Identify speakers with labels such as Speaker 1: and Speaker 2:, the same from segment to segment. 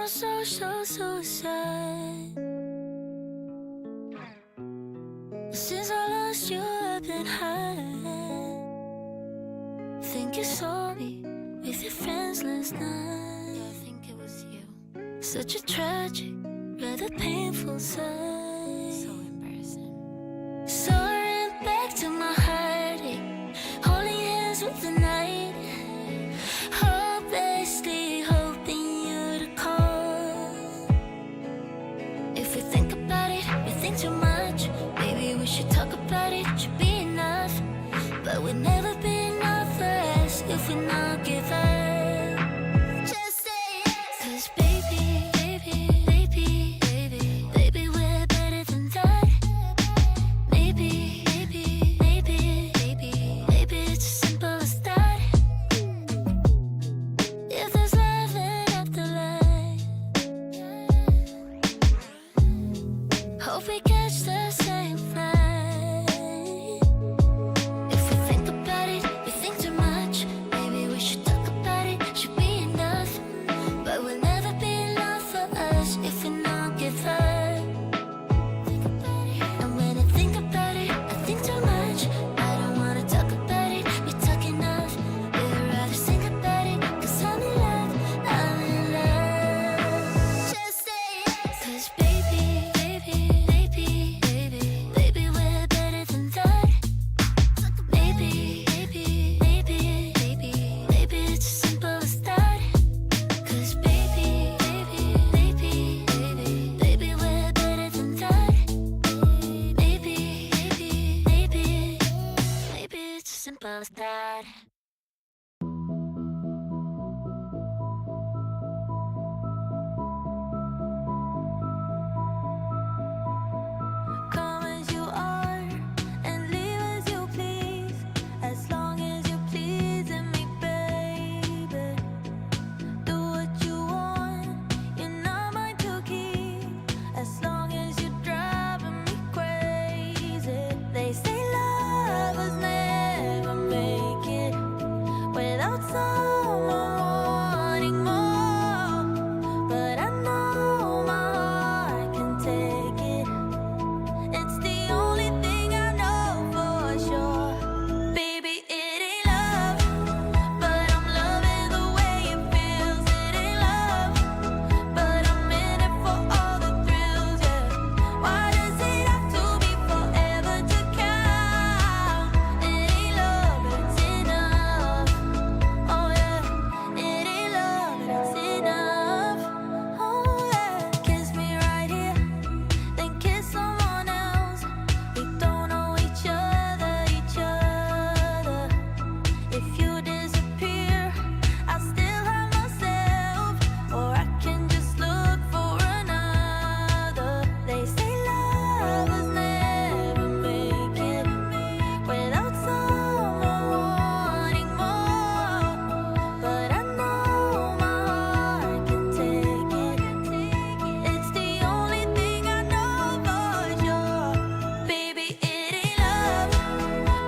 Speaker 1: on social suicide. Since I lost you, I've been high. Think you saw me with your friends last night. Yeah, I think it was you. Such a tragic, rather painful sight. So embarrassing. So I ran back to my heartache, holding hands with the night. Hopelessly hoping you'd call. If we think about it, we think too much. Maybe we should talk about it, should be enough. But we'll never be enough for us if we not give up. Just say yes. 'Cause baby, baby, baby, baby, baby, we're better than that. Maybe, maybe, maybe, maybe, maybe it's as simple as that. If there's love in afterlife, hope we catch the same flight. If we think about it, we think too much. Maybe we should talk about it, should be enough. But we'll never be enough for us if we not give up. And when I think about it, I think too much. I don't wanna talk about it, we talk enough. We'd rather sing about it, 'cause I'm in love, I'm in love. Just say yes. 'Cause baby, baby, baby, baby, baby, we're better than that. Maybe, maybe, maybe, maybe, maybe it's as simple as that. 'Cause baby, baby, baby, baby, baby, we're better than that. Maybe, maybe, maybe, maybe it's as simple as that. Come as you are and leave as you please, as long as you're pleasing me, baby. Do what you want, you're not mine to keep, as long as you're driving me crazy. They say lovers never make it without someone wanting more, but I know my heart can take it. It's the only thing I know for sure. Baby, it ain't love, but I'm loving the way it feels. It ain't love, but I'm in it for all the thrills, yeah. Why does it have to be forever to count? It ain't love, but it's enough. Oh yeah, it ain't love, but it's enough. Oh yeah, kiss me right here, then kiss someone else. We don't know each other, each other. If you disappear, I still have myself, or I can just look for another. They say lovers never make it without someone wanting more, but I know my heart can take it. It's the only thing I know for sure. Baby, it ain't love,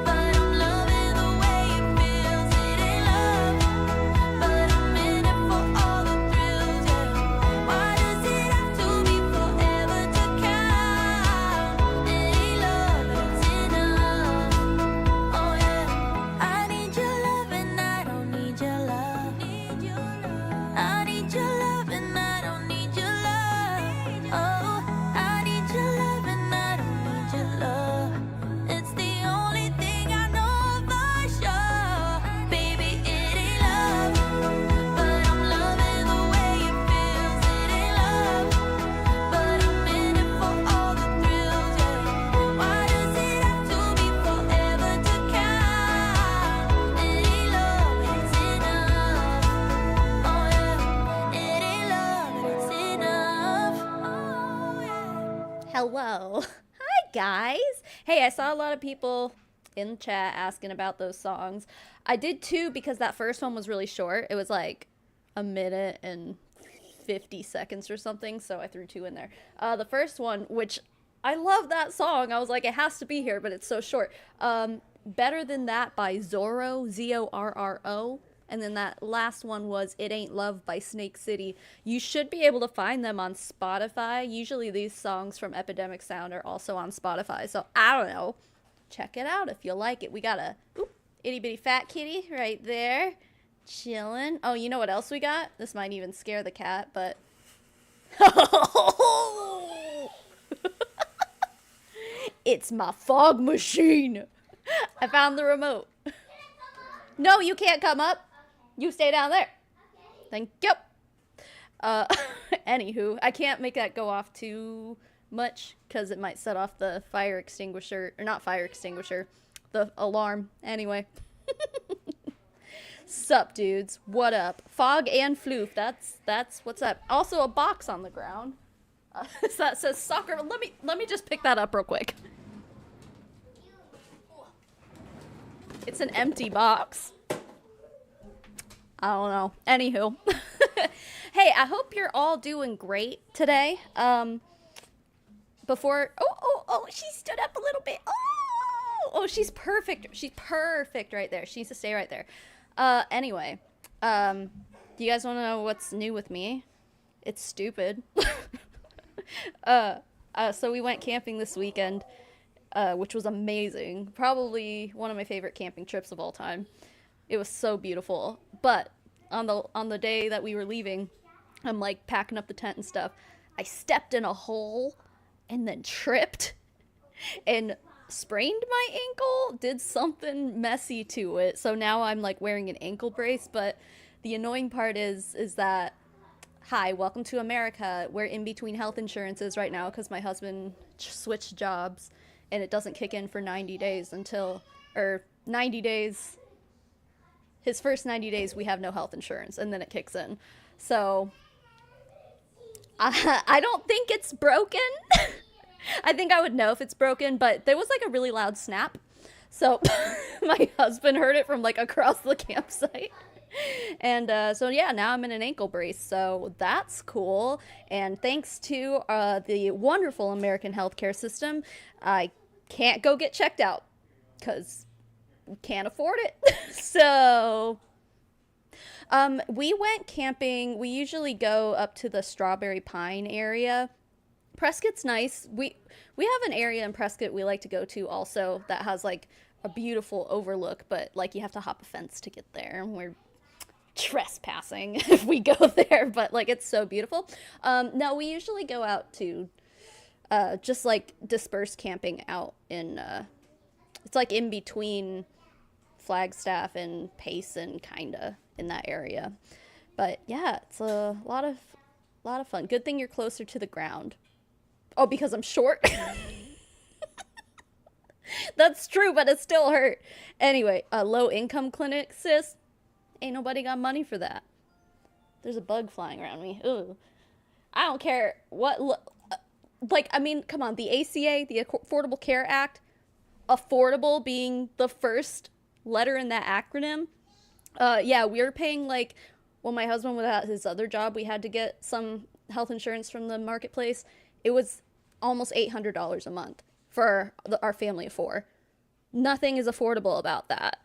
Speaker 1: but I'm loving the way it feels. It ain't love, but I'm in it for all the thrills, yeah. Why does it have to be forever to count? It ain't love, but it's enough. Oh yeah, I need your love and I don't need your love. I need your love and I don't need your love. Oh, I need your love and I don't need your love. It's the only thing I know for sure. Baby, it ain't love, but I'm loving the way it feels. It ain't love, but I'm in it for all the thrills, yeah. Why does it have to be forever to count? It ain't love, but it's enough. Oh yeah, it ain't love, but it's enough. Oh yeah.
Speaker 2: Hello. Hi, guys. Hey, I saw a lot of people in the chat asking about those songs. I did too, because that first one was really short. It was like a minute and 50 seconds or something, so I threw two in there. The first one, which I love that song. I was like, it has to be here, but it's so short. Better Than That by Zorro, Zorro. And then that last one was It Ain't Love by Snake City. You should be able to find them on Spotify. Usually these songs from Epidemic Sound are also on Spotify. So I don't know. Check it out if you like it. We got a itty bitty fat kitty right there. Chilling. Oh, you know what else we got? This might even scare the cat, but... It's my fog machine. I found the remote. No, you can't come up. You stay down there. Thank you. Anywho, I can't make that go off too much because it might set off the fire extinguisher, or not fire extinguisher, the alarm. Anyway. Sup, dudes? What up? Fog and floof. That's what's up. Also, a box on the ground. That says soccer. Let me just pick that up real quick. It's an empty box. I don't know. Anywho. Hey, I hope you're all doing great today. Before... Oh, she stood up a little bit. Oh, she's perfect. She's perfect right there. She needs to stay right there. Anyway. Do you guys want to know what's new with me? It's stupid. So we went camping this weekend, which was amazing. Probably one of my favorite camping trips of all time. It was so beautiful. But on the day that we were leaving, I'm like packing up the tent and stuff. I stepped in a hole and then tripped and sprained my ankle, did something messy to it. So now I'm like wearing an ankle brace, but the annoying part is that, hi, welcome to America. We're in between health insurances right now because my husband switched jobs and it doesn't kick in for 90 days or 90 days. His first 90 days, we have no health insurance, and then it kicks in. So, I don't think it's broken. I think I would know if it's broken, but there was like a really loud snap. So, my husband heard it from like across the campsite. And so, yeah, now I'm in an ankle brace. So, that's cool. And thanks to the wonderful American healthcare system, I can't go get checked out because can't afford it. So we went camping. We usually go up to the Strawberry Pine area. Prescott's nice. We have an area in Prescott we like to go to also that has like a beautiful overlook, but like you have to hop a fence to get there. We're trespassing if we go there, but like it's so beautiful. No, we usually go out to just like disperse camping out in it's like in between Flagstaff and Payson, kinda in that area. But yeah, it's a lot of fun. Good thing you're closer to the ground. Oh, because I'm short. That's true, but it still hurt. Anyway, a low income clinic, sis. Ain't nobody got money for that. There's a bug flying around me. Ooh. I don't care what. Like, I mean, come on. The ACA, the Affordable Care Act, affordable being the first letter in that acronym. Yeah, we were paying like, when my husband was at his other job, we had to get some health insurance from the marketplace. It was almost $800 a month for our family of 4. Nothing is affordable about that.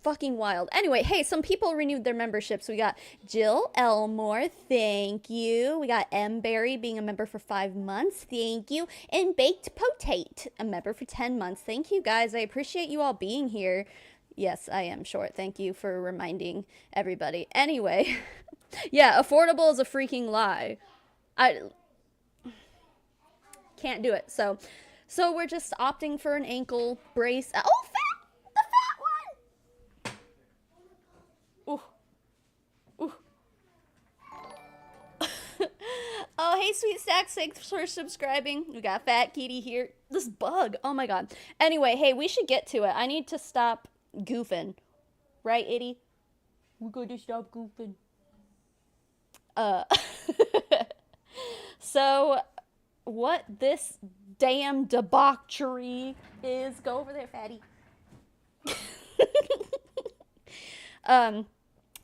Speaker 2: Fucking wild. Anyway, hey, some people renewed their memberships. We got Jill Elmore, thank you. We got M. Berry being a member for 5 months, thank you. And Baked Potate, a member for 10 months. Thank you, guys. I appreciate you all being here. Yes, I am short. Thank you for reminding everybody. Anyway, yeah, affordable is a freaking lie. I can't do it. So we're just opting for an ankle brace. Oh, the fat one. Ooh. Oh, hey, Sweet Stacks, thanks for subscribing. We got Fat Kitty here. This bug, oh my god. Anyway, hey, we should get to it. I need to stop goofing. Right, Itty? We gotta stop goofing. So, what this damn debauchery is, go over there, fatty.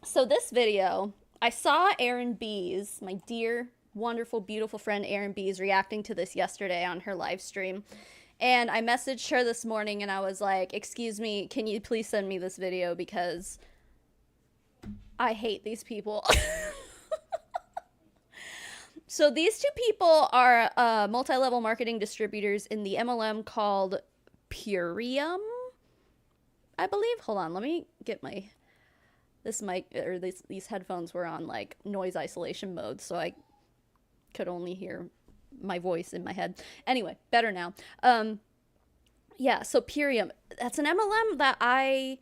Speaker 2: So this video, I saw Erin Bees, my dear, wonderful, beautiful friend Erin Bees, reacting to this yesterday on her live stream. And I messaged her this morning and I was like, excuse me, can you please send me this video because I hate these people. So these two people are multi-level marketing distributors in the MLM called Purium, I believe. Hold on, let me get my this mic or these headphones were on like noise isolation mode, so I could only hear my voice in my head. Anyway, better now. Yeah, so Purium, that's an MLM that I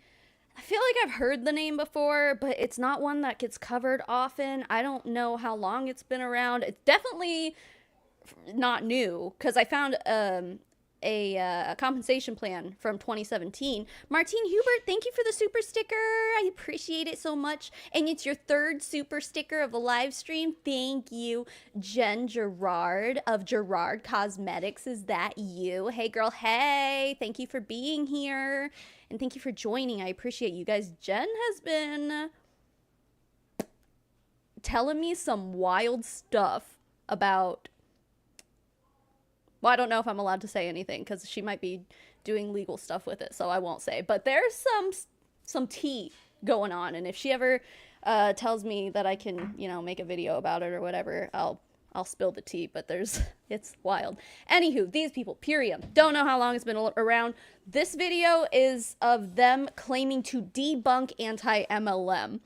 Speaker 2: feel like I've heard the name before, but it's not one that gets covered often. I don't know how long it's been around. It's definitely not new because I found a compensation plan from 2017. Martine Hubert, thank you for the super sticker. I appreciate it so much. And it's your third super sticker of the live stream. Thank you. Jen Gerard of Gerard Cosmetics. Is that you? Hey girl, hey. Thank you for being here. And thank you for joining. I appreciate you guys. Jen has been telling me some wild stuff about, well, I don't know if I'm allowed to say anything because she might be doing legal stuff with it, so I won't say. But there's some tea going on, and if she ever tells me that I can, you know, make a video about it or whatever, I'll spill the tea. But it's wild. Anywho, these people, Purium, don't know how long it's been around. This video is of them claiming to debunk anti-MLM.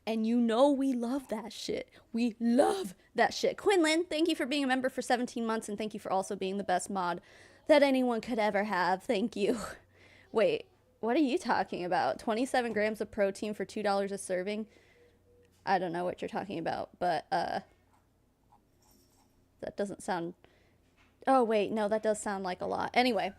Speaker 2: And you know we love that shit. We love that shit. Quinlan, thank you for being a member for 17 months, and thank you for also being the best mod that anyone could ever have. Thank you. Wait, what are you talking about? 27 grams of protein for $2 a serving? I don't know what you're talking about, but that doesn't sound... Oh, wait, no, that does sound like a lot. Anyway,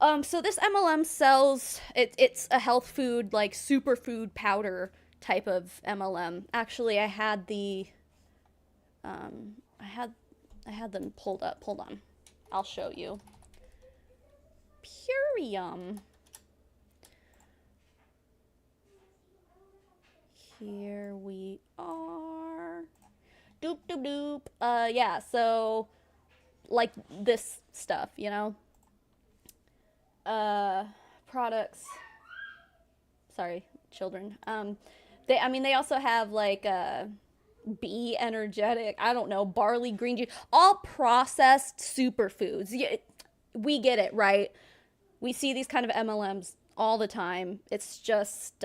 Speaker 2: so this MLM sells... It's a health food, like superfood powder type of MLM. Actually, I had the I had them pulled up. Hold on, I'll show you. Purium. Here we are. Doop doop doop. Yeah, so like this stuff, you know. Products. Sorry, children. They also have like Be Energetic, I don't know, barley green juice, all processed superfoods. Yeah, we get it, right? We see these kind of MLMs all the time. It's just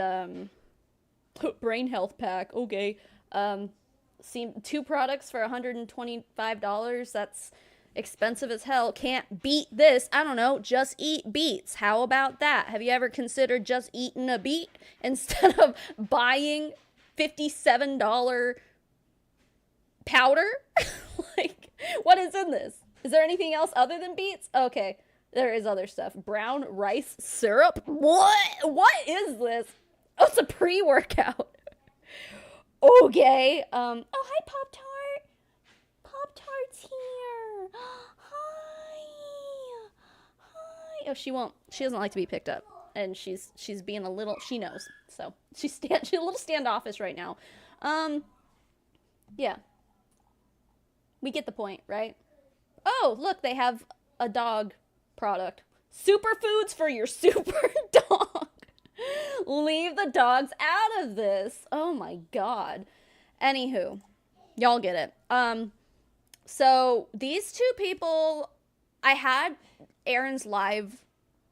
Speaker 2: brain health pack, okay. See, 2 products for $125. That's expensive as hell. Can't beat this. I don't know, just eat beets. How about that? Have you ever considered just eating a beet instead of buying $57 powder? Like, what is in this? Is there anything else other than beets? Okay, there is other stuff. Brown rice syrup? What is this? Oh, it's a pre-workout. Okay. Oh, hi, Pop-Tart. Pop-Tart's here. Hi. Oh, she doesn't like to be picked up. And she's being a little, she knows. So she's a little standoffish right now. Yeah. We get the point, right? Oh, look, they have a dog product. Superfoods for your super dog. Leave the dogs out of this. Oh my God. Anywho, y'all get it. So these two people, I had Aaron's live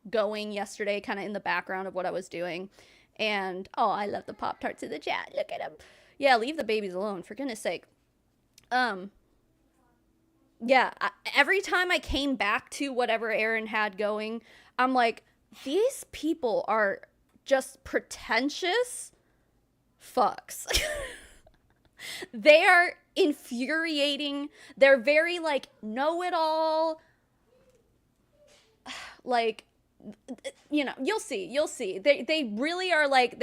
Speaker 2: going yesterday, kind of in the background of what I was doing. And, oh, I love the Pop-Tarts in the chat. Look at them. Yeah, leave the babies alone, for goodness sake. Yeah, every time I came back to whatever Aaron had going, I'm like, these people are just pretentious fucks. They are infuriating. They're very, like, know-it-all. Like, you know, you'll see. They really are, like,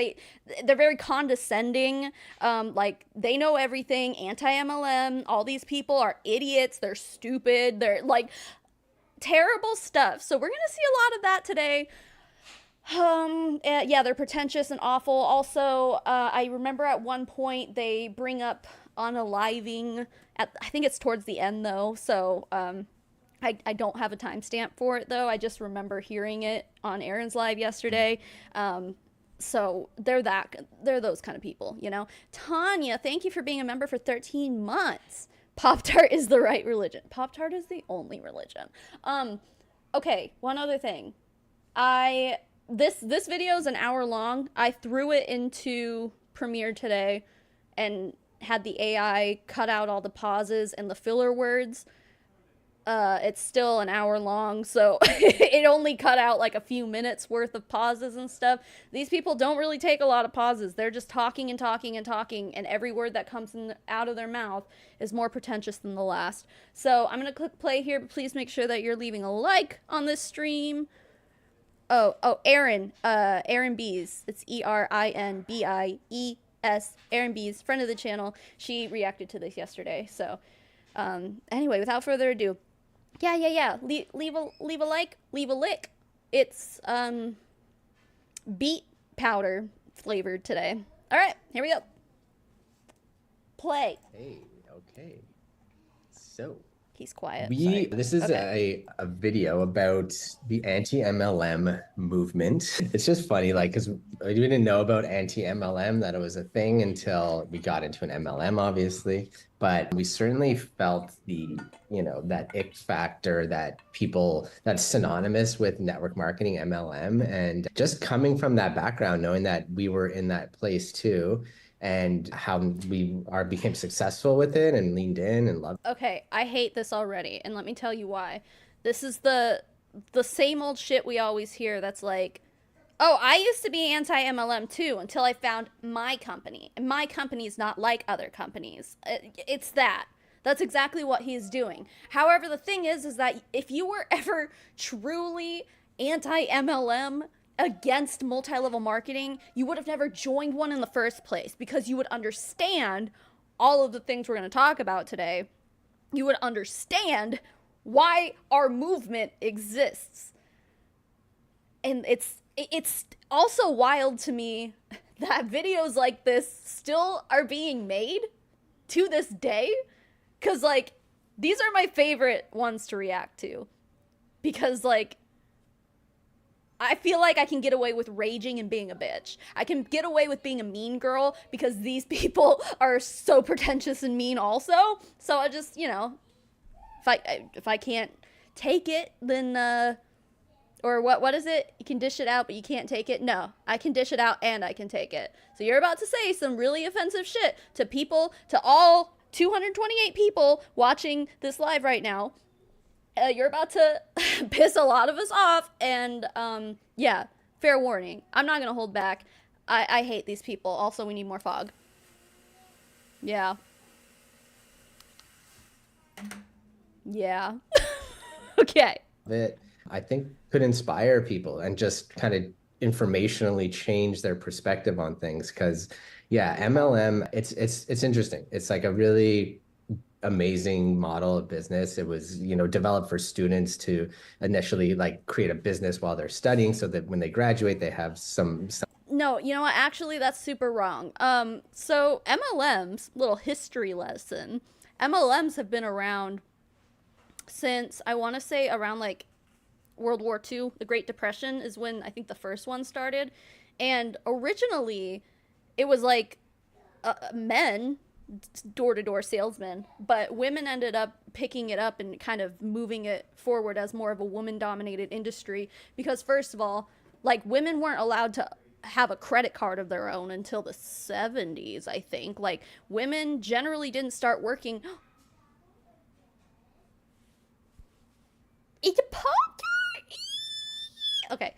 Speaker 2: they're very condescending. Like, they know everything. Anti-MLM. All these people are idiots. They're stupid. They're, like, terrible stuff. So we're gonna see a lot of that today. Yeah, they're pretentious and awful. Also, I remember at one point they bring up unaliving I think it's towards the end though. So, I don't have a timestamp for it though. I just remember hearing it on Aaron's live yesterday. So they're those kind of people, you know. Tanya, thank you for being a member for 13 months. Pop-Tart is the right religion. Pop-Tart is the only religion. Okay, one other thing. This video is an hour long. I threw it into Premiere today and had the AI cut out all the pauses and the filler words. It's still an hour long, so it only cut out like a few minutes worth of pauses and stuff. These people don't really take a lot of pauses. They're just talking and talking and talking, and every word that comes out of their mouth is more pretentious than the last. So I'm going to click play here, but please make sure that you're leaving a like on this stream. Oh, Aaron Bees. It's ERINBIES. Aaron Bees, friend of the channel. She reacted to this yesterday. So anyway, without further ado, yeah. Leave a like, leave a lick. It's beet powder flavored today. All right, here we go. Play.
Speaker 3: Hey, okay. So
Speaker 2: he's quiet.
Speaker 3: This is a video about the anti-MLM movement. It's just funny, like, because we didn't know about anti-MLM, that it was a thing until we got into an MLM, obviously. But we certainly felt that ick factor that that's synonymous with network marketing, MLM. And just coming from that background, knowing that we were in that place too, and how we became successful with it and leaned in and loved.
Speaker 2: Okay, I hate this already, and let me tell you why. This is the same old shit we always hear that's like, oh, I used to be anti-MLM too until I found my company. And my company is not like other companies. It's that. That's exactly what he's doing. However, the thing is that if you were ever truly anti-MLM, against multi-level marketing, you would have never joined one in the first place, because you would understand all of the things we're going to talk about today. You would understand why our movement exists. And it's also wild to me that videos like this still are being made to this day, because like these are my favorite ones to react to, because like I feel like I can get away with raging and being a bitch. I can get away with being a mean girl because these people are so pretentious and mean also. So I just, if I can't take it, then, or what is it? You can dish it out, but you can't take it? No, I can dish it out and I can take it. So you're about to say some really offensive shit to people, to all 228 people watching this live right now. You're about to piss a lot of us off, and yeah, fair warning. I'm not gonna hold back. I hate these people. Also, we need more fog. Yeah. Okay.
Speaker 3: That I think could inspire people and just kind of informationally change their perspective on things. Because yeah, MLM, it's interesting. It's like a really amazing model of business. It was, developed for students to initially like create a business while they're studying, so that when they graduate, they have some.
Speaker 2: No, you know what? Actually, that's super wrong. So MLMs, little history lesson. MLMs have been around since, I want to say, around like World War II. The Great Depression is when I think the first one started. And originally, it was like men, door-to-door salesmen, but women ended up picking it up and kind of moving it forward as more of a woman-dominated industry, because first of all, like, women weren't allowed to have a credit card of their own until the 70s, I think. Like, women generally didn't start working. It's a Pop-Tart! Okay.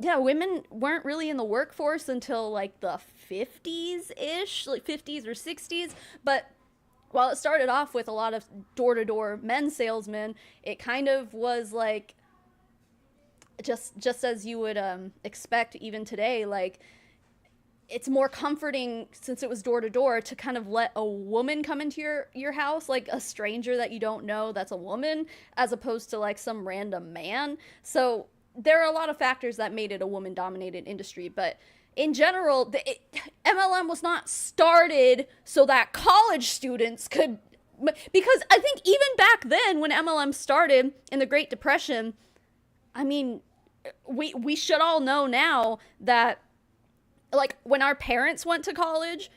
Speaker 2: Yeah, women weren't really in the workforce until like the 50s-ish, like 50s or 60s. But while it started off with a lot of door-to-door men salesmen, it kind of was like just as you would expect even today. Like, it's more comforting, since it was door-to-door, to kind of let a woman come into your house, like a stranger that you don't know that's a woman, as opposed to like some random man. So there are a lot of factors that made it a woman-dominated industry, but in general, MLM was not started so that college students could Because I think even back then when MLM started in the Great Depression, I mean, we should all know now that, like, when our parents went to college,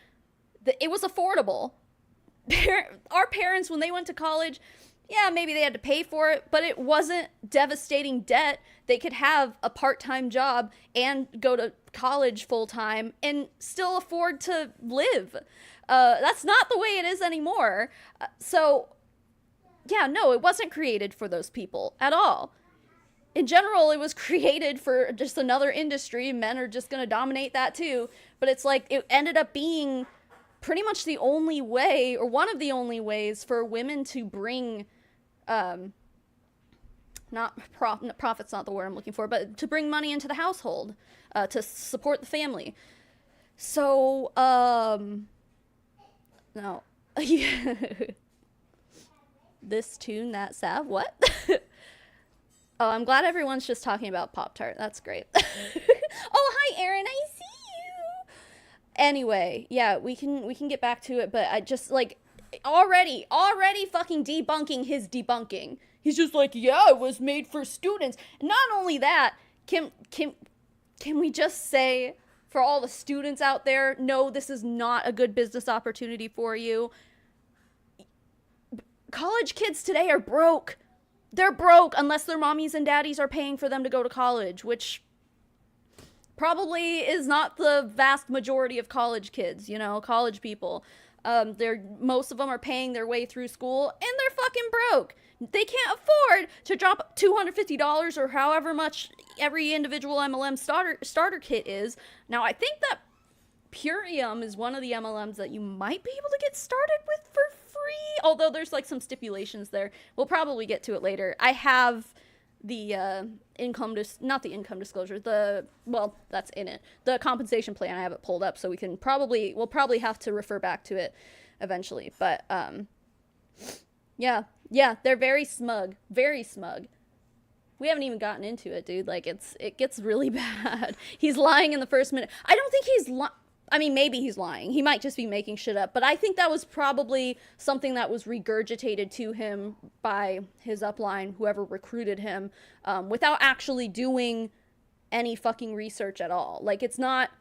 Speaker 2: it was affordable. Our parents, when they went to college, yeah, maybe they had to pay for it, but it wasn't devastating debt. They could have a part-time job and go to college full-time and still afford to live. That's not the way it is anymore. So, yeah, no, it wasn't created for those people at all. In general, it was created for just another industry. Men are just going to dominate that too. But it's like, it ended up being pretty much the only way, or one of the only ways, for women to bring, profit's not the word I'm looking for, but to bring money into the household, to support the family. So, no. This tune, that salve, what? Oh, I'm glad everyone's just talking about Pop-Tart. That's great. Oh, hi, Aaron. I see you. Anyway, yeah, we can get back to it, but I just, like, already fucking debunking his debunking. He's just like, yeah, it was made for students. Not only that, can we just say, for all the students out there, no, this is not a good business opportunity for you. College kids today are broke. They're broke unless their mommies and daddies are paying for them to go to college, which probably is not the vast majority of college kids, you know, college people. Most of them are paying their way through school, and they're fucking broke. They can't afford to drop $250 or however much every individual MLM starter kit is. Now, I think that Purium is one of the MLMs that you might be able to get started with for free, although there's like some stipulations there. We'll probably get to it later. I have the not the income disclosure, well, that's in it. The compensation plan, I have it pulled up, so we'll probably have to refer back to it eventually. But yeah, they're very smug. Very smug. We haven't even gotten into it, dude. Like, it gets really bad. He's lying in the first minute. I don't think he's I mean, maybe he's lying. He might just be making shit up. But I think that was probably something that was regurgitated to him by his upline, whoever recruited him, without actually doing any fucking research at all. Like, it's not...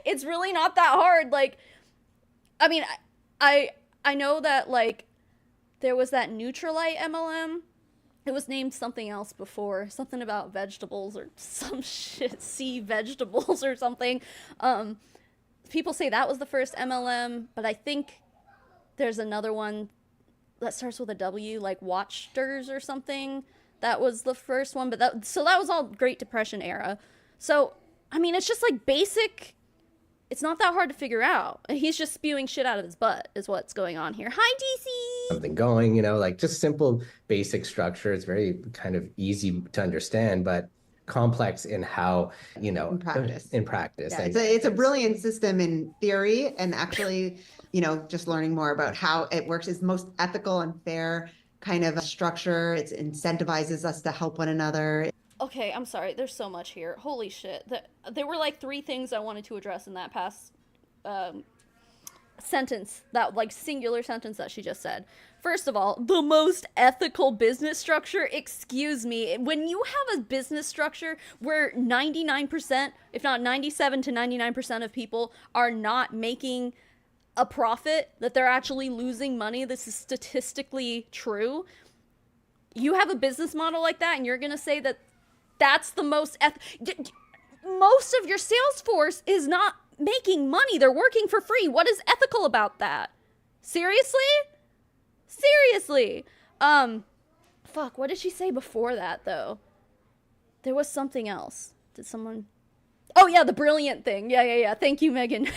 Speaker 2: it's really not that hard. Like, I mean, I know that, like, there was that Nutrilite MLM. It was named something else before. Something about vegetables or some shit. Sea vegetables or something. People say that was the first MLM, but I think there's another one that starts with a W, like Watchters or something. That was the first one, but that was all Great Depression era. So, I mean, it's just like basic... It's not that hard to figure out. He's just spewing shit out of his butt is what's going on here. Hi, DC!
Speaker 3: Something going, you know, like just simple basic structure. It's very kind of easy to understand, but complex in how, you know, in practice.
Speaker 4: Yeah, it's a brilliant system in theory, and actually, you know, just learning more about how it works is the most ethical and fair kind of a structure. It incentivizes us to help one another.
Speaker 2: Okay, I'm sorry. There's so much here. Holy shit. There were like 3 things I wanted to address in that past sentence, that like singular sentence that she just said. First of all, the most ethical business structure. Excuse me. When you have a business structure where 99%, if not 97 to 99% of people are not making a profit, that they're actually losing money, this is statistically true. You have a business model like that, and you're going to say that that's the most most of your sales force is not making money. They're working for free. What is ethical about that? Seriously? Fuck, what did she say before that, though? There was something else. Did someone... Oh, yeah, the brilliant thing. Yeah. Thank you, Megan.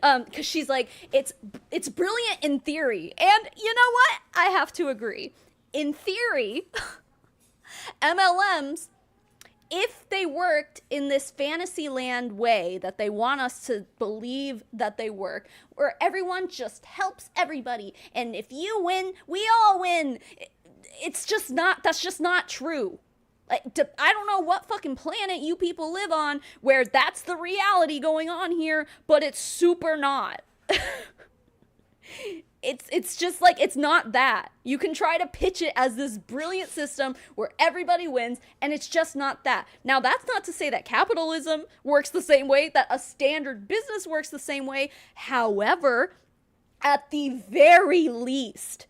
Speaker 2: Because she's like, it's brilliant in theory. And you know what? I have to agree. In theory, MLMs, if they worked in this fantasy land way that they want us to believe that they work, where everyone just helps everybody, and if you win, we all win, that's just not true. Like, I don't know what fucking planet you people live on where that's the reality going on here, but it's super not. it's just like, it's not that. You can try to pitch it as this brilliant system where everybody wins, and it's just not that. Now, that's not to say that capitalism works the same way, that a standard business works the same way. However, at the very least,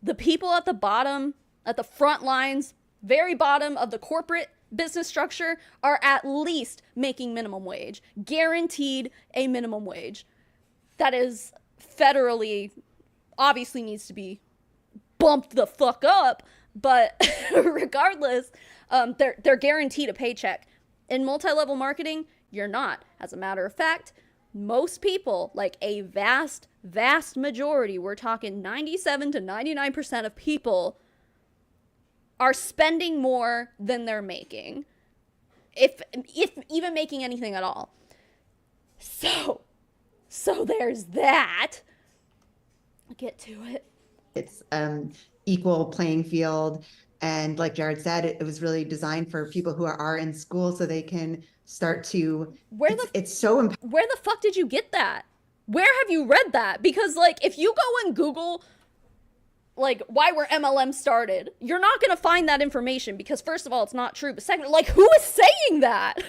Speaker 2: the people at the bottom, at the front lines, very bottom of the corporate business structure, are at least making minimum wage, guaranteed a minimum wage. That is federally, obviously needs to be bumped the fuck up, but regardless, they're guaranteed a paycheck. In multi-level marketing, you're not. As a matter of fact, most people, like a vast majority, we're talking 97 to 99% of people, are spending more than they're making, if even making anything at all. So there's that. I'll get to it.
Speaker 4: It's equal playing field. And like Jared said, it was really designed for people who are in school so they can start to, it's so
Speaker 2: where the fuck did you get that? Where have you read that? Because like, if you go and Google like why were MLM started, you're not going to find that information, because first of all, it's not true. But second, like, who is saying that?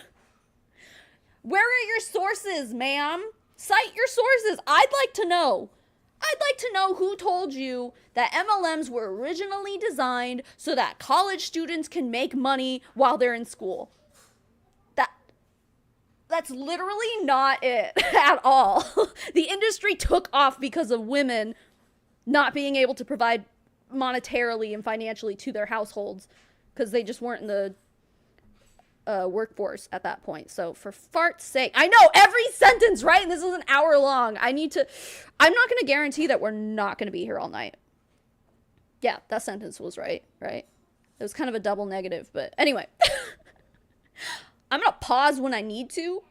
Speaker 2: Where are your sources, ma'am? Cite your sources. I'd like to know. I'd like to know who told you that MLMs were originally designed so that college students can make money while they're in school. That's literally not it at all. The industry took off because of women not being able to provide monetarily and financially to their households, because they just weren't in the workforce at that point. So for fart's sake, I know every sentence, right? And this is an hour long. I'm not going to guarantee that we're not going to be here all night. Yeah, that sentence was right? It was kind of a double negative, but anyway. I'm going to pause when I need to,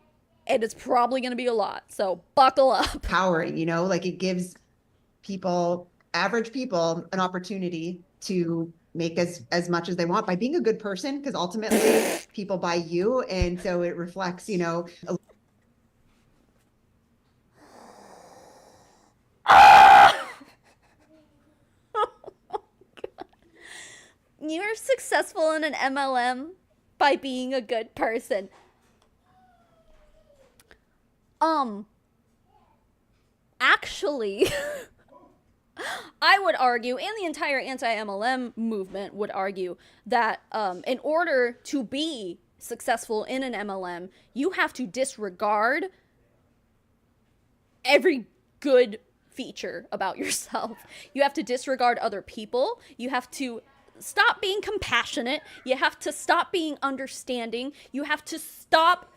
Speaker 2: and it's probably going to be a lot. So buckle up.
Speaker 4: Empowering, like it gives people, average people, an opportunity to make as much as they want by being a good person, because ultimately people buy you. And so it reflects, You're
Speaker 2: successful in an MLM by being a good person. Actually, I would argue, and the entire anti-MLM movement would argue, that in order to be successful in an MLM, you have to disregard every good feature about yourself. You have to disregard other people. You have to stop being compassionate. You have to stop being understanding. You have to stop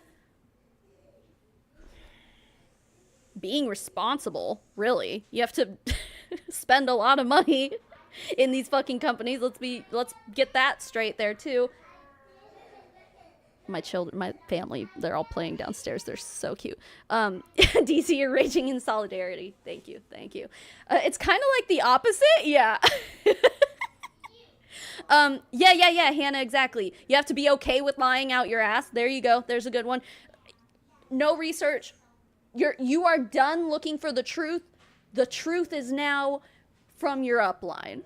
Speaker 2: being responsible, really. You have to spend a lot of money in these fucking companies. Let's get that straight there too. My children, my family, they're all playing downstairs. They're so cute. DC, you're raging in solidarity. Thank you. It's kind of like the opposite. Yeah. Yeah, Hannah, exactly. You have to be okay with lying out your ass. There you go. There's a good one. No research. You are done looking for the truth. The truth is now from your upline.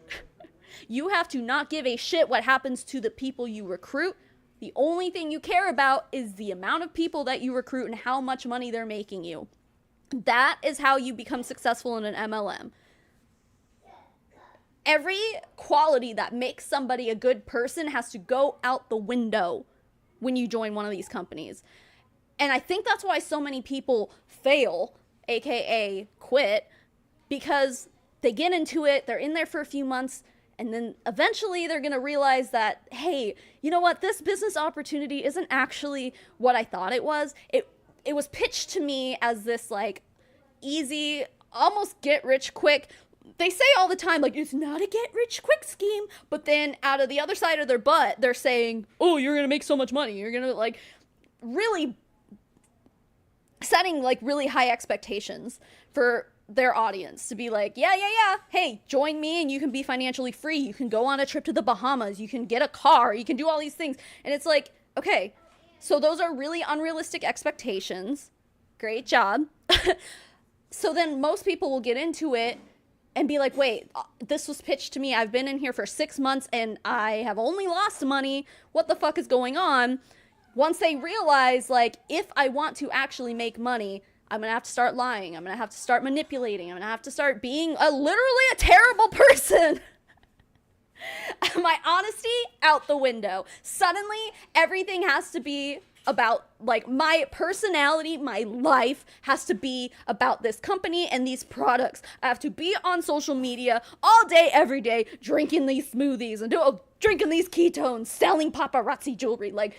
Speaker 2: You have to not give a shit what happens to the people you recruit. The only thing you care about is the amount of people that you recruit and how much money they're making you. That is how you become successful in an MLM. Every quality that makes somebody a good person has to go out the window when you join one of these companies. And I think that's why so many people fail, aka quit, because they get into it, they're in there for a few months, and then eventually they're going to realize that, hey, you know what? This business opportunity isn't actually what I thought it was. It was pitched to me as this like easy, almost get rich quick. They say all the time, like, it's not a get rich quick scheme, but then out of the other side of their butt, they're saying, oh, you're going to make so much money. You're going to like really setting like really high expectations for their audience to be like, yeah, hey, join me and you can be financially free. You can go on a trip to the Bahamas. You can get a car. You can do all these things. And it's like, okay, so those are really unrealistic expectations. Great job. So then most people will get into it and be like, wait, this was pitched to me. I've been in here for 6 months and I have only lost money. What the fuck is going on? Once they realize, like, if I want to actually make money, I'm going to have to start lying. I'm going to have to start manipulating. I'm going to have to start being literally a terrible person. My honesty out the window. Suddenly, everything has to be about, like, my personality, my life has to be about this company and these products. I have to be on social media all day, every day, drinking these smoothies and drinking these ketones, selling paparazzi jewelry. Like,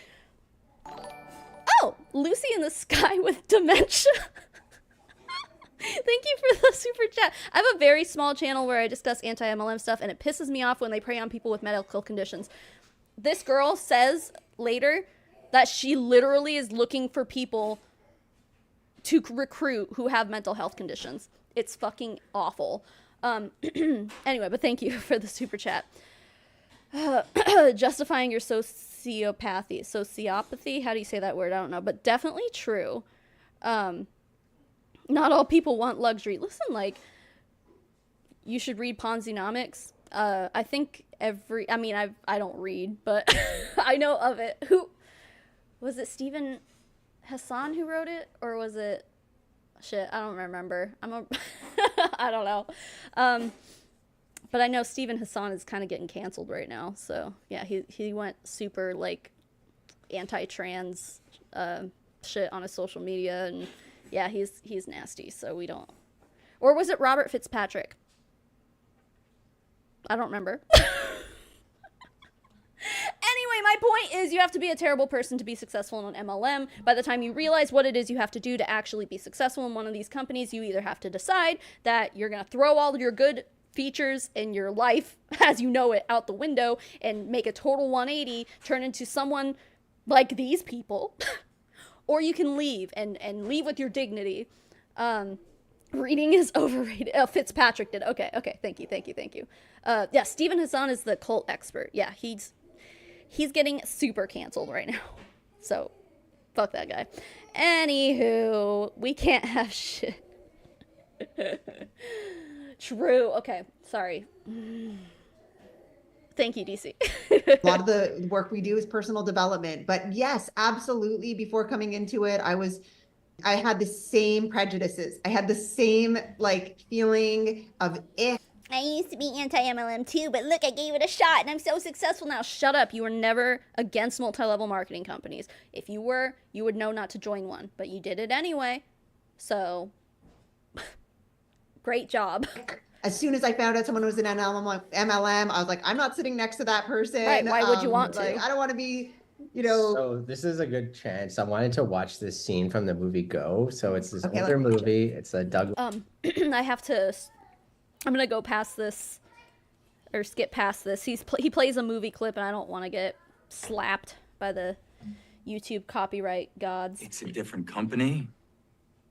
Speaker 2: oh, Lucy in the Sky with Dementia. Thank you for the super chat. I have a very small channel where I discuss anti-MLM stuff, and it pisses me off when they prey on people with medical conditions. This girl says later that she literally is looking for people to recruit who have mental health conditions. It's fucking awful. Anyway, but thank you for the super chat. Justifying your sociopathy. How do you say that word? I don't know, but definitely true. Not all people want luxury. Listen, like, you should read Ponzi-nomics. I think I don't read, but I know of it. Who was it? Stephen Hassan who wrote it, or was it? Shit, I don't remember. I don't know. But I know Stephen Hassan is kind of getting canceled right now. So yeah, he went super, like, anti-trans shit on his social media, and yeah, he's nasty. So we don't. Or was it Robert Fitzpatrick? I don't remember. Anyway, my point is you have to be a terrible person to be successful in an MLM. By the time you realize what it is you have to do to actually be successful in one of these companies, you either have to decide that you're going to throw all your good features in your life as you know it out the window and make a total 180, turn into someone like these people, or you can leave and leave with your dignity. Reading is overrated. Oh, Fitzpatrick did. Okay. Thank you. Yeah, Stephen Hassan is the cult expert. Yeah, he's getting super canceled right now. So, fuck that guy. Anywho, we can't have shit. True. Okay, sorry. Thank you, DC.
Speaker 4: A lot of the work we do is personal development, but yes, absolutely. Before coming into it, I had the same prejudices. I had the same, like, feeling of
Speaker 2: I used to be anti-MLM too, but look, I gave it a shot and I'm so successful now. Shut up. You were never against multi-level marketing companies. If you were, you would know not to join one, but you did it anyway. So, great job.
Speaker 4: As soon as I found out someone was in an MLM, I was like, I'm not sitting next to that person.
Speaker 2: Right, why would you want to?
Speaker 4: Like, I don't want to be, you know.
Speaker 3: So this is a good chance. I wanted to watch this scene from the movie Go. So it's this older movie. It's a Doug.
Speaker 2: I'm gonna go past this, or skip past this. He plays a movie clip, and I don't want to get slapped by the YouTube copyright gods.
Speaker 5: It's a different company.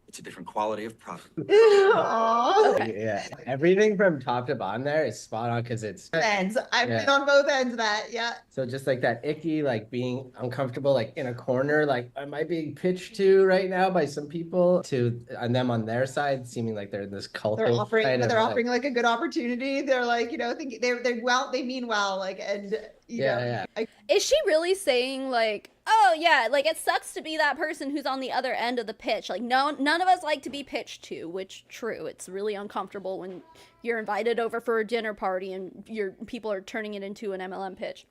Speaker 5: It's a different quality of product.
Speaker 2: Okay.
Speaker 3: Yeah, everything from top to bottom there is spot on because it's
Speaker 4: ends. I've been on both ends of that. Yeah.
Speaker 3: So just like that icky, like being uncomfortable, like in a corner, like I might be pitched to right now by some people and them on their side, seeming like they're in this cult.
Speaker 4: They're offering like a good opportunity. They're like, you know, think they mean well, like, and you know.
Speaker 2: Is she really saying, like, oh yeah, like, it sucks to be that person who's on the other end of the pitch? Like, no, none of us like to be pitched to, which, true, it's really uncomfortable when you're invited over for a dinner party and people are turning it into an MLM pitch.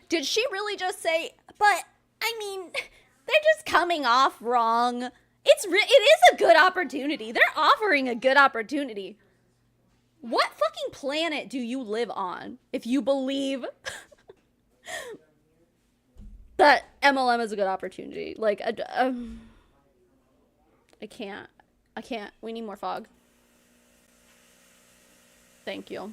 Speaker 2: Did she really just say, but, I mean, they're just coming off wrong. It is a good opportunity. They're offering a good opportunity. What fucking planet do you live on if you believe that MLM is a good opportunity? Like, I can't. We need more fog. Thank you.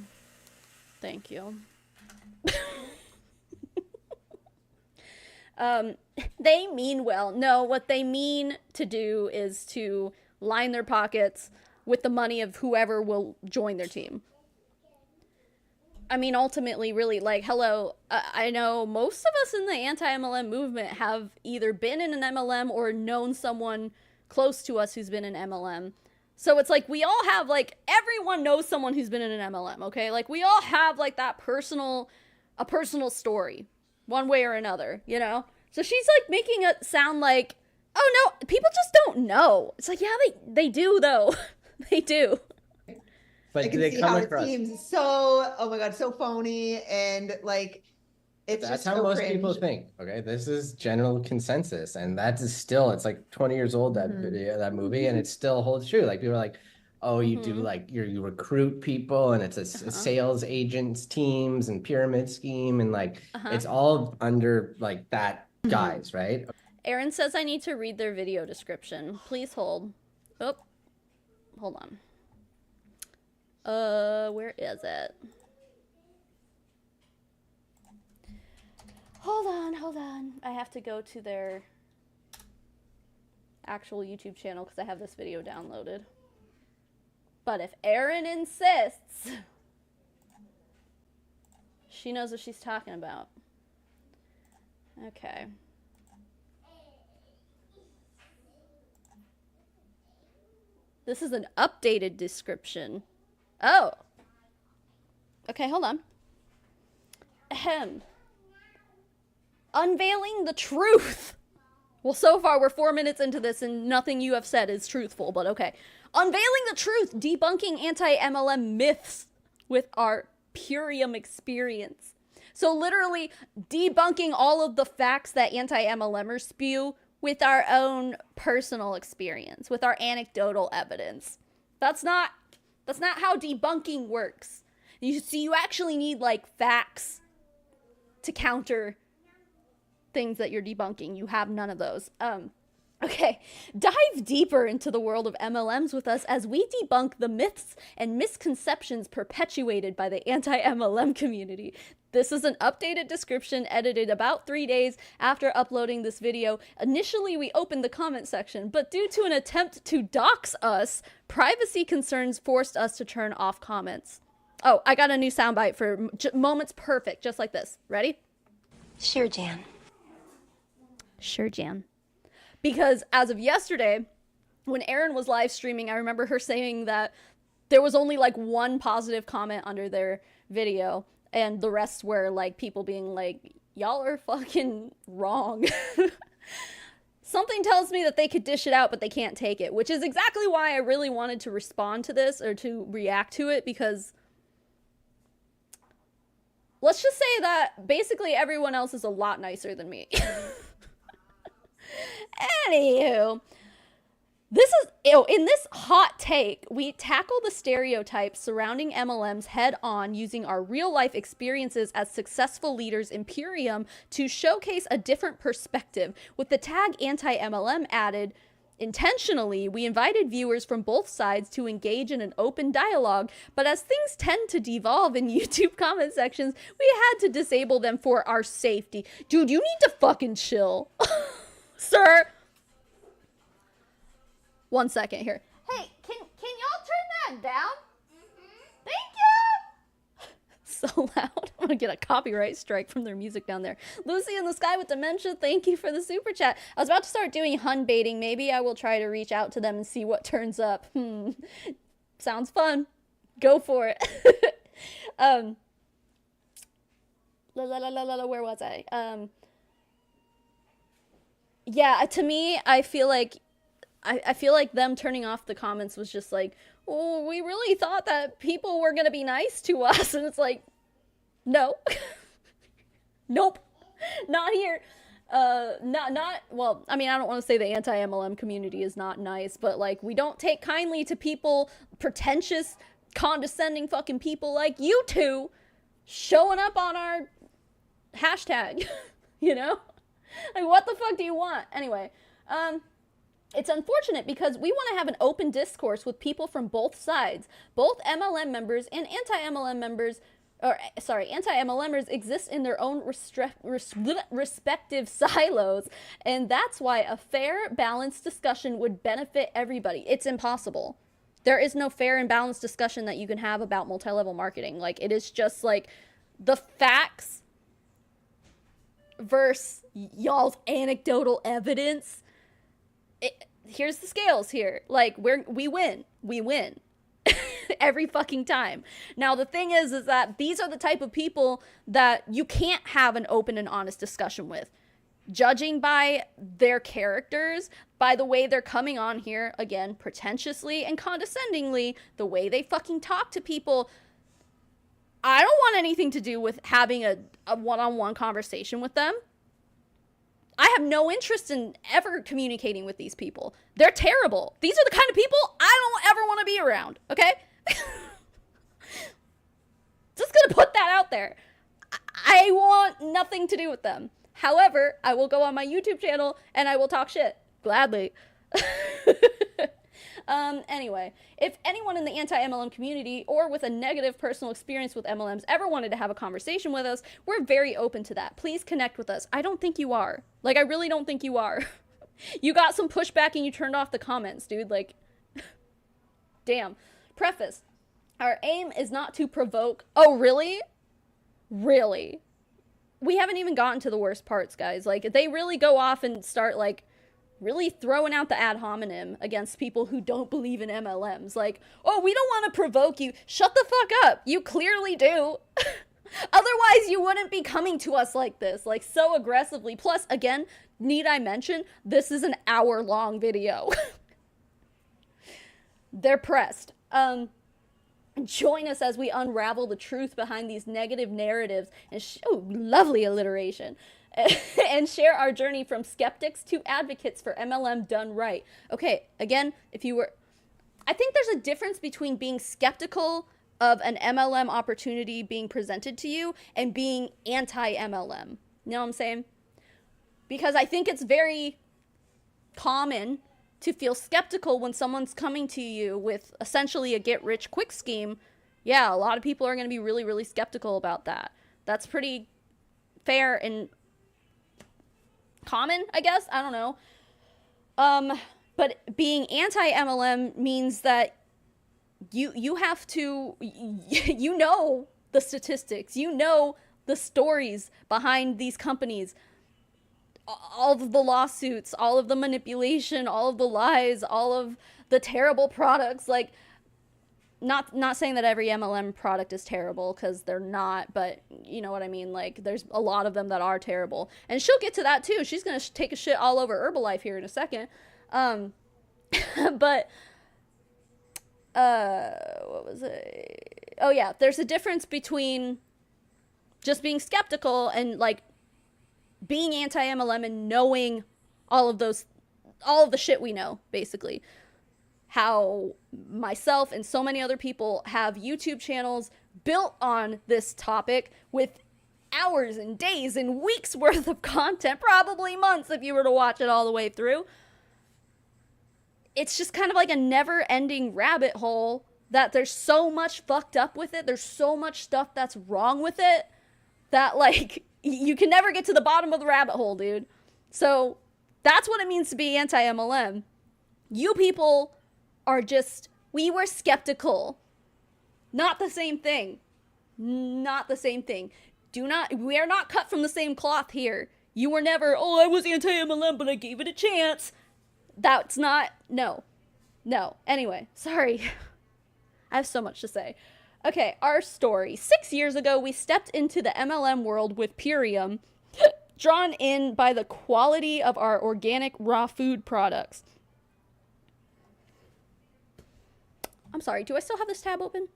Speaker 2: They mean well. No, what they mean to do is to line their pockets with the money of whoever will join their team. I mean, ultimately, really, like, hello, I know most of us in the anti-MLM movement have either been in an MLM or known someone close to us who's been in MLM. So it's like we all have, like, everyone knows someone who's been in an MLM, okay? Like, we all have, like, a personal story, one way or another, you know? So she's, like, making it sound like, oh, no, people just don't know. It's like, yeah, they do, though. They do.
Speaker 3: But
Speaker 4: I can
Speaker 3: they
Speaker 4: see
Speaker 3: come
Speaker 4: how
Speaker 3: across.
Speaker 4: it seems so, oh my God, so phony. And like, it's
Speaker 3: That's
Speaker 4: just
Speaker 3: how
Speaker 4: so
Speaker 3: most
Speaker 4: cringe.
Speaker 3: people think. Okay, this is general consensus, and that is still, it's like 20 years old, that video, that movie, and it still holds true. Like people are like, oh, you do like you recruit people, and it's a sales agents teams and pyramid scheme, and like it's all under like that guise, right?
Speaker 2: Aaron says I need to read their video description. Please hold. Oh, hold on. Where is it? Hold on. I have to go to their actual YouTube channel because I have this video downloaded. But if Erin insists, she knows what she's talking about. Okay. This is an updated description. Oh. Okay, hold on. Ahem. Unveiling the truth. Well, so far we're 4 minutes into this and nothing you have said is truthful, but okay. Unveiling the truth, debunking anti-MLM myths with our Purium experience. So literally debunking all of the facts that anti-MLMers spew with our own personal experience, with our anecdotal evidence. That's not how debunking works. You see, you actually need like facts to counter things that you're debunking. You have none of those. Okay, dive deeper into the world of MLMs with us as we debunk the myths and misconceptions perpetuated by the anti-MLM community. This is an updated description edited about 3 days after uploading this video. Initially, we opened the comment section, but due to an attempt to dox us, privacy concerns forced us to turn off comments. Oh, I got a new soundbite for moments perfect, just like this. Ready?
Speaker 6: Sure, Jan.
Speaker 2: Sure, Jan. Because as of yesterday, when Erin was live streaming, I remember her saying that there was only like one positive comment under their video, and the rest were like people being like, y'all are fucking wrong. Something tells me that they could dish it out, but they can't take it, which is exactly why I really wanted to respond to this or to react to it, because let's just say that basically everyone else is a lot nicer than me. Anywho, in this hot take, we tackle the stereotypes surrounding MLMs head on using our real life experiences as successful leaders in Purium to showcase a different perspective. With the tag anti-MLM added intentionally, we invited viewers from both sides to engage in an open dialogue, but as things tend to devolve in YouTube comment sections, we had to disable them for our safety. Dude, you need to fucking chill. Sir. 1 second here. Hey, can y'all turn that down? Thank you. So loud. I'm gonna get a copyright strike from their music down there. Lucy in the Sky with Dementia, thank you for the super chat. I was about to start doing hun baiting. Maybe I will try to reach out to them and see what turns up. Sounds fun. Go for it. Where was I? Yeah, to me, I feel like them turning off the comments was just like, oh, we really thought that people were gonna be nice to us, and it's like, no. Nope, not here. Well, I mean, I don't want to say the anti-MLM community is not nice, but like, we don't take kindly to people, pretentious, condescending fucking people like you two showing up on our hashtag, you know? Like, what the fuck do you want? Anyway, it's unfortunate because we want to have an open discourse with people from both sides. Both MLM members and anti-MLM members, anti-MLMers exist in their own respective silos, and that's why a fair, balanced discussion would benefit everybody. It's impossible. There is no fair and balanced discussion that you can have about multi-level marketing. Like, it is just like the facts versus y'all's anecdotal evidence. here's the scales here. Like, we win. Every fucking time. Now, the thing is that these are the type of people that you can't have an open and honest discussion with. Judging by their characters, by the way they're coming on here, again, pretentiously and condescendingly, the way they fucking talk to people, I don't want anything to do with having a one-on-one conversation with them. I have no interest in ever communicating with these people. They're terrible. These are the kind of people I don't ever want to be around, okay? Just gonna put that out there. I want nothing to do with them. However, I will go on my YouTube channel and I will talk shit. Gladly. Anyway, if anyone in the anti-MLM community or with a negative personal experience with MLMs ever wanted to have a conversation with us, we're very open to that. Please connect with us. I don't think you are. Like, I really don't think you are. You got some pushback and you turned off the comments, dude. Like, damn. Preface. Our aim is not to provoke. Oh, really? Really? We haven't even gotten to the worst parts, guys. Like, they really go off and start, like, really throwing out the ad hominem against people who don't believe in MLMs. Like, oh, we don't want to provoke you. Shut the fuck up. You clearly do. Otherwise, you wouldn't be coming to us like this, like, so aggressively. Plus, again, need I mention, this is an hour-long video. They're pressed. Join us as we unravel the truth behind these negative narratives and lovely alliteration. And share our journey from skeptics to advocates for MLM done right. Okay, again, I think there's a difference between being skeptical of an MLM opportunity being presented to you and being anti-MLM. You know what I'm saying? Because I think it's very common to feel skeptical when someone's coming to you with essentially a get-rich-quick scheme. Yeah, a lot of people are going to be really, really skeptical about that. That's pretty fair and common, I guess. I don't know. But being anti-MLM means that you have to, you know the statistics, you know the stories behind these companies, all of the lawsuits, all of the manipulation, all of the lies, all of the terrible products. Like, not saying that every MLM product is terrible, because they're not, but you know what I mean. Like, there's a lot of them that are terrible, and she'll get to that too. She's gonna take a shit all over Herbalife here in a second. But what was it? Oh yeah, there's a difference between just being skeptical and, like, being anti-MLM and knowing all of the shit we know, basically. How myself and so many other people have YouTube channels built on this topic with hours and days and weeks worth of content, probably months if you were to watch it all the way through. It's just kind of like a never-ending rabbit hole that there's so much fucked up with it. There's so much stuff that's wrong with it that, like, you can never get to the bottom of the rabbit hole, dude. So that's what it means to be anti-MLM. You people are just, we were skeptical. Not the same thing. Not the same thing. We are not cut from the same cloth here. You were never, oh, I was anti-MLM, but I gave it a chance. That's not, no. Anyway, sorry. I have so much to say. Okay, our story. 6 years ago, we stepped into the MLM world with Purium, drawn in by the quality of our organic raw food products. I'm sorry, do I still have this tab open?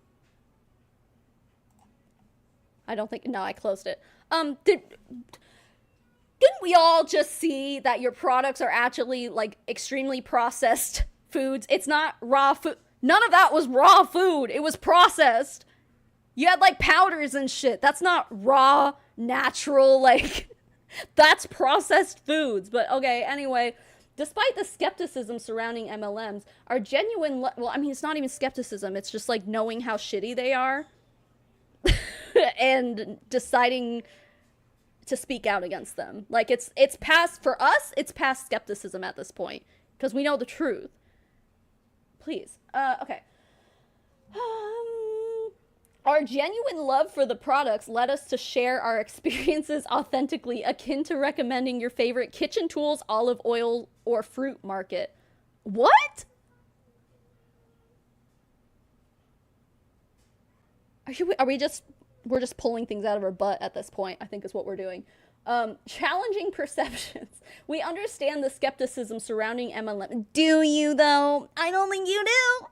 Speaker 2: I don't think, no, I closed it. Didn't we all just see that your products are actually, like, extremely processed foods? It's not raw food. None of that was raw food. It was processed. You had, like, powders and shit. That's not raw, natural, like, that's processed foods. But, okay, anyway, despite the skepticism surrounding MLMs, our genuine, well, I mean, it's not even skepticism. It's just, like, knowing how shitty they are and deciding to speak out against them. Like, it's past, for us, it's past skepticism at this point, because we know the truth. Please. Okay. Our genuine love for the products led us to share our experiences authentically, akin to recommending your favorite kitchen tools, olive oil, or fruit market. What? We're just pulling things out of our butt at this point, I think is what we're doing. Challenging perceptions. We understand the skepticism surrounding MLM. Do you, though? I don't think you do.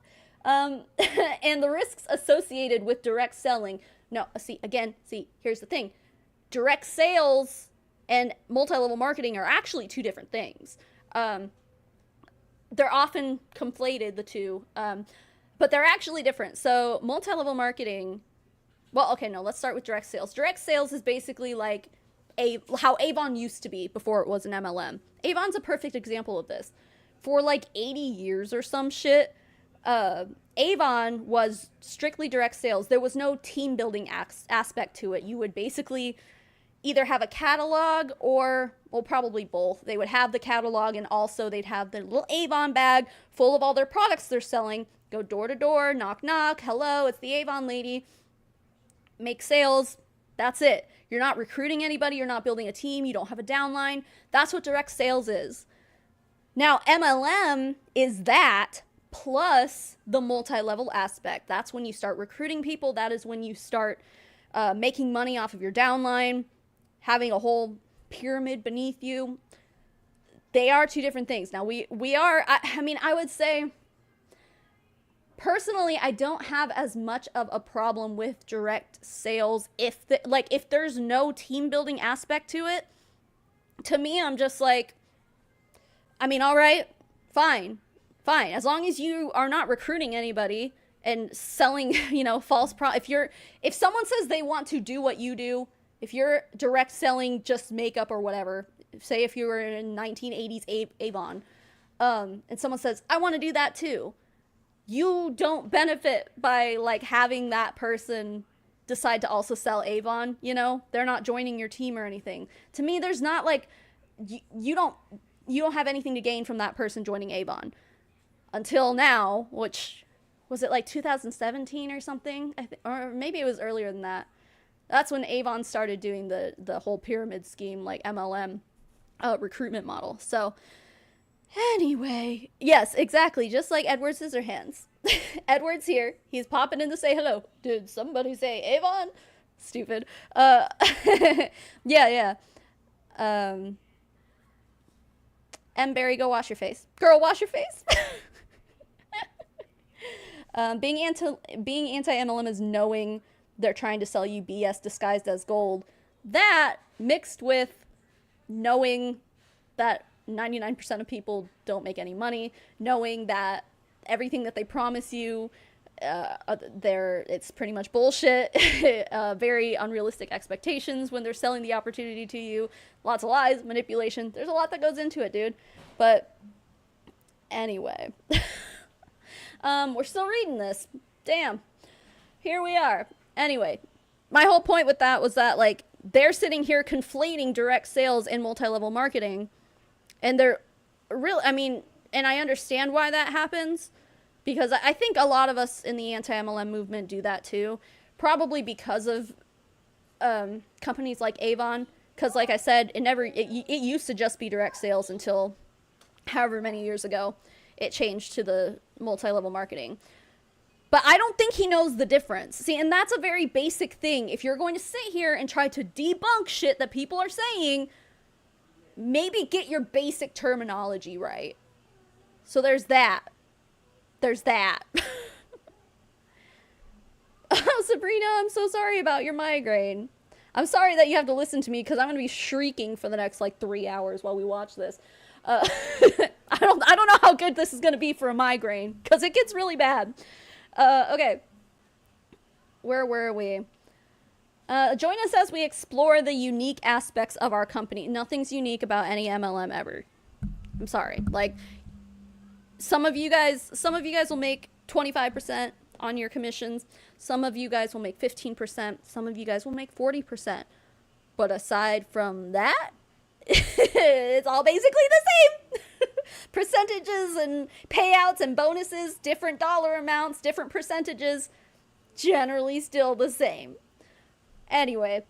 Speaker 2: And the risks associated with direct selling. No, see, here's the thing. Direct sales and multi-level marketing are actually two different things. They're often conflated, the two, but they're actually different. So multi-level marketing, well, okay, no, let's start with direct sales. Direct sales is basically like how Avon used to be before it was an MLM. Avon's a perfect example of this. For like 80 years or some shit, Avon was strictly direct sales. There was no team building aspect to it. You would basically either have a catalog or, well, probably both. They would have the catalog and also they'd have their little Avon bag full of all their products they're selling. Go door to door, knock, knock. Hello, it's the Avon lady. Make sales. That's it. You're not recruiting anybody. You're not building a team. You don't have a downline. That's what direct sales is. Now, MLM is that plus the multi-level aspect. That's when you start recruiting people. That is when you start making money off of your downline, having a whole pyramid beneath you. They are two different things. Now, I would say, personally, I don't have as much of a problem with direct sales if there's no team building aspect to it. To me, I'm just like, all right, fine. As long as you are not recruiting anybody and selling, false if someone says they want to do what you do, if you're direct selling just makeup or whatever, say if you were in 1980s Avon, and someone says, I want to do that too. You don't benefit by like having that person decide to also sell Avon, they're not joining your team or anything. To me, there's not like, you don't have anything to gain from that person joining Avon until now, which was it like 2017 or something? Or maybe it was earlier than that. That's when Avon started doing the whole pyramid scheme, like MLM recruitment model. So anyway, yes, exactly. Just like Edward Scissorhands. Edward's here. He's popping in to say hello. Did somebody say Avon? Stupid. Yeah. M. Barry, go wash your face. Girl, wash your face. Being anti-MLM is knowing they're trying to sell you BS disguised as gold. That, mixed with knowing that 99% of people don't make any money, knowing that everything that they promise you, it's pretty much bullshit, very unrealistic expectations when they're selling the opportunity to you, lots of lies, manipulation. There's a lot that goes into it, dude. But anyway, we're still reading this. Damn. Here we are. Anyway, my whole point with that was that, like, they're sitting here conflating direct sales and multi-level marketing. And they're real, and I understand why that happens, because I think a lot of us in the anti-MLM movement do that too. Probably because of companies like Avon. Because like I said, it used to just be direct sales until however many years ago it changed to the multi-level marketing. But I don't think he knows the difference. See, and that's a very basic thing. If you're going to sit here and try to debunk shit that people are saying, maybe get your basic terminology right. So there's that. Oh, Sabrina, I'm so sorry about your migraine. I'm sorry that you have to listen to me because I'm going to be shrieking for the next, 3 hours while we watch this. I don't know how good this is going to be for a migraine because it gets really bad. Okay. Where were we? Join us as we explore the unique aspects of our company. Nothing's unique about any MLM ever. I'm sorry. Some of you guys will make 25% on your commissions. Some of you guys will make 15%. Some of you guys will make 40%. But aside from that, it's all basically the same. Percentages and payouts and bonuses, different dollar amounts, different percentages, generally still the same. Anyway,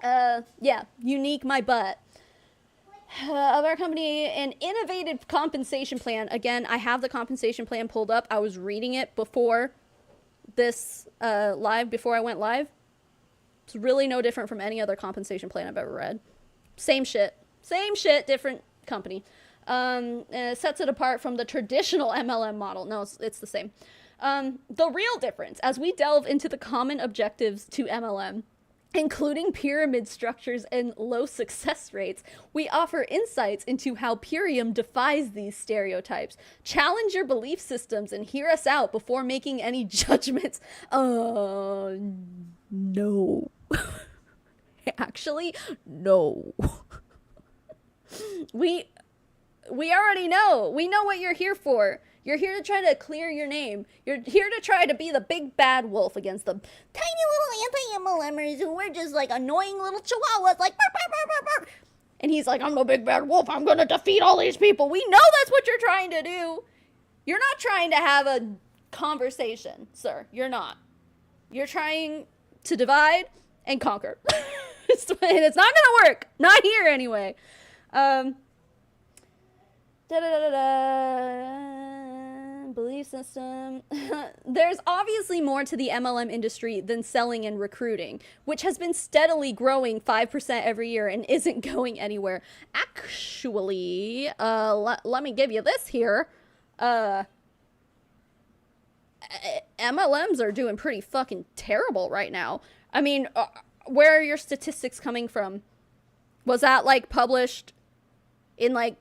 Speaker 2: yeah, unique my butt. of our company, an innovative compensation plan. Again, I have the compensation plan pulled up. I was reading it before this before I went live. It's really no different from any other compensation plan I've ever read. Same shit, different company. And it sets it apart from the traditional MLM model. No, it's the same. The real difference, as we delve into the common objectives to MLM, including pyramid structures and low success rates, we offer insights into how Purium defies these stereotypes. Challenge your belief systems and hear us out before making any judgments. No. Actually, no. We already know. We know what you're here for. You're here to try to clear your name. You're here to try to be the big bad wolf against the tiny little anti-MLMers who were just like annoying little chihuahuas like burr, burr, burr, burr, burr. And he's like, I'm the big bad wolf. I'm going to defeat all these people. We know that's what you're trying to do. You're not trying to have a conversation, sir. You're not. You're trying to divide and conquer. And it's not going to work. Not here anyway. Belief system. There's obviously more to the MLM industry than selling and recruiting, which has been steadily growing 5% every year and isn't going anywhere. Actually, let me give you this here. MLMs are doing pretty fucking terrible right now. I mean, where are your statistics coming from? Was that like published in like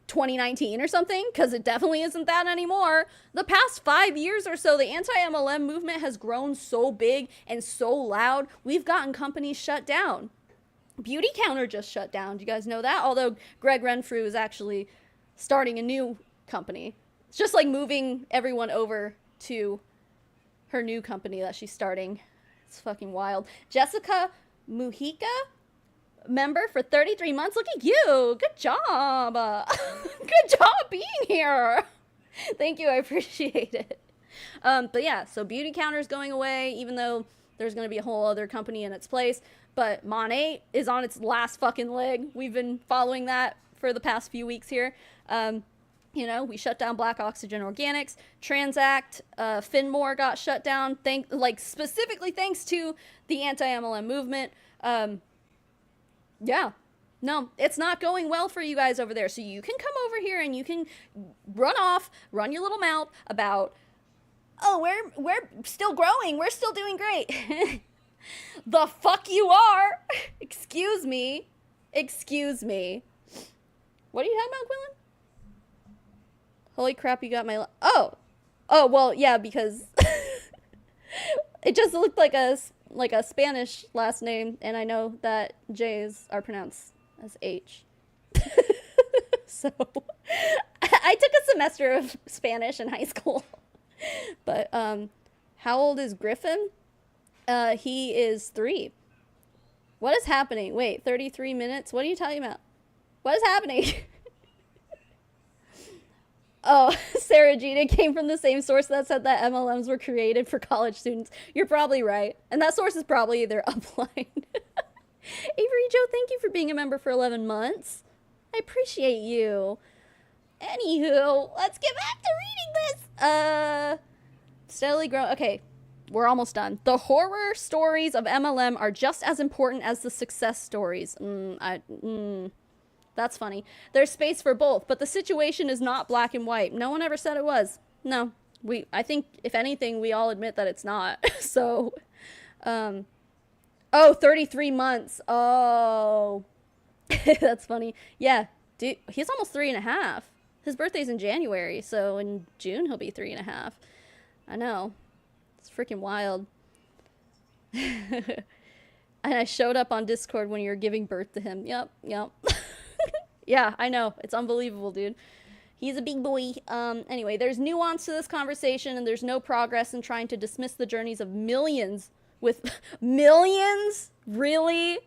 Speaker 2: 2019 or something? Because it definitely isn't that anymore. The past 5 years or so, the anti-MLM movement has grown so big and so loud, we've gotten companies shut down. Beauty Counter just shut down. Do you guys know that? Although Greg Renfrew is actually starting a new company. It's just like moving everyone over to her new company that she's starting. It's fucking wild. Jessica Mujica, member for 33 months. Look at you. Good job. Good job being here. Thank you. I appreciate it. But yeah, so Beauty Counter is going away, even though there's going to be a whole other company in its place. But Mon8 is on its last fucking leg. We've been following that for the past few weeks here. You know, we shut down Black Oxygen Organics, Transact, Finmore got shut down, specifically thanks to the anti-MLM movement. Yeah, no, it's not going well for you guys over there. So you can come over here and you can run your little mouth about, oh, we're still growing, we're still doing great. The fuck you are. Excuse me. What are you talking about, Quillen? Holy crap, you got my... Oh, well, yeah, because it just looked like a Spanish last name, and I know that J's are pronounced as H. So, I took a semester of Spanish in high school. But, how old is Griffin? He is 3. What is happening? Wait, 33 minutes? What are you talking about? What is happening? Oh, Sarah Gina came from the same source that said that MLMs were created for college students. You're probably right. And that source is probably their upline. Avery Joe, thank you for being a member for 11 months. I appreciate you. Anywho, let's get back to reading this. Steadily grow. Okay, we're almost done. The horror stories of MLM are just as important as the success stories. That's funny. There's space for both, but the situation is not black and white. No one ever said it was. No, I think if anything, we all admit that it's not. So, 33 months. Oh, that's funny. Yeah, dude, he's almost 3.5. His birthday's in January, so in June he'll be 3.5. I know. It's freaking wild. And I showed up on Discord when you were giving birth to him. Yep. Yeah, I know. It's unbelievable, dude. He's a big boy. Anyway, there's nuance to this conversation, and there's no progress in trying to dismiss the journeys of millions with... Millions? Really?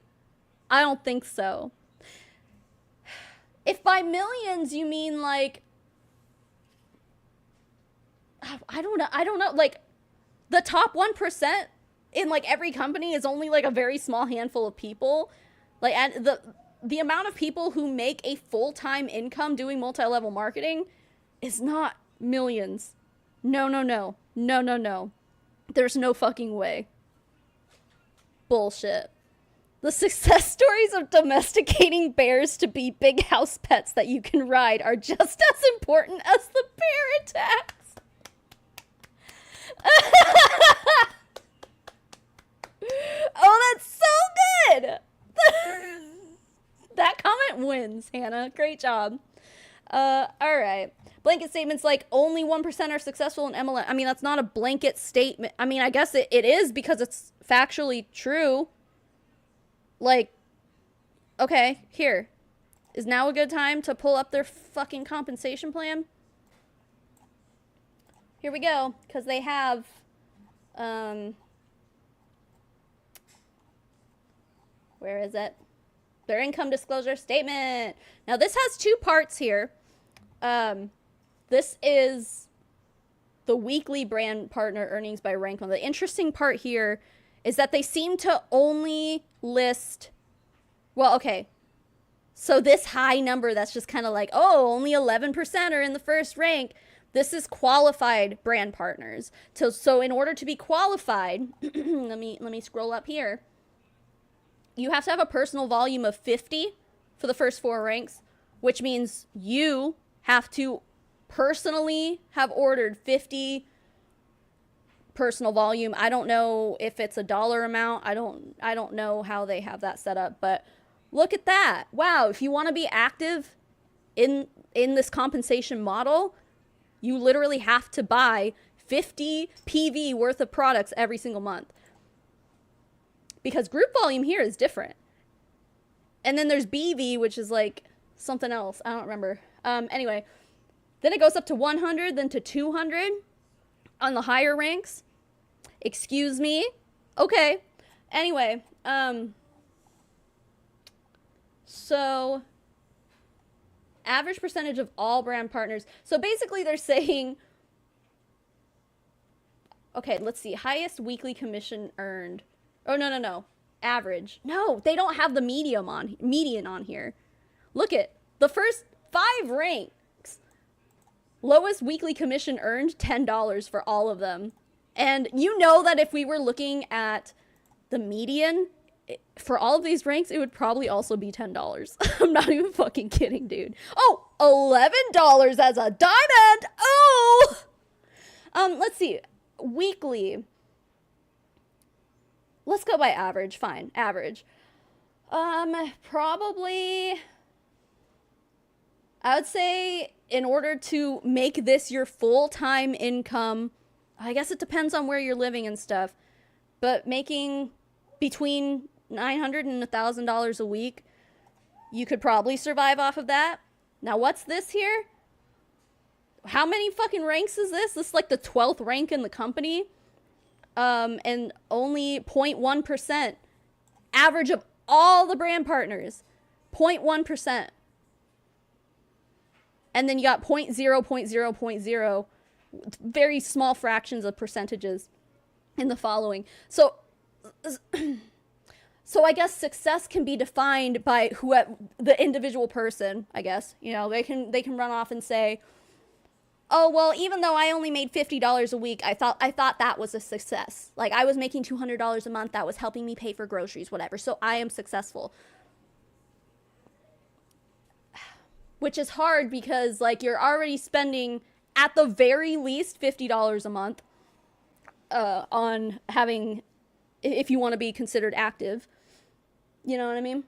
Speaker 2: I don't think so. If by millions you mean, like... I don't know. Like, the top 1% in, like, every company is only, like, a very small handful of people. Like, and the amount of people who make a full-time income doing multi-level marketing is not millions. No, no, no. No, no, no. There's no fucking way. Bullshit. The success stories of domesticating bears to be big house pets that you can ride are just as important as the bear attacks. Oh, that's so good! That comment wins, Hannah. Great job. Alright. Blanket statements like only 1% are successful in MLM. I mean, that's not a blanket statement. I mean, I guess it is because it's factually true. Like, okay, here. Is now a good time to pull up their fucking compensation plan? Here we go. Because they have, where is it? Their income disclosure statement. Now, this has two parts here. This is the weekly brand partner earnings by rank. One. The interesting part here is that they seem to only list, well, okay. So this high number that's just kind of like, oh, only 11% are in the first rank. This is qualified brand partners. So in order to be qualified, let me scroll up here. You have to have a personal volume of 50 for the first 4 ranks, which means you have to personally have ordered 50 personal volume. I don't know if it's a dollar amount. I don't know how they have that set up, but look at that. Wow, if you want to be active in this compensation model, you literally have to buy 50 PV worth of products every single month. Because group volume here is different. And then there's BV, which is like something else. I don't remember. Anyway, then it goes up to 100, then to 200 on the higher ranks. Excuse me. Okay. Anyway, so average percentage of all brand partners. So basically they're saying, okay, let's see. Highest weekly commission earned. Oh, no. Average. No, they don't have the median on here. Look at the first 5 ranks. Lowest weekly commission earned, $10 for all of them. And you know that if we were looking at the median for all of these ranks, it would probably also be $10. I'm not even fucking kidding, dude. Oh, $11 as a diamond. Oh, let's see. Weekly. Let's go by average. Fine. Average. Probably, I would say in order to make this your full-time income, I guess it depends on where you're living and stuff, but making between $900 and $1,000 a week, you could probably survive off of that. Now, what's this here? How many fucking ranks is this? This is like the 12th rank in the company. And only 0.1% average of all the brand partners. 0.1%. And then you got 0.0, very small fractions of percentages in the following. So I guess success can be defined by the individual person, I guess. You know, they can run off and say, oh, well, even though I only made $50 a week, I thought that was a success. Like, I was making $200 a month. That was helping me pay for groceries, whatever. So I am successful. Which is hard because, like, you're already spending, at the very least, $50 a month on having, if you want to be considered active. You know what I mean?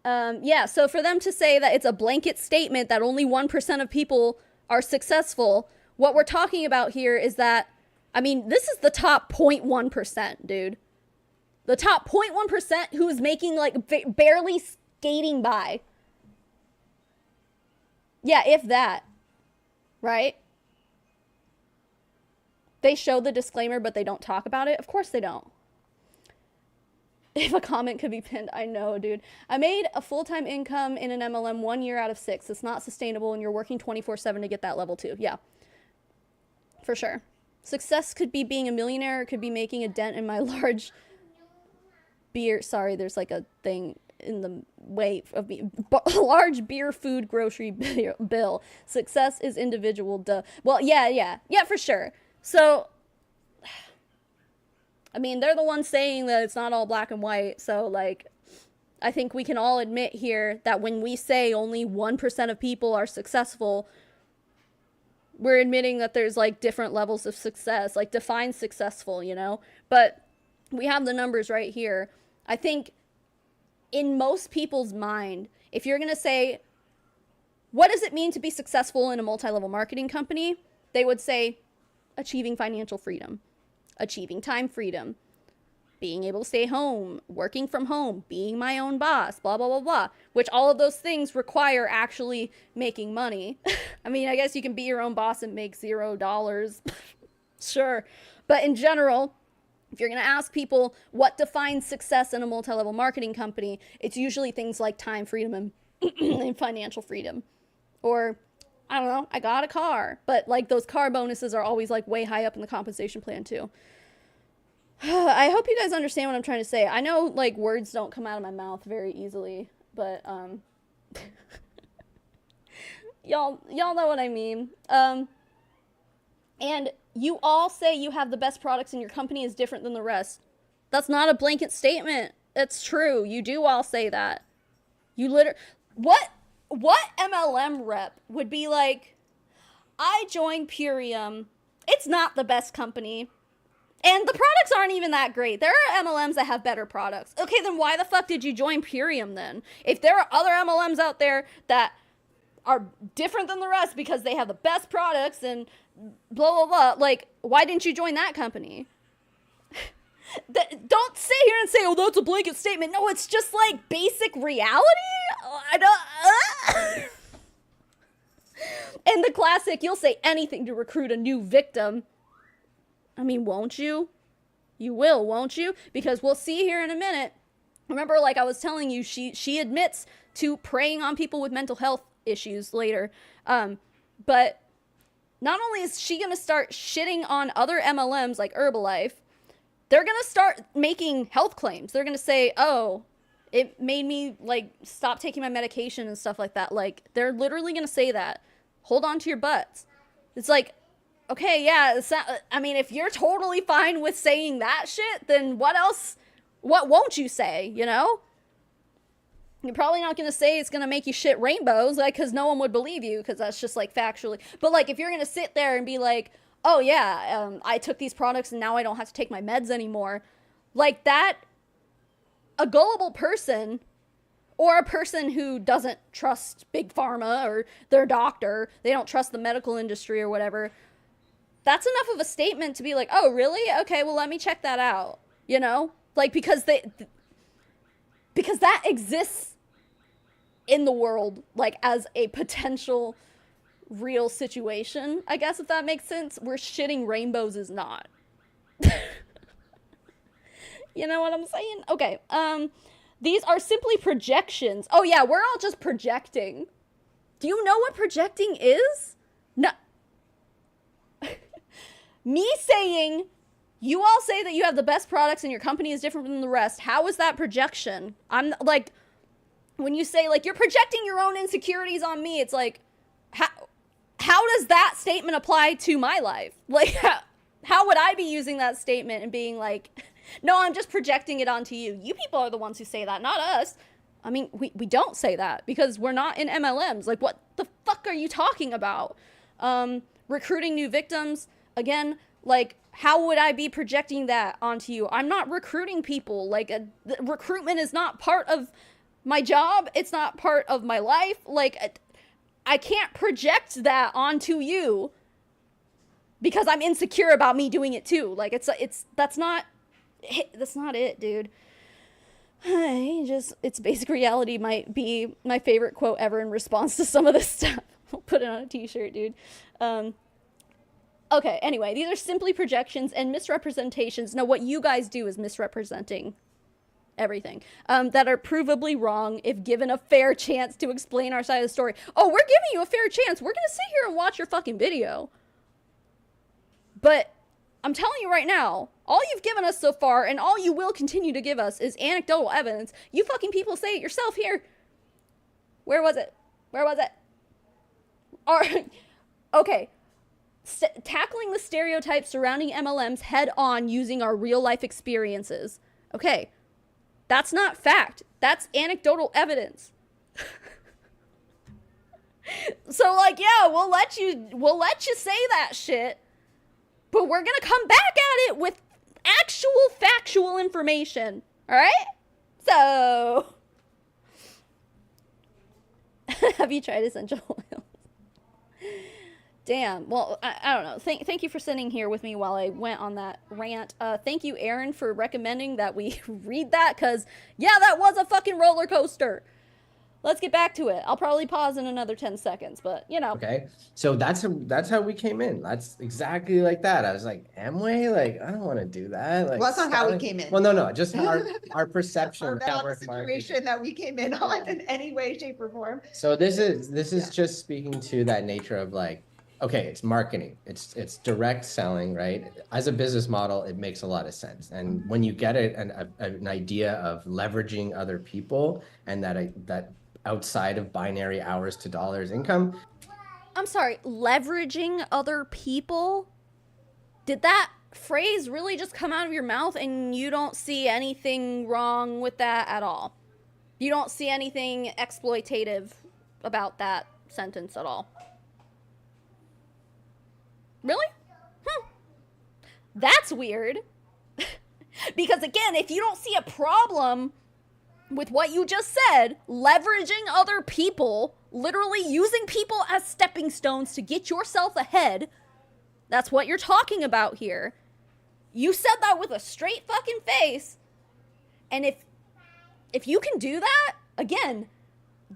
Speaker 2: Yeah, so for them to say that it's a blanket statement that only 1% of people are successful, what we're talking about here is that, I mean, this is the top 0.1%, dude. The top 0.1% who is making, like, barely skating by. Yeah, if that. Right? They show the disclaimer, but they don't talk about it. Of course they don't. If a comment could be pinned, I know, dude. I made a full-time income in an MLM 1 year out of 6. It's not sustainable, and you're working 24/7 to get that level 2. Yeah, for sure. Success could be being a millionaire. It could be making a dent in my large beer. Sorry, there's like a thing in the way of large beer, food, grocery bill. Success is individual. Duh. Well, yeah, for sure. So, I mean, they're the ones saying that it's not all black and white. So, like, I think we can all admit here that when we say only 1% of people are successful, we're admitting that there's, like, different levels of success. Like, define successful, you know? But we have the numbers right here. I think in most people's mind, if you're going to say, what does it mean to be successful in a multi-level marketing company? They would say, achieving financial freedom, achieving time freedom, being able to stay home, working from home, being my own boss, blah, blah, blah, blah, which all of those things require actually making money. I mean, I guess you can be your own boss and make $0. Sure. But in general, if you're going to ask people what defines success in a multi-level marketing company, it's usually things like time freedom and, and financial freedom. Or, I don't know, I got a car. But, like, those car bonuses are always, like, way high up in the compensation plan, too. I hope you guys understand what I'm trying to say. I know, like, words don't come out of my mouth very easily, but, y'all know what I mean. And you all say you have the best products and your company is different than the rest. That's not a blanket statement. It's true. You do all say that. You literally... What MLM rep would be like, I joined Purium. It's not the best company. And the products aren't even that great. There are MLMs that have better products. Okay, then why the fuck did you join Purium then? If there are other MLMs out there that are different than the rest because they have the best products and blah, blah, blah, like, why didn't you join that company? Don't sit here and say, oh, that's a blanket statement. No, it's just, like, basic reality. I don't... And the classic, you'll say anything to recruit a new victim. I mean, won't you? You will, won't you? Because we'll see here in a minute. Remember, like I was telling you, she admits to preying on people with mental health issues later. But not only is she going to start shitting on other MLMs like Herbalife, they're going to start making health claims. They're going to say, oh, it made me, like, stop taking my medication and stuff like that. Like, they're literally going to say that. Hold on to your butts. It's like, okay, yeah, I mean, if you're totally fine with saying that shit, then what else, what won't you say, you know? You're probably not going to say it's going to make you shit rainbows, like, because no one would believe you, because that's just, like, factually. But, like, if you're going to sit there and be like, oh, yeah, I took these products and now I don't have to take my meds anymore, like, that, a gullible person, or a person who doesn't trust Big Pharma or their doctor, they don't trust the medical industry or whatever, that's enough of a statement to be like, oh, really? Okay, well, let me check that out, you know? Like, because that exists in the world, like, as a potential real situation, I guess, if that makes sense, where shitting rainbows is not. You know what I'm saying? Okay, these are simply projections. Oh, yeah, we're all just projecting. Do you know what projecting is? No. Me saying, you all say that you have the best products and your company is different from the rest. How is that projection? I'm like, when you say, like, you're projecting your own insecurities on me, it's like, how does that statement apply to my life? Like, how would I be using that statement and being like, no, I'm just projecting it onto you. You people are the ones who say that, not us. I mean, we don't say that because we're not in MLMs. Like, what the fuck are you talking about? Recruiting new victims. Again, like, how would I be projecting that onto you? I'm not recruiting people. Like, recruitment is not part of my job. It's not part of my life. Like, I can't project that onto you because I'm insecure about me doing it too. Like, that's not it, dude. It's basic reality might be my favorite quote ever in response to some of this stuff. I'll put it on a t-shirt, dude. Okay, anyway, these are simply projections and misrepresentations. Now, what you guys do is misrepresenting everything that are provably wrong if given a fair chance to explain our side of the story. Oh, we're giving you a fair chance. We're going to sit here and watch your fucking video. But I'm telling you right now, All you've given us so far, and all you will continue to give us, is anecdotal evidence. You fucking people say it yourself here. Where was it? Where was it? Okay. Tackling the stereotypes surrounding MLMs head on using our real life experiences. Okay. That's not fact. That's anecdotal evidence. So, like, yeah, we'll let you say that shit, but we're gonna come back at it with actual factual information. All right? So, have you tried essential oils? Damn. Well, I don't know. Thank you for sitting here with me while I went on that rant. Thank you, Aaron, for recommending that we read that, because, yeah, that was a fucking roller coaster. Let's get back to it. I'll probably pause in another 10 seconds, but, you know.
Speaker 3: Okay. So that's how we came in. That's exactly like that. I was like, Amway? Like, I don't want to do that. Like,
Speaker 4: Well, that's not how we came in.
Speaker 3: Well, no. Just our perception
Speaker 4: Or
Speaker 3: that
Speaker 4: not
Speaker 3: we're
Speaker 4: the situation that we came in on in any way, shape, or form.
Speaker 3: So this is just speaking to that nature of like, okay, it's marketing, it's direct selling, right? As a business model, it makes a lot of sense. And when you get an idea of leveraging other people and that outside of binary hours to dollars income.
Speaker 2: I'm sorry, leveraging other people? Did that phrase really just come out of your mouth and you don't see anything wrong with that at all? You don't see anything exploitative about that sentence at all? Really? That's weird. Because again, if you don't see a problem with what you just said, leveraging other people, literally using people as stepping stones to get yourself ahead, that's what you're talking about here. You said that with a straight fucking face. And if you can do that, again,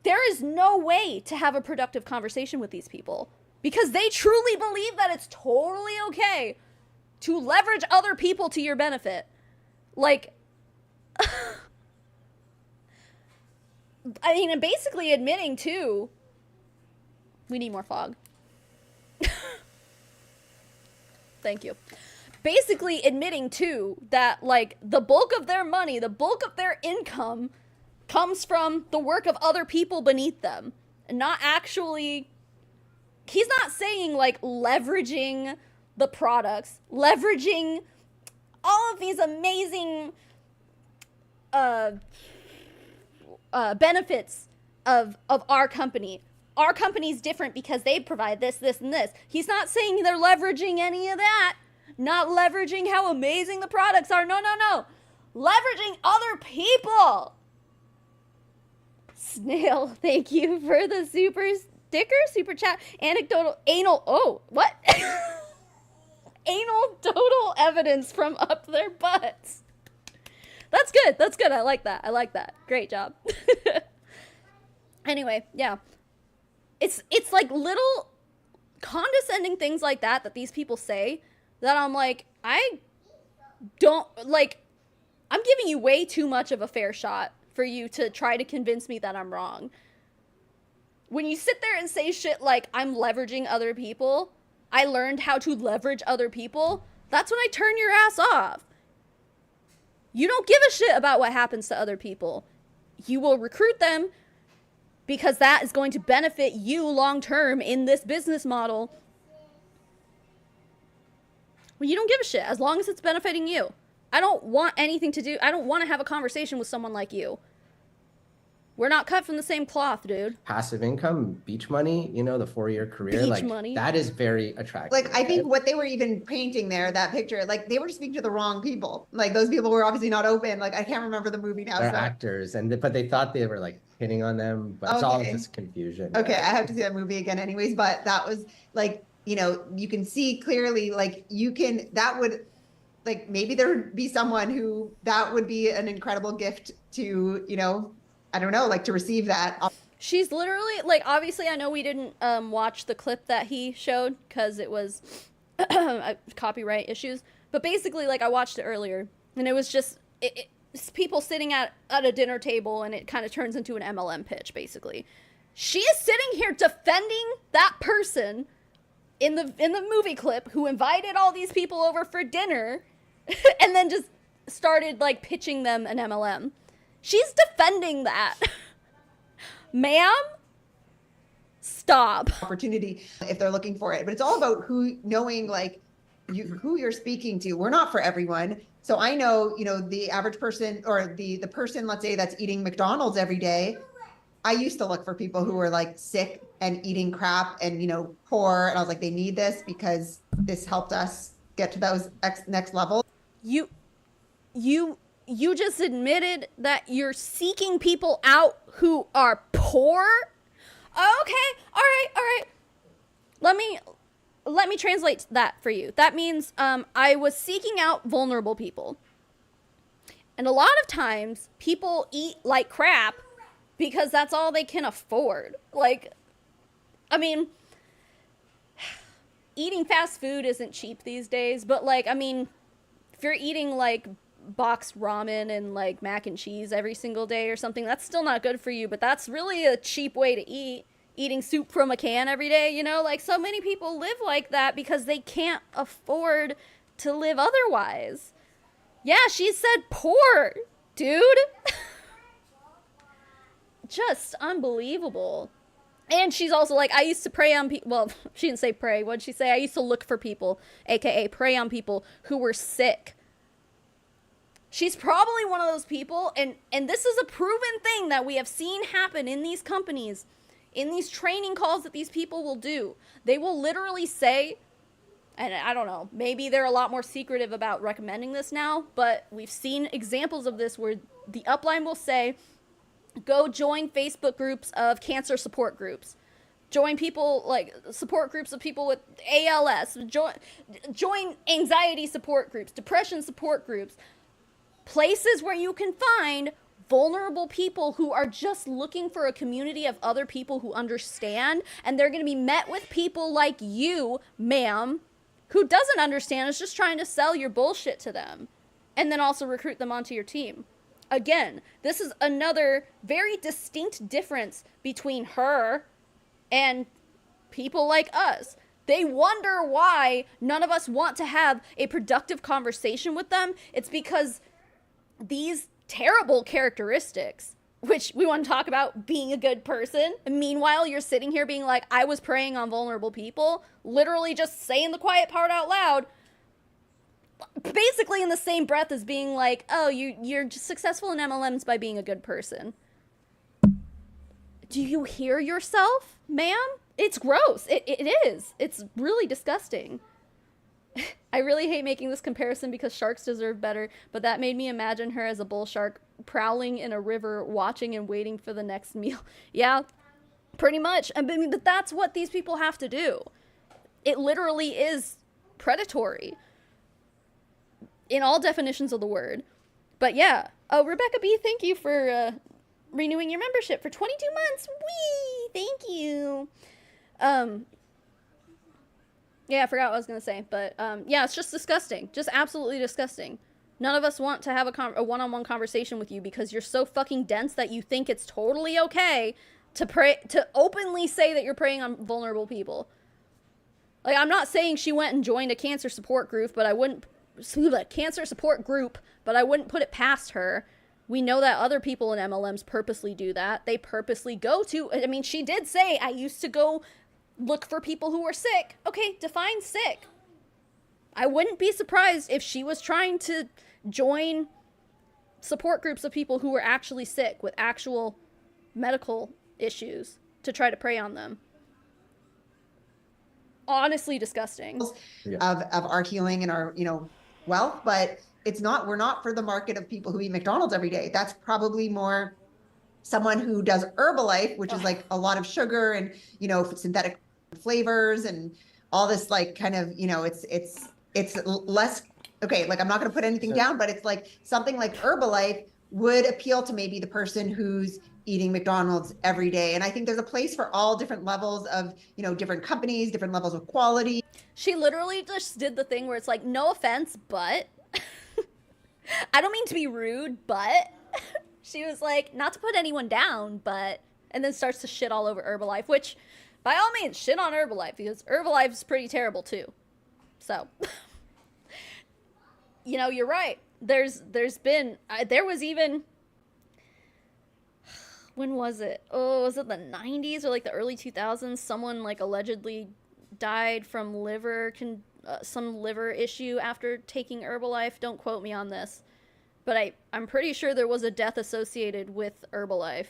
Speaker 2: there is no way to have a productive conversation with these people, because they truly believe that it's totally okay to leverage other people to your benefit. Like, I mean, and basically admitting too, we need more fog. Thank you. Basically admitting too that, like, the bulk of their money, the bulk of their income comes from the work of other people beneath them, and not actually, he's not saying like leveraging the products, leveraging all of these amazing benefits of our company. Our company's different because they provide this, this, and this. He's not saying they're leveraging any of that. Not leveraging how amazing the products are. No. Leveraging other people. Snail, thank you for the super chat. What? Anal total evidence from up their butts. That's good. I like that. Great job. Anyway, yeah. It's like little condescending things like that these people say that I'm like, I don't, like, I'm giving you way too much of a fair shot for you to try to convince me that I'm wrong. When you sit there and say shit like, I'm leveraging other people, I learned how to leverage other people, that's when I turn your ass off. You don't give a shit about what happens to other people. You will recruit them because that is going to benefit you long term in this business model. Well, you don't give a shit as long as it's benefiting you. I don't want anything to do, I don't want to have a conversation with someone like you. We're not cut from the same cloth, dude.
Speaker 3: Passive income, beach money, the 4-year career,
Speaker 2: Beach
Speaker 3: like
Speaker 2: money.
Speaker 3: that is very attractive.
Speaker 4: Like, I think what they were even painting there, that picture, like, they were speaking to the wrong people. Like, those people were obviously not open. Like, I can't remember the movie now.
Speaker 3: They're
Speaker 4: So.
Speaker 3: actors, but they thought they were like hitting on them, but it's all
Speaker 4: Okay.
Speaker 3: just confusion.
Speaker 4: Okay, I have to see that movie again anyways, but that was like, you can see clearly, like, that would, like, maybe there would be someone who that would be an incredible gift to, I don't know, like, to receive that.
Speaker 2: She's literally, like, obviously I know we didn't watch the clip that he showed because it was copyright issues, but basically, like, I watched it earlier and it was just it's people sitting at a dinner table and it kind of turns into an MLM pitch, basically. She is sitting here defending that person in the movie clip who invited all these people over for dinner and then just started like pitching them an MLM. She's defending that. Ma'am, stop.
Speaker 4: Opportunity if they're looking for it. But it's all about knowing like who you're speaking to. We're not for everyone. So I know, the average person or the person, let's say, that's eating McDonald's every day. I used to look for people who were like sick and eating crap and, poor. And I was like, they need this because this helped us get to those next level.
Speaker 2: You just admitted that you're seeking people out who are poor? Okay, all right. Let me translate that for you. That means I was seeking out vulnerable people. And a lot of times people eat like crap because that's all they can afford. Like, I mean, eating fast food isn't cheap these days, but like, I mean, if you're eating like boxed ramen and like mac and cheese every single day or something, that's still not good for you, but that's really a cheap way to eat. Eating soup from a can every day, like so many people live like that because they can't afford to live otherwise. Yeah, she said poor, dude. Just unbelievable. And she's also like, I used to prey on people. Well, she didn't say prey. What did she say? I used to look for people, aka prey on people who were sick. She's probably one of those people, and this is a proven thing that we have seen happen in these companies, in these training calls that these people will do. They will literally say, and I don't know, maybe they're a lot more secretive about recommending this now, but we've seen examples of this where the upline will say, go join Facebook groups of cancer support groups. Join people, like, support groups of people with ALS. Join anxiety support groups, depression support groups. Places where you can find vulnerable people who are just looking for a community of other people who understand, and they're going to be met with people like you, ma'am, who doesn't understand, is just trying to sell your bullshit to them, and then also recruit them onto your team. Again, this is another very distinct difference between her and people like us. They wonder why none of us want to have a productive conversation with them. It's because these terrible characteristics, which we want to talk about being a good person, and meanwhile you're sitting here being like, I was preying on vulnerable people, literally just saying the quiet part out loud, basically in the same breath as being like, oh, you're just successful in MLMs by being a good person. Do you hear yourself, ma'am? It's gross. It is. It's really disgusting. I really hate making this comparison because sharks deserve better, but that made me imagine her as a bull shark prowling in a river, watching and waiting for the next meal. Yeah, pretty much. I mean, but that's what these people have to do. It literally is predatory in all definitions of the word. But yeah. Oh, Rebecca B, thank you for renewing your membership for 22 months. Whee! Thank you. Yeah, I forgot what I was going to say, but yeah, it's just disgusting. Just absolutely disgusting. None of us want to have a one-on-one conversation with you because you're so fucking dense that you think it's totally okay to openly say that you're preying on vulnerable people. Like, I'm not saying she went and joined a cancer support group, but I wouldn't put it past her. We know that other people in MLMs purposely do that. They purposely go to, I mean, she did say, I used to go look for people who were sick. Okay, define sick. I wouldn't be surprised if she was trying to join support groups of people who were actually sick with actual medical issues to try to prey on them. Honestly disgusting.
Speaker 4: Of our healing and our, wealth, but we're not for the market of people who eat McDonald's every day. That's probably more someone who does Herbalife, which is like a lot of sugar and, synthetic flavors and all this, like, kind of, it's less, okay, like, I'm not going to put anything down, but it's like something like Herbalife would appeal to maybe the person who's eating McDonald's every day. And I think there's a place for all different levels of, different companies, different levels of quality.
Speaker 2: She literally just did the thing where it's like, no offense, but I don't mean to be rude, but she was like, not to put anyone down, but, and then starts to shit all over Herbalife, which by all means, shit on Herbalife because Herbalife is pretty terrible too. So you know, you're right. There's been, there was even, when was it? Oh, was it the 90s or like the early 2000s? Someone like allegedly died from some liver issue after taking Herbalife. Don't quote me on this. But I'm pretty sure there was a death associated with Herbalife,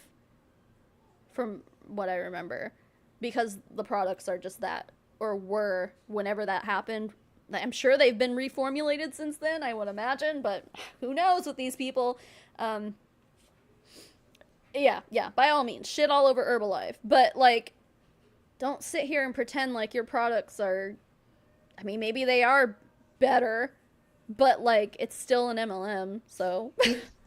Speaker 2: from what I remember, because the products are just that, or were, whenever that happened. I'm sure they've been reformulated since then, I would imagine, but who knows with these people. Yeah, by all means, shit all over Herbalife. But, like, don't sit here and pretend like your products are, I mean, maybe they are better, but, like, it's still an MLM, so.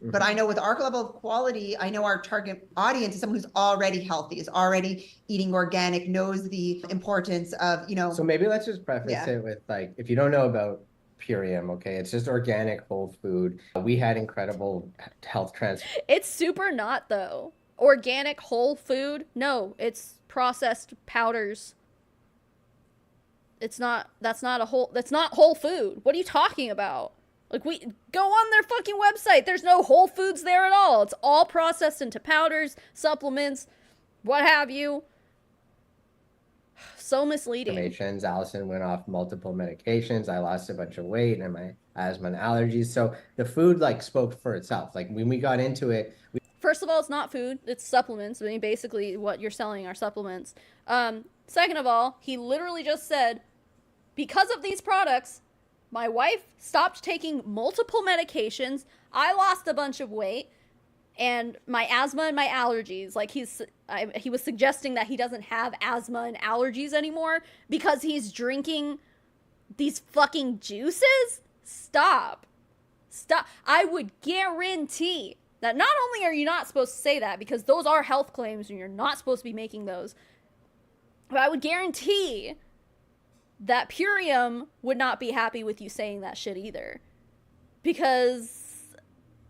Speaker 4: But I know with our level of quality, I know our target audience is someone who's already healthy, is already eating organic, knows the importance of, you know.
Speaker 3: So maybe let's just preface
Speaker 4: Yeah.
Speaker 3: it with, like, if you don't know about Purium, okay, it's just organic whole food. We had incredible health trans.
Speaker 2: It's super not, though. Organic whole food? No, it's processed powders. That's not whole food. What are you talking about? Like, we go on their fucking website. There's no whole foods there at all. It's all processed into powders, supplements, what have you. So misleading.
Speaker 3: Informations. Allison went off multiple medications. I lost a bunch of weight and my asthma and allergies. So the food like spoke for itself. Like when we got into it,
Speaker 2: First of all, it's not food, it's supplements. I mean, basically what you're selling are supplements. Second of all, he literally just said, because of these products, my wife stopped taking multiple medications, I lost a bunch of weight, and my asthma and my allergies, like he was suggesting that he doesn't have asthma and allergies anymore because he's drinking these fucking juices? Stop. I would guarantee that not only are you not supposed to say that, because those are health claims and you're not supposed to be making those, but I would guarantee that Purium would not be happy with you saying that shit either. Because,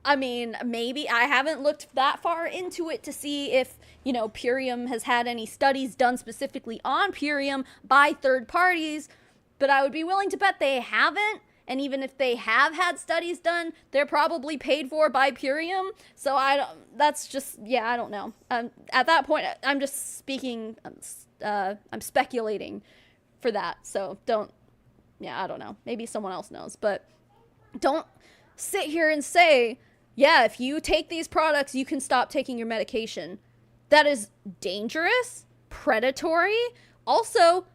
Speaker 2: I mean, maybe I haven't looked that far into it to see if, you know, Purium has had any studies done specifically on Purium by third parties, but I would be willing to bet they haven't. And even if they have had studies done, they're probably paid for by Purium. So that's just, yeah, I don't know. At that point, I'm just speaking, I'm speculating for that. So I don't know. Maybe someone else knows. But don't sit here and say, yeah, if you take these products, you can stop taking your medication. That is dangerous, predatory, also,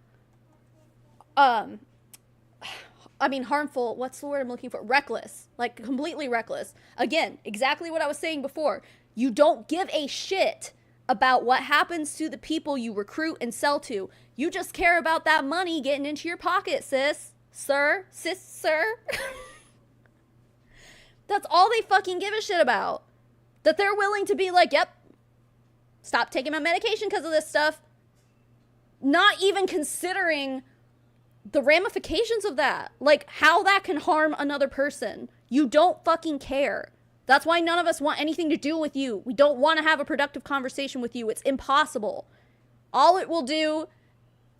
Speaker 2: harmful, what's the word I'm looking for? Reckless. Like, completely reckless. Again, exactly what I was saying before. You don't give a shit about what happens to the people you recruit and sell to. You just care about that money getting into your pocket, sis. Sir. That's all they fucking give a shit about. That they're willing to be like, yep, stop taking my medication because of this stuff. Not even considering the ramifications of that, like how that can harm another person. You don't fucking care. That's why none of us want anything to do with you. We don't want to have a productive conversation with you. It's impossible. All it will do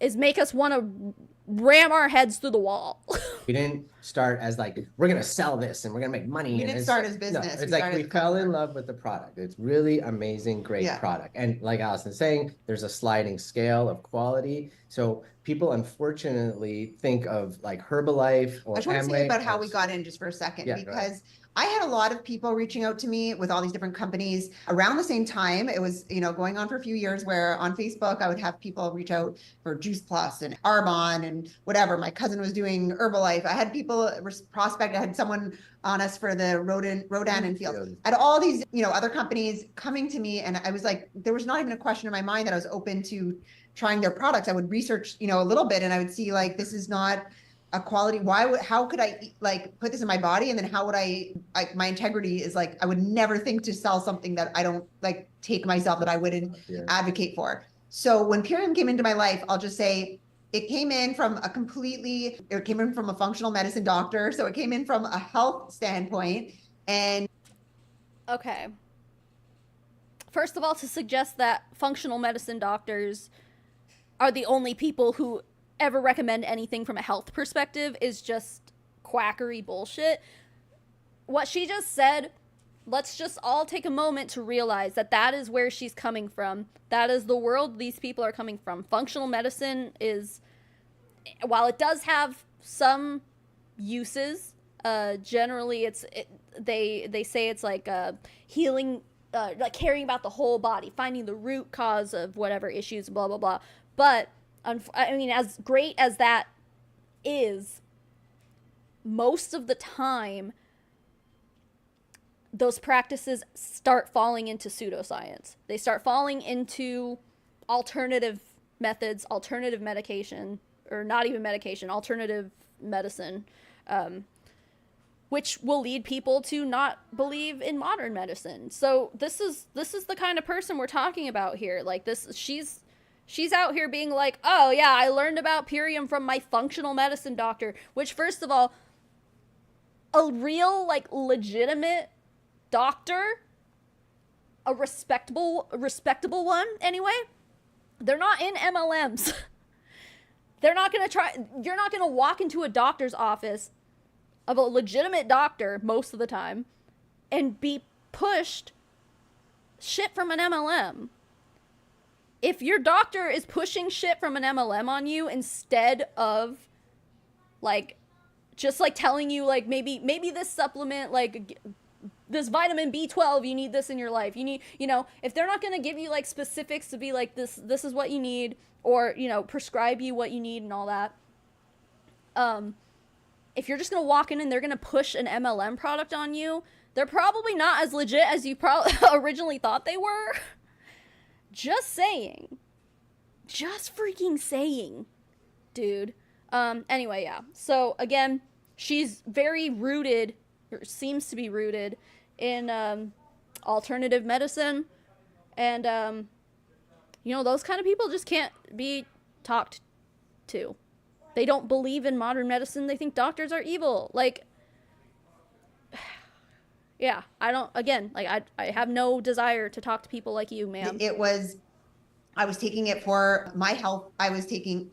Speaker 2: is make us want to ram our heads through the wall.
Speaker 3: we didn't start as like, we're going to sell this and we're going to make money.
Speaker 4: We
Speaker 3: and
Speaker 4: didn't
Speaker 3: it's-
Speaker 4: start as
Speaker 3: No,
Speaker 4: business.
Speaker 3: it's
Speaker 4: We
Speaker 3: like we
Speaker 4: started
Speaker 3: fell in
Speaker 4: customer.
Speaker 3: love with the product. It's really amazing, great
Speaker 4: Yeah.
Speaker 3: product. And like Allison's saying, there's a sliding scale of quality. So people unfortunately think of like Herbalife or
Speaker 4: I just want to
Speaker 3: Amway
Speaker 4: say about how we
Speaker 3: as-
Speaker 4: got in just for a second,
Speaker 3: Yeah, go ahead.
Speaker 4: because I had a lot of people reaching out to me with all these different companies around the same time. It was, going on for a few years where on Facebook, I would have people reach out for Juice Plus and Arbonne and whatever. My cousin was doing Herbalife. I had people prospect. I had someone on us for the Rodan and Fields. I had all these, other companies coming to me. And I was like, there was not even a question in my mind that I was open to trying their products. I would research, a little bit, and I would see like, this is not a quality. How could I put this in my body? And then how would my integrity is like, I would never think to sell something that I don't take myself, that I wouldn't advocate for. So when Purium came into my life, I'll just say it came in from a functional medicine doctor. So it came in from a health standpoint. And
Speaker 2: Okay. First of all, to suggest that functional medicine doctors are the only people who ever recommend anything from a health perspective is just quackery bullshit. what she just said, let's just all take a moment to realize that that is where she's coming from. That is the world these people are coming from. Functional medicine is, while it does have some uses, generally they say it's like healing, like caring about the whole body, finding the root cause of whatever issues, blah blah blah. But I mean, as great as that is, most of the time those practices start falling into pseudoscience. They start falling into alternative methods, alternative medication, or not even medication, alternative medicine, which will lead people to not believe in modern medicine. So this is the kind of person we're talking about here. Like this, she's out here being like, oh yeah, I learned about Purium from my functional medicine doctor, which, first of all, a real, like, legitimate doctor, a respectable one anyway, they're not in MLMs. They're not gonna you're not gonna walk into a doctor's office of a legitimate doctor most of the time and be pushed shit from an MLM. If your doctor is pushing shit from an MLM on you instead of, like, just like telling you, like, maybe this supplement, like this vitamin B12, you need this in your life. You need, you know, if they're not going to give you like specifics to be like, this is what you need, or, you know, prescribe you what you need and all that. If you're just going to walk in and they're going to push an MLM product on you, they're probably not as legit as you probably originally thought they were. Just saying. Just freaking saying, dude. Anyway, yeah. So, again, she's very rooted, or seems to be rooted, in alternative medicine. And, you know, those kind of people just can't be talked to. They don't believe in modern medicine. They think doctors are evil. Like, yeah, I don't, again, like, I have no desire to talk to people like you, ma'am.
Speaker 4: I was taking it for my health. I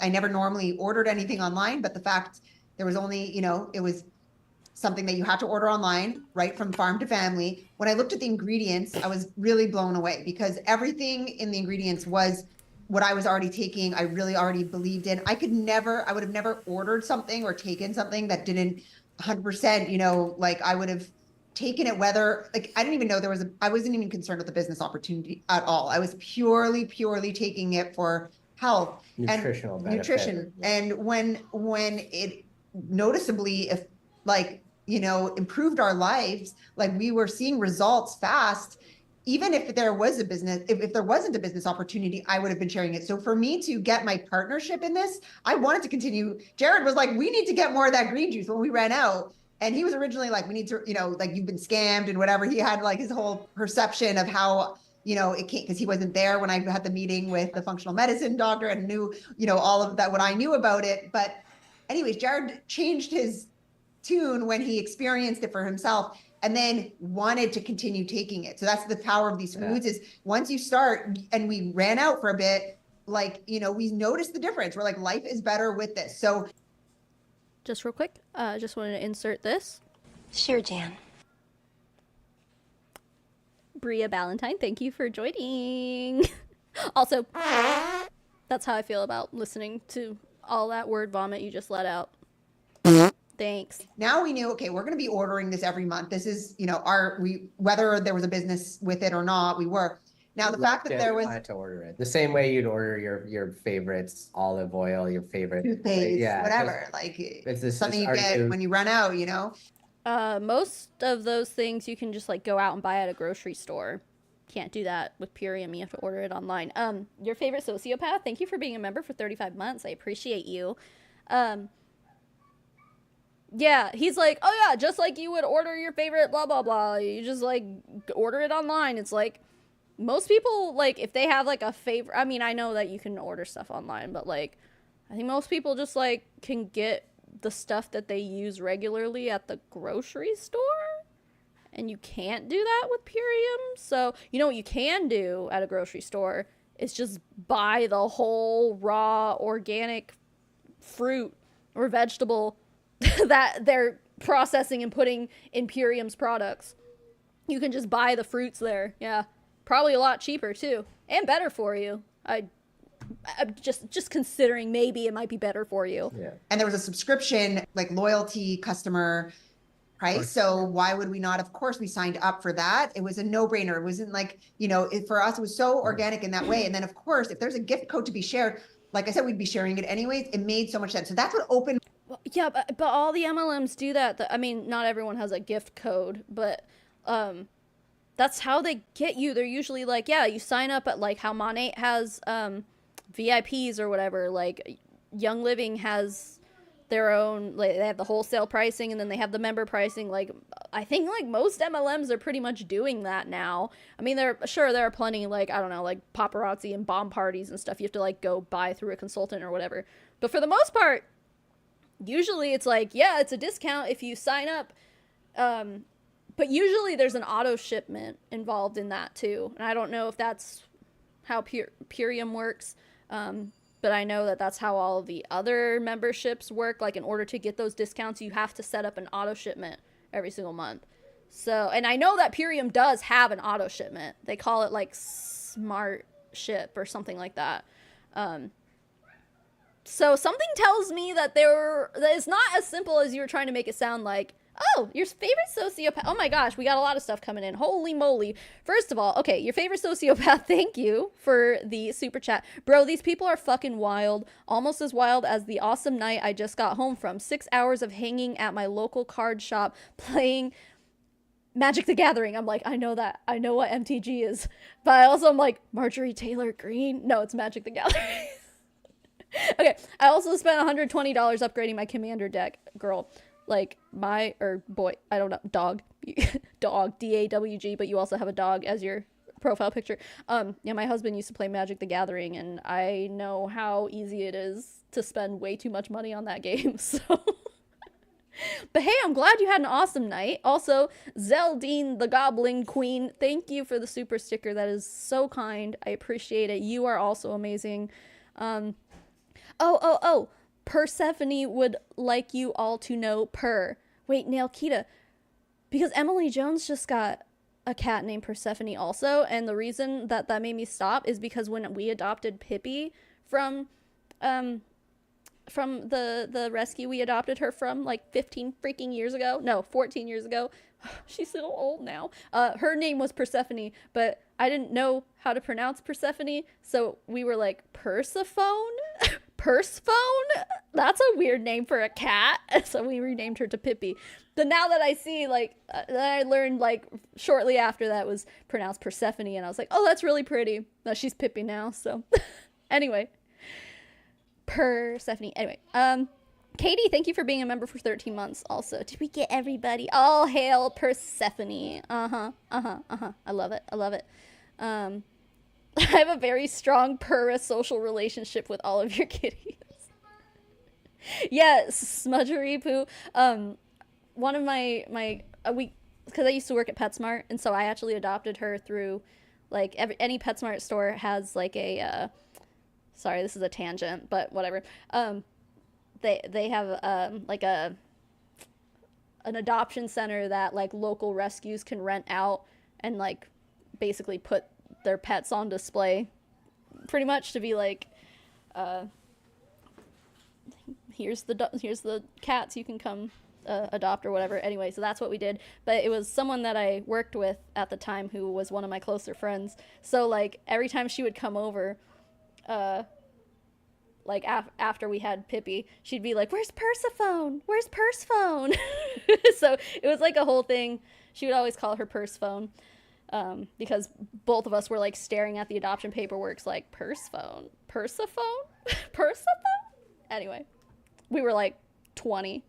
Speaker 4: never normally ordered anything online, but the fact there was only, you know, it was something that you had to order online, right, from farm to family. When I looked at the ingredients, I was really blown away because everything in the ingredients was what I was already taking. I really already believed in. I would have never ordered something or taken something that didn't 100%, you know, like I would have taken it whether, like, I didn't even know I wasn't even concerned with the business opportunity at all. I was purely taking it for health
Speaker 3: Nutritional
Speaker 4: and
Speaker 3: benefit.
Speaker 4: nutrition. And when it noticeably, if, like, you know, improved our lives, like we were seeing results fast, even if there was a business, if there wasn't a business opportunity, I would have been sharing it. So for me to get my partnership in this, I wanted to continue. Jared was like, we need to get more of that green juice when we ran out. And he was originally like, we need to, you know, like, you've been scammed and whatever. He had like his whole perception of how, you know, it can't, because he wasn't there when I had the meeting with the functional medicine doctor and knew, you know, all of that, what I knew about it. But anyways, Jared changed his tune when he experienced it for himself and then wanted to continue taking it. So that's the power of these foods, is once you start, and we ran out for a bit, like, you know, we noticed the difference. We're like, life is better with this. So
Speaker 2: Just real quick, just wanted to insert this.
Speaker 6: Sure, Jan.
Speaker 2: Bria Ballantyne, thank you for joining. Also, that's how I feel about listening to all that word vomit you just let out. Thanks.
Speaker 4: now we knew, okay, we're going to be ordering this every month. This is, you know, whether there was a business with it or not, we were. Now the fact that there was
Speaker 3: I had to order it the same way you'd order your favorites, olive oil, your favorite
Speaker 4: toothpaste,
Speaker 3: yeah,
Speaker 4: whatever, like
Speaker 3: it's
Speaker 4: something you
Speaker 3: hard
Speaker 4: get
Speaker 3: to-
Speaker 4: when you run out, you know?
Speaker 2: Most of those things you can just like go out and buy at a grocery store. Can't do that with Purium. You have to order it online. Your favorite sociopath, thank you for being a member for 35 months. I appreciate you. Yeah, he's like, oh yeah, just like you would order your favorite blah blah blah. You just like order it online. It's like, most people, like, if they have like a favorite, I mean, I know that you can order stuff online, but like, I think most people just like can get the stuff that they use regularly at the grocery store, and you can't do that with Purium. So, you know what you can do at a grocery store is just buy the whole raw organic fruit or vegetable that they're processing and putting Imperium's products. You can just buy the fruits there. Yeah. Probably a lot cheaper too. And better for you. I'm just considering maybe it might be better for you.
Speaker 3: Yeah.
Speaker 4: And there was a subscription, like loyalty customer price. So why would we not? Of course, we signed up for that. It was a no-brainer. It wasn't like, for us, it was so organic in that way. And then, of course, if there's a gift code to be shared, like I said, we'd be sharing it anyways. It made so much sense. So that's what opened.
Speaker 2: Well, yeah, but all the MLMs do that. I mean, not everyone has a gift code, but that's how they get you. They're usually like, yeah, you sign up at like how Monate has VIPs or whatever. Like Young Living has their own, like they have the wholesale pricing and then they have the member pricing. Like I think like most MLMs are pretty much doing that now. I mean, there are plenty, like, I don't know, like paparazzi and bomb parties and stuff you have to like go buy through a consultant or whatever. But for the most part, usually it's like, yeah, it's a discount if you sign up. But usually there's an auto shipment involved in that too. And I don't know if that's how Purium works. But I know that that's how all of the other memberships work. Like in order to get those discounts, you have to set up an auto shipment every single month. So, and I know that Purium does have an auto shipment. They call it like Smart Ship or something like that. So something tells me that that it's not as simple as you were trying to make it sound like. Oh, your favorite sociopath. Oh my gosh, we got a lot of stuff coming in. Holy moly. First of all, okay, your favorite sociopath, thank you for the super chat. Bro, these people are fucking wild. Almost as wild as the awesome night I just got home from. 6 hours of hanging at my local card shop playing Magic the Gathering. I'm like, I know that. I know what MTG is. But I also am like, Marjorie Taylor Greene? No, it's Magic the Gathering. Okay, I also spent $120 upgrading my commander deck, girl. Like boy, I don't know, dog, DAWG, but you also have a dog as your profile picture. Yeah, my husband used to play Magic the Gathering, and I know how easy it is to spend way too much money on that game. So, but hey, I'm glad you had an awesome night. Also, Zeldine the Goblin Queen, thank you for the super sticker. That is so kind. I appreciate it. You are also amazing. Oh. Persephone would like you all to know Wait, Nailkita. Because Emily Jones just got a cat named Persephone also, and the reason that made me stop is because when we adopted Pippi from the rescue we adopted her from like 15 freaking years ago. No, 14 years ago. She's so old now. Her name was Persephone, but I didn't know how to pronounce Persephone, so we were like, Persephone? Persephone? That's a weird name for a cat. So we renamed her to Pippi. But now that I see, like, that I learned, like, shortly after that was pronounced Persephone, and I was like, oh, that's really pretty. No, she's Pippi now, so. Anyway. Persephone. Anyway, Katie, thank you for being a member for 13 months also. Did we get everybody? All hail Persephone. I love it. I have a very strong parasocial relationship with all of your kitties. Yeah, Smudgery Poo. One of because I used to work at PetSmart, and so I actually adopted her through, like, any PetSmart store has, like, a, sorry, this is a tangent, but whatever. They have, like, an adoption center that, like, local rescues can rent out and, like, basically put their pets on display, pretty much, to be like, here's the cats, you can come adopt or whatever. Anyway, so that's what we did. But it was someone that I worked with at the time who was one of my closer friends. So, like, every time she would come over, like, after we had Pippi, she'd be like, where's Persephone? Where's Persephone? So it was like a whole thing. She would always call her Persephone. Because both of us were, like, staring at the adoption paperwork, like, Persephone? Anyway, we were, like, 20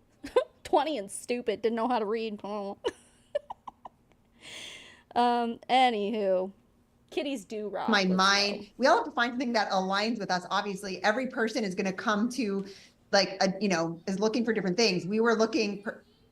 Speaker 2: and stupid, didn't know how to read. Anywho, kitties do rock.
Speaker 4: My mind, we all have to find something that aligns with us. Obviously, every person is going to come to, like, is looking for different things. We were looking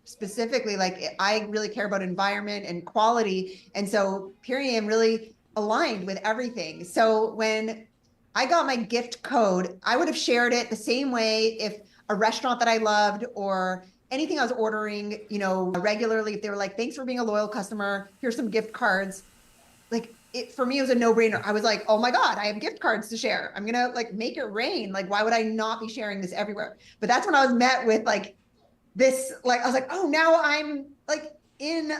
Speaker 4: specifically, like, I really care about environment and quality, and so Purium really aligned with everything. So when I got my gift code, I would have shared it the same way if a restaurant that I loved or anything I was ordering, you know, regularly, if they were like, thanks for being a loyal customer, here's some gift cards. Like it, for me, it was a no brainer. I was like, oh my God, I have gift cards to share. I'm going to like make it rain. Like, why would I not be sharing this everywhere? But that's when I was met with like this, like, I was like, oh, now I'm like in.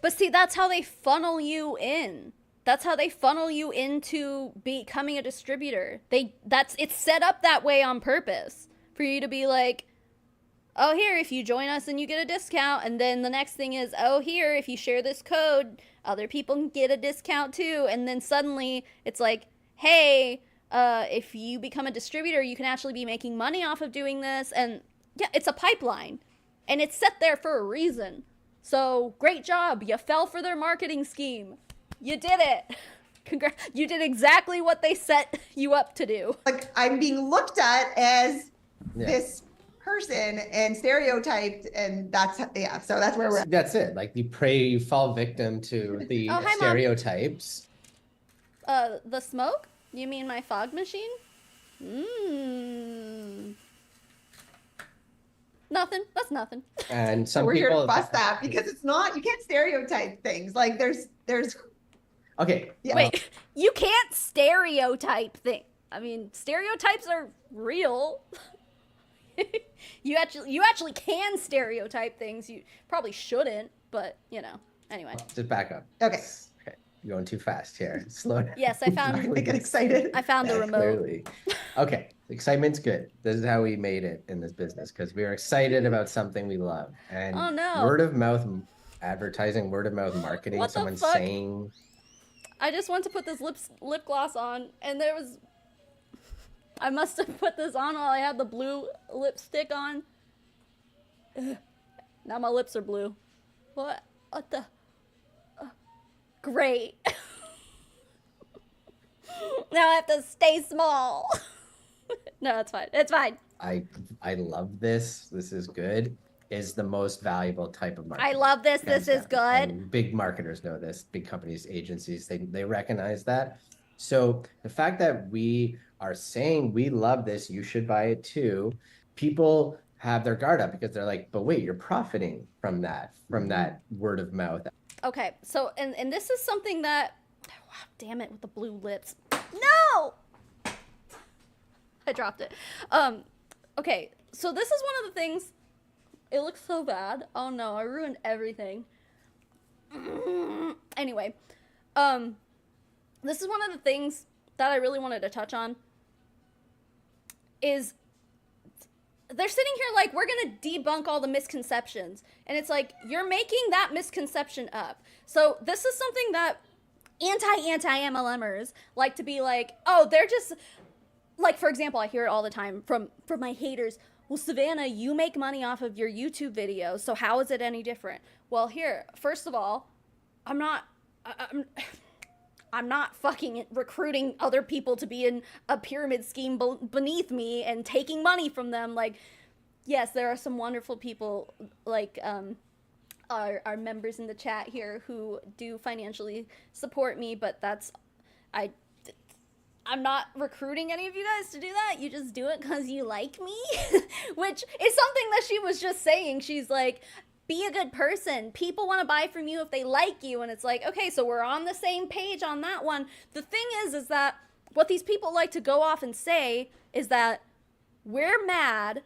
Speaker 2: But see, that's how they funnel you in. That's how they funnel you into becoming a distributor. It's set up that way on purpose for you to be like, oh, here, if you join us and you get a discount. And then the next thing is, oh, here, if you share this code, other people can get a discount too. And then suddenly it's like, hey, if you become a distributor, you can actually be making money off of doing this. And yeah, it's a pipeline. And it's set there for a reason. So great job. You fell for their marketing scheme. You did it. Congrats. You did exactly what they set you up to do.
Speaker 4: Like I'm being looked at as this person and stereotyped, and that's so that's where we're at.
Speaker 3: That's it. Like you fall victim to the
Speaker 2: Oh, hi, Mom.
Speaker 3: stereotypes.
Speaker 2: The smoke? You mean my fog machine? Nothing. That's nothing.
Speaker 3: And some
Speaker 4: We're
Speaker 3: people
Speaker 4: here to bust that because it's not, you can't stereotype things. Like there's
Speaker 3: okay.
Speaker 2: Wait, you can't stereotype things. I mean, stereotypes are real. You actually can stereotype things. You probably shouldn't, but you know. Anyway.
Speaker 3: Just back up.
Speaker 4: Okay.
Speaker 3: You're going too fast here. Slow down.
Speaker 2: Yes, I found.
Speaker 4: I get excited.
Speaker 2: I found the remote.
Speaker 3: Clearly. Okay. Excitement's good. This is how we made it in this business because we are excited about something we love. And
Speaker 2: Oh, no.
Speaker 3: word of mouth advertising, word of mouth marketing,
Speaker 2: What the
Speaker 3: someone
Speaker 2: fuck?
Speaker 3: saying.
Speaker 2: I just went to put this lip gloss on, and there was. I must have put this on while I had the blue lipstick on. Ugh. Now my lips are blue. What the? Great. Now I have to stay small. No, it's fine. It's fine.
Speaker 3: I love this. This is good. Is the most valuable type of marketing.
Speaker 2: I love this.
Speaker 3: Hands
Speaker 2: This is
Speaker 3: down.
Speaker 2: good.
Speaker 3: And big marketers know this. Big companies, agencies, they recognize that. So the fact that we are saying we love this, you should buy it too. People have their guard up because they're like, but wait, you're profiting from that word of mouth.
Speaker 2: Okay, so and this is something that, wow, damn it with the blue lips. No, I dropped it. Okay, so this is one of the things. It looks so bad. Oh no, I ruined everything. Anyway, this is one of the things that I really wanted to touch on. Is they're sitting here like, we're gonna debunk all the misconceptions, and it's like, you're making that misconception up. So this is something that anti-MLMers like to be like, oh, they're just like, for example, I hear it all the time from my haters. Well, Savannah, you make money off of your YouTube videos, so how is it any different? Well, here, first of all, I'm not fucking recruiting other people to be in a pyramid scheme beneath me and taking money from them. Like, yes, there are some wonderful people, like our members in the chat here who do financially support me, but I'm not recruiting any of you guys to do that. You just do it because you like me, which is something that she was just saying. She's like, be a good person. People want to buy from you if they like you. And it's like, okay, so we're on the same page on that one. The thing is that what these people like to go off and say is that we're mad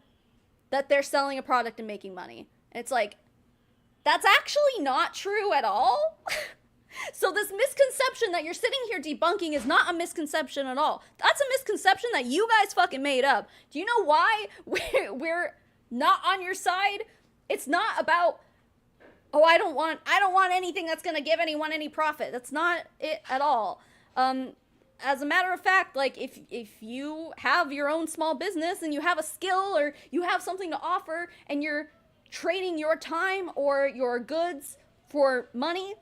Speaker 2: that they're selling a product and making money. And it's like, that's actually not true at all. So this misconception that you're sitting here debunking is not a misconception at all. That's a misconception that you guys fucking made up. Do you know why we're not on your side? It's not about, oh, I don't want anything that's going to give anyone any profit. That's not it at all. As a matter of fact, like if you have your own small business and you have a skill or you have something to offer and you're trading your time or your goods for money,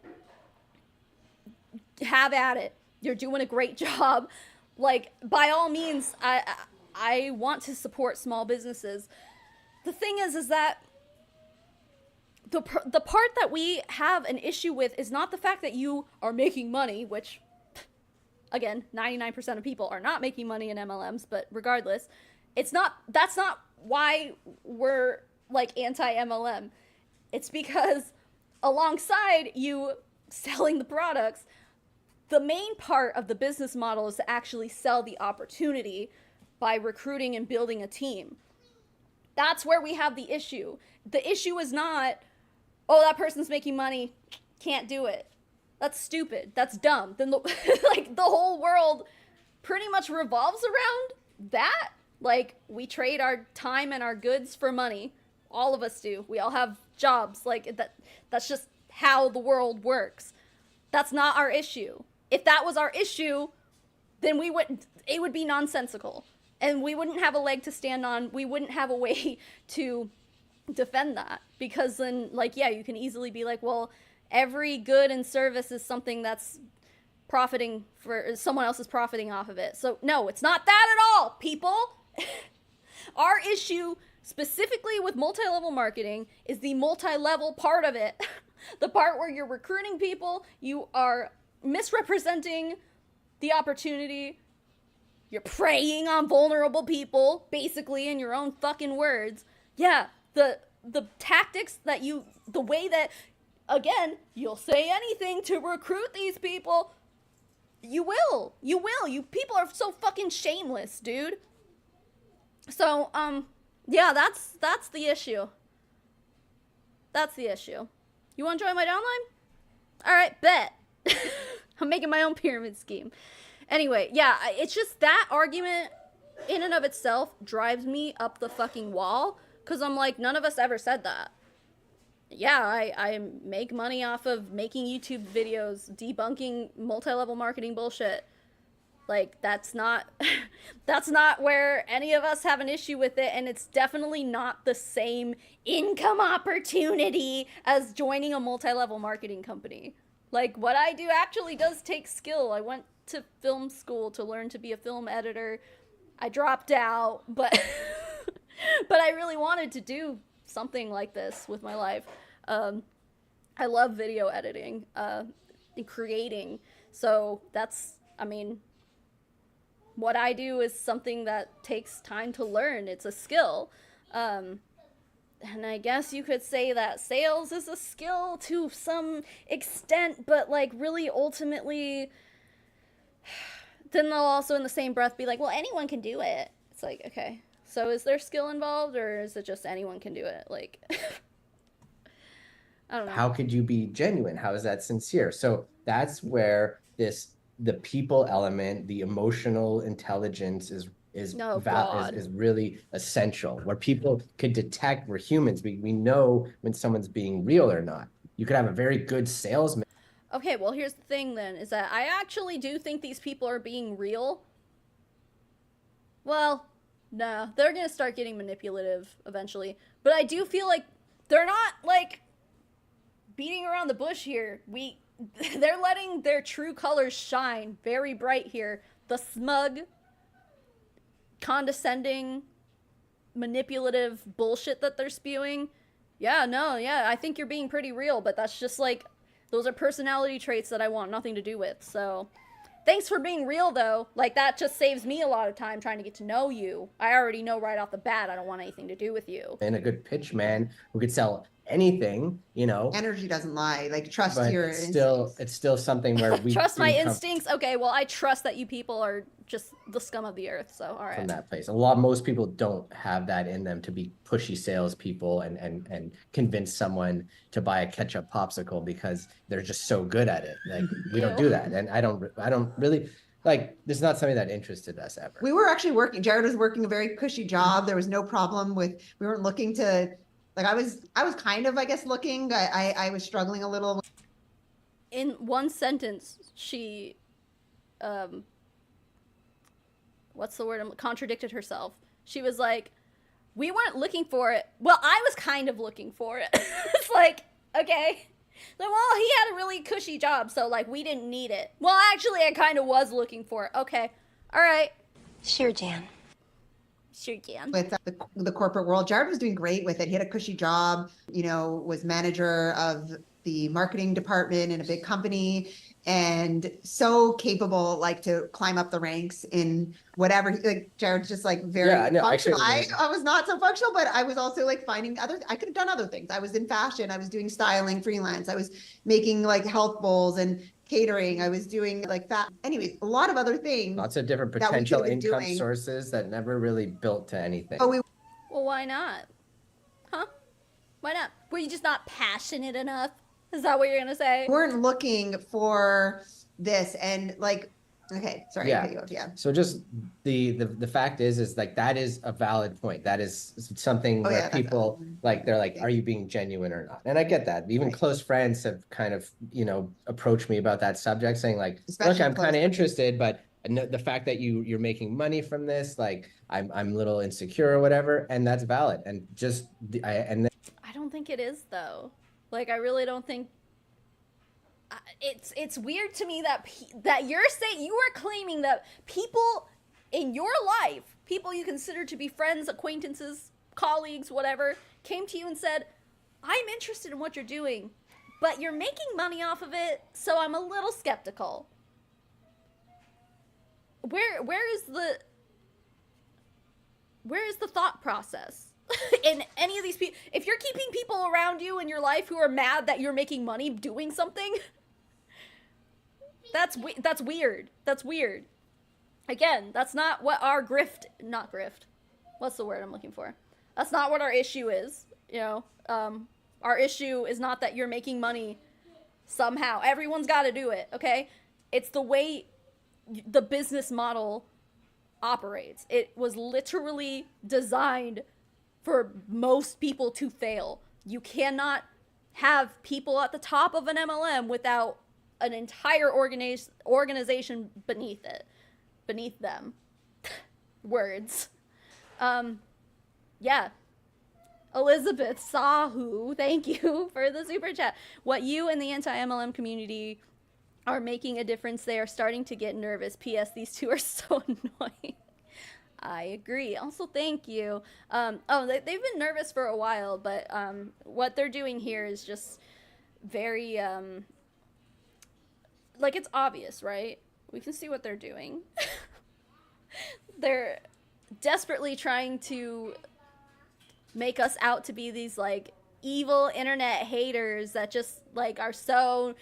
Speaker 2: have at it. You're doing a great job. Like, by all means, I want to support small businesses. The thing is that the part that we have an issue with is not the fact that you are making money, which, again, 99% of people are not making money in MLMs, but regardless, that's not why we're like anti-MLM. It's because alongside you selling the products, the main part of the business model is to actually sell the opportunity by recruiting and building a team. That's where we have the issue. The issue is not, oh, that person's making money, can't do it. That's stupid. That's dumb. Then like the whole world pretty much revolves around that. Like, we trade our time and our goods for money. All of us do. We all have jobs. Like, that's just how the world works. That's not our issue. If that was our issue, then it would be nonsensical. And we wouldn't have a leg to stand on. We wouldn't have a way to defend that. Because then, like, yeah, you can easily be like, well, every good and service is something that's profiting for someone else is profiting off of it. So no, it's not that at all, people. Our issue specifically with multi-level marketing is the multi-level part of it. The part where you're recruiting people, you are misrepresenting the opportunity, you're preying on vulnerable people, basically, in your own fucking words. Yeah, the tactics that the way that, again, you'll say anything to recruit these people. You will. You people are so fucking shameless, dude. So, yeah, that's the issue. That's the issue. You want to join my downline? All right, bet. I'm making my own pyramid scheme. Anyway, yeah, it's just that argument in and of itself drives me up the fucking wall, because I'm like, none of us ever said that. Yeah, I make money off of making YouTube videos, debunking multi-level marketing bullshit. Like, that's not where any of us have an issue with it, and it's definitely not the same income opportunity as joining a multi-level marketing company. Like, what I do actually does take skill. I went to film school to learn to be a film editor. I dropped out, but but I really wanted to do something like this with my life. I love video editing and creating. So that's, I mean, what I do is something that takes time to learn. It's a skill. And I guess you could say that sales is a skill to some extent, but like really ultimately, then they'll also in the same breath be like, well, anyone can do it. It's like, okay, so is there skill involved, or is it just anyone can do it? Like, I don't know.
Speaker 3: How could you be genuine? How is that sincere? So that's where the people element, the emotional intelligence is really essential, where people could detect we're humans. We know when someone's being real or not. You could have a very good salesman.
Speaker 2: Okay, well, here's the thing then, is that I actually do think these people are being real. Well, no, they're gonna start getting manipulative eventually. But I do feel like they're not, like, beating around the bush here. They're letting their true colors shine very bright here. The smug, condescending, manipulative bullshit that they're spewing. Yeah, I think you're being pretty real, but that's just like, those are personality traits that I want nothing to do with. So thanks for being real, though. Like, that just saves me a lot of time trying to get to know you. I already know right off the bat I don't want anything to do with you.
Speaker 3: And a good pitch man who could sell anything, you know.
Speaker 4: Energy doesn't lie. Like, trust your
Speaker 3: instincts. It's still something where we
Speaker 2: trust my instincts. Okay, well, I trust that you people are just the scum of the earth. So all right.
Speaker 3: From that place, most people don't have that in them to be pushy salespeople and convince someone to buy a ketchup popsicle because they're just so good at it. Like, we don't do that, and I don't really. Like, this is not something that interested us ever.
Speaker 4: We were actually working. Jared was working a very cushy job. There was no problem with. We weren't looking to. Like, I was kind of, I guess, looking. I was struggling a little.
Speaker 2: In one sentence, she, what's the word? Contradicted herself. She was like, we weren't looking for it. Well, I was kind of looking for it. It's like, okay. Like, well, he had a really cushy job, so, like, we didn't need it. Well, actually, I kind of was looking for it. Okay. All right.
Speaker 6: Sure, Jan.
Speaker 2: Sure can.
Speaker 4: with the corporate world. Jared was doing great with it. He had a cushy job, you know, was manager of the marketing department in a big company, and so capable, like to climb up the ranks in whatever. Like Jared's just like very
Speaker 3: Yeah, no,
Speaker 4: functional.
Speaker 3: actually,
Speaker 4: I was not so functional, but I was also like finding I could have done other things. I was in fashion. I was doing styling freelance. I was making like health bowls and catering. I was doing like that. Anyways, a lot of other things.
Speaker 3: lots of different
Speaker 4: that we could
Speaker 3: potential
Speaker 4: have been
Speaker 3: income
Speaker 4: doing.
Speaker 3: sources that never really built to anything.
Speaker 4: But we
Speaker 2: Well, why not? Huh? Why not? Were you just not passionate enough? Is that what you're gonna say?
Speaker 4: weren't looking for this, and like, okay, sorry,
Speaker 3: Yeah.
Speaker 4: I cut you off. Yeah.
Speaker 3: So just the fact is like that is a valid point. That is something
Speaker 4: Oh,
Speaker 3: where
Speaker 4: yeah, that's
Speaker 3: people
Speaker 4: valid.
Speaker 3: like they're like, are you being genuine or not? And I get that. Even
Speaker 4: Right.
Speaker 3: close friends have kind of, you know, approached me about that subject, saying like, look,
Speaker 4: Especially
Speaker 3: I'm
Speaker 4: close
Speaker 3: kind of
Speaker 4: friends.
Speaker 3: interested, but the fact that you're making money from this, like I'm a little insecure or whatever, and that's valid. And just
Speaker 2: I don't think it is though. Like I really don't think. It's weird to me that that you're saying you are claiming that people in your life, people you consider to be friends, acquaintances, colleagues, whatever, came to you and said, "I'm interested in what you're doing, but you're making money off of it, so I'm a little skeptical." Where is the thought process in any of these people? If you're keeping people around you in your life who are mad that you're making money doing something, that's weird. That's weird. Again, that's not what our not grift. What's the word I'm looking for? That's not what our issue is. You know, our issue is not that you're making money somehow. Everyone's got to do it. Okay, it's the way the business model operates. It was literally designed for most people to fail. You cannot have people at the top of an MLM without an entire organization beneath them. Words. Yeah. Elizabeth Sahu, thank you for the super chat. What you and the anti-MLM community are making a difference. They are starting to get nervous. P.S. These two are so annoying. I agree. Also, thank you. They've been nervous for a while, but what they're doing here is just very, like, it's obvious, right? We can see what they're doing. They're desperately trying to make us out to be these, like, evil internet haters that just, like, are so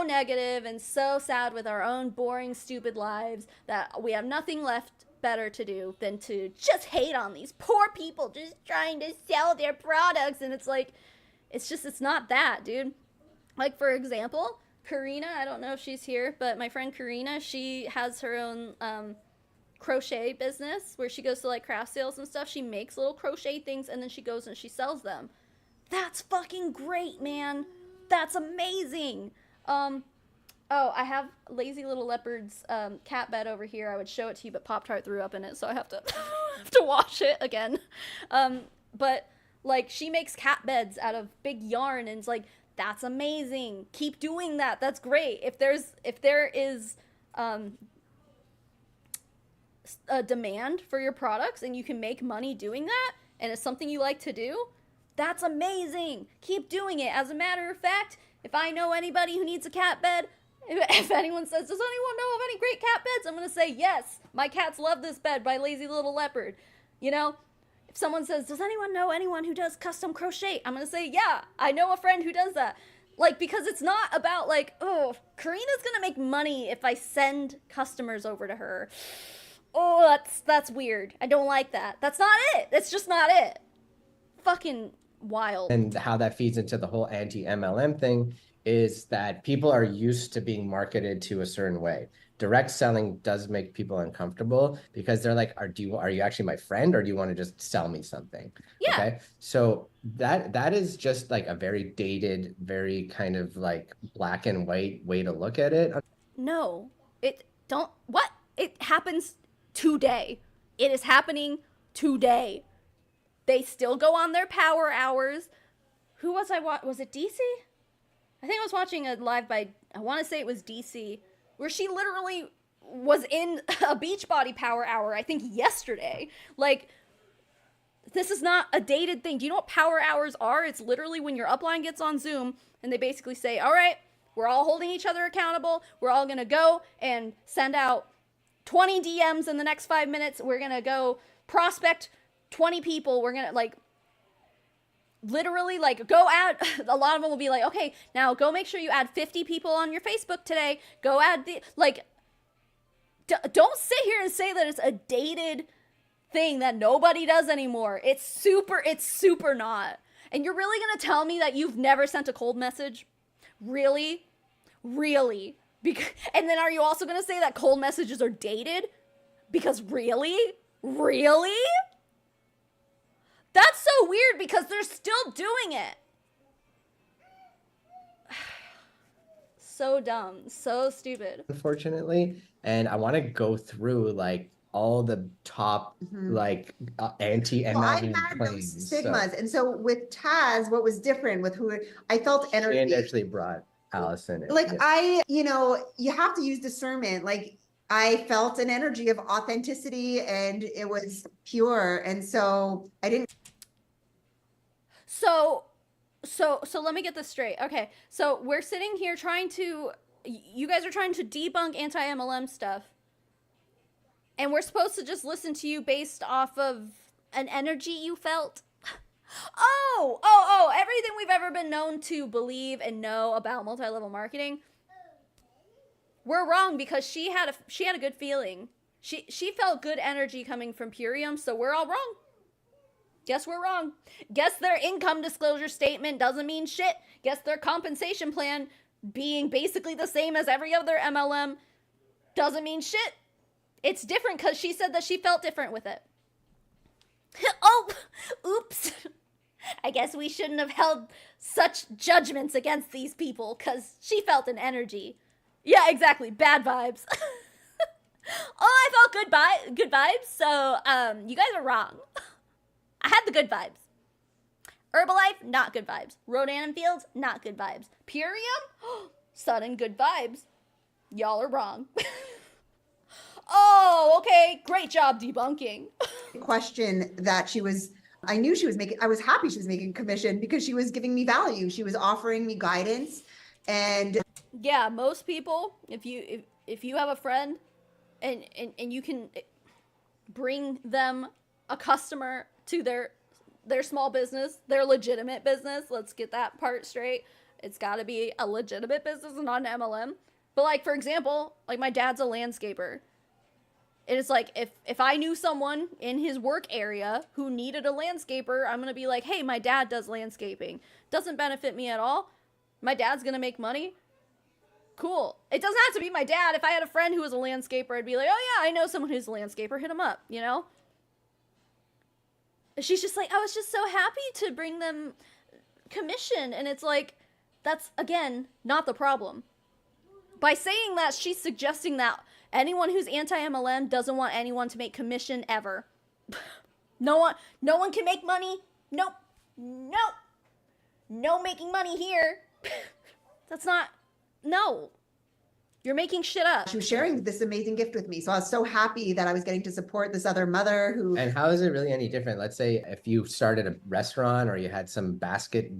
Speaker 2: negative and so sad with our own boring, stupid lives that we have nothing left better to do than to just hate on these poor people just trying to sell their products. And it's like, it's not that, dude. Like, for example, Karina, I don't know if she's here, but my friend Karina, she has her own crochet business where she goes to, like, craft sales and stuff. She makes little crochet things and then she goes and she sells them. That's fucking great, man. That's amazing. Oh, I have Lazy Little Leopard's cat bed over here. I would show it to you, but Pop-Tart threw up in it, so I have to have to wash it again. But, like, she makes cat beds out of big yarn, and it's like, that's amazing. Keep doing that. That's great. If there is a demand for your products and you can make money doing that, and it's something you like to do, that's amazing. Keep doing it. As a matter of fact, if I know anybody who needs a cat bed, if anyone says, does anyone know of any great cat beds? I'm going to say, yes, my cats love this bed by Lazy Little Leopard. You know, if someone says, does anyone know anyone who does custom crochet? I'm going to say, yeah, I know a friend who does that. Like, because it's not about, like, oh, Karina's going to make money if I send customers over to her. Oh, that's weird. I don't like that. That's not it. That's just not it. Fucking wild.
Speaker 3: And how that feeds into the whole anti-MLM thing is that people are used to being marketed to a certain way. Direct selling does make people uncomfortable because they're like, are you actually my friend, or do you want to just sell me something?
Speaker 2: Yeah.
Speaker 3: Okay. So that is just like a very dated, very kind of like black and white way to look at it.
Speaker 2: No, it happens today. It is happening today. They still go on their power hours. Who was was it DC? I think I was watching a live by, I want to say it was DC, where she literally was in a Beachbody power hour, I think yesterday. Like, This is not a dated thing. Do you know what power hours are? It's literally when your upline gets on Zoom and they basically say, all right, we're all holding each other accountable. We're all going to go and send out 20 DMs in the next 5 minutes. We're going to go prospect 20 people. We're going to like literally like go add, a lot of them will be like, okay, now go make sure you add 50 people on your Facebook today. Go add the, like, don't sit here and say that it's a dated thing that nobody does anymore. It's super not. And you're really gonna tell me that you've never sent a cold message? Really? Because, and then are you also gonna say that cold messages are dated? Because really? That's so weird because they're still doing it. So dumb, so stupid.
Speaker 3: Unfortunately. And I want to go through like all the top like anti-MLM
Speaker 4: Well, I had those
Speaker 3: claims.
Speaker 4: stigmas. And so with Taz, what was different with who I felt energy.
Speaker 3: And actually brought Allison in.
Speaker 4: Like
Speaker 3: Yeah.
Speaker 4: you have to use discernment. Like I felt an energy of authenticity and it was pure. And so I didn't.
Speaker 2: So let me get this straight. Okay, so we're sitting here trying to, you guys are trying to debunk anti-MLM stuff. And we're supposed to just listen to you based off of an energy you felt? Everything we've ever been known to believe and know about multi-level marketing. We're wrong because she had a good feeling. She felt good energy coming from Purium, so we're all wrong. Guess we're wrong. Guess their income disclosure statement doesn't mean shit. Guess their compensation plan being basically the same as every other MLM doesn't mean shit. It's different because she said that she felt different with it. Oh, oops. I guess we shouldn't have held such judgments against these people because she felt an energy. Yeah, exactly. Bad vibes. I felt good vibes. So, you guys are wrong. I had the good vibes. Herbalife, not good vibes. Rodan and Fields, not good vibes. Purium, sudden good vibes. Y'all are wrong. Oh, okay. Great job debunking.
Speaker 4: Question that I knew she was making, I was happy she was making commission because she was giving me value. She was offering me guidance and
Speaker 2: Yeah, most people, if you have a friend and you can bring them a customer to their small business, their legitimate business, let's get that part straight. It's got to be a legitimate business and not an MLM. But like, for example, like my dad's a landscaper. And it's like, if I knew someone in his work area who needed a landscaper, I'm going to be like, hey, my dad does landscaping. Doesn't benefit me at all. My dad's going to make money. Cool. It doesn't have to be my dad. If I had a friend who was a landscaper, I'd be like, oh yeah, I know someone who's a landscaper. Hit him up, you know? She's just like, I was just so happy to bring them commission. And it's like, that's, again, not the problem. By saying that, she's suggesting that anyone who's anti-MLM doesn't want anyone to make commission ever. No one can make money. Nope. No making money here. That's not, no. You're making shit up.
Speaker 4: she was sharing this amazing gift with me. So I was so happy that I was getting to support this other mother who.
Speaker 3: And how is it really any different? Let's say if you started a restaurant or you had some basket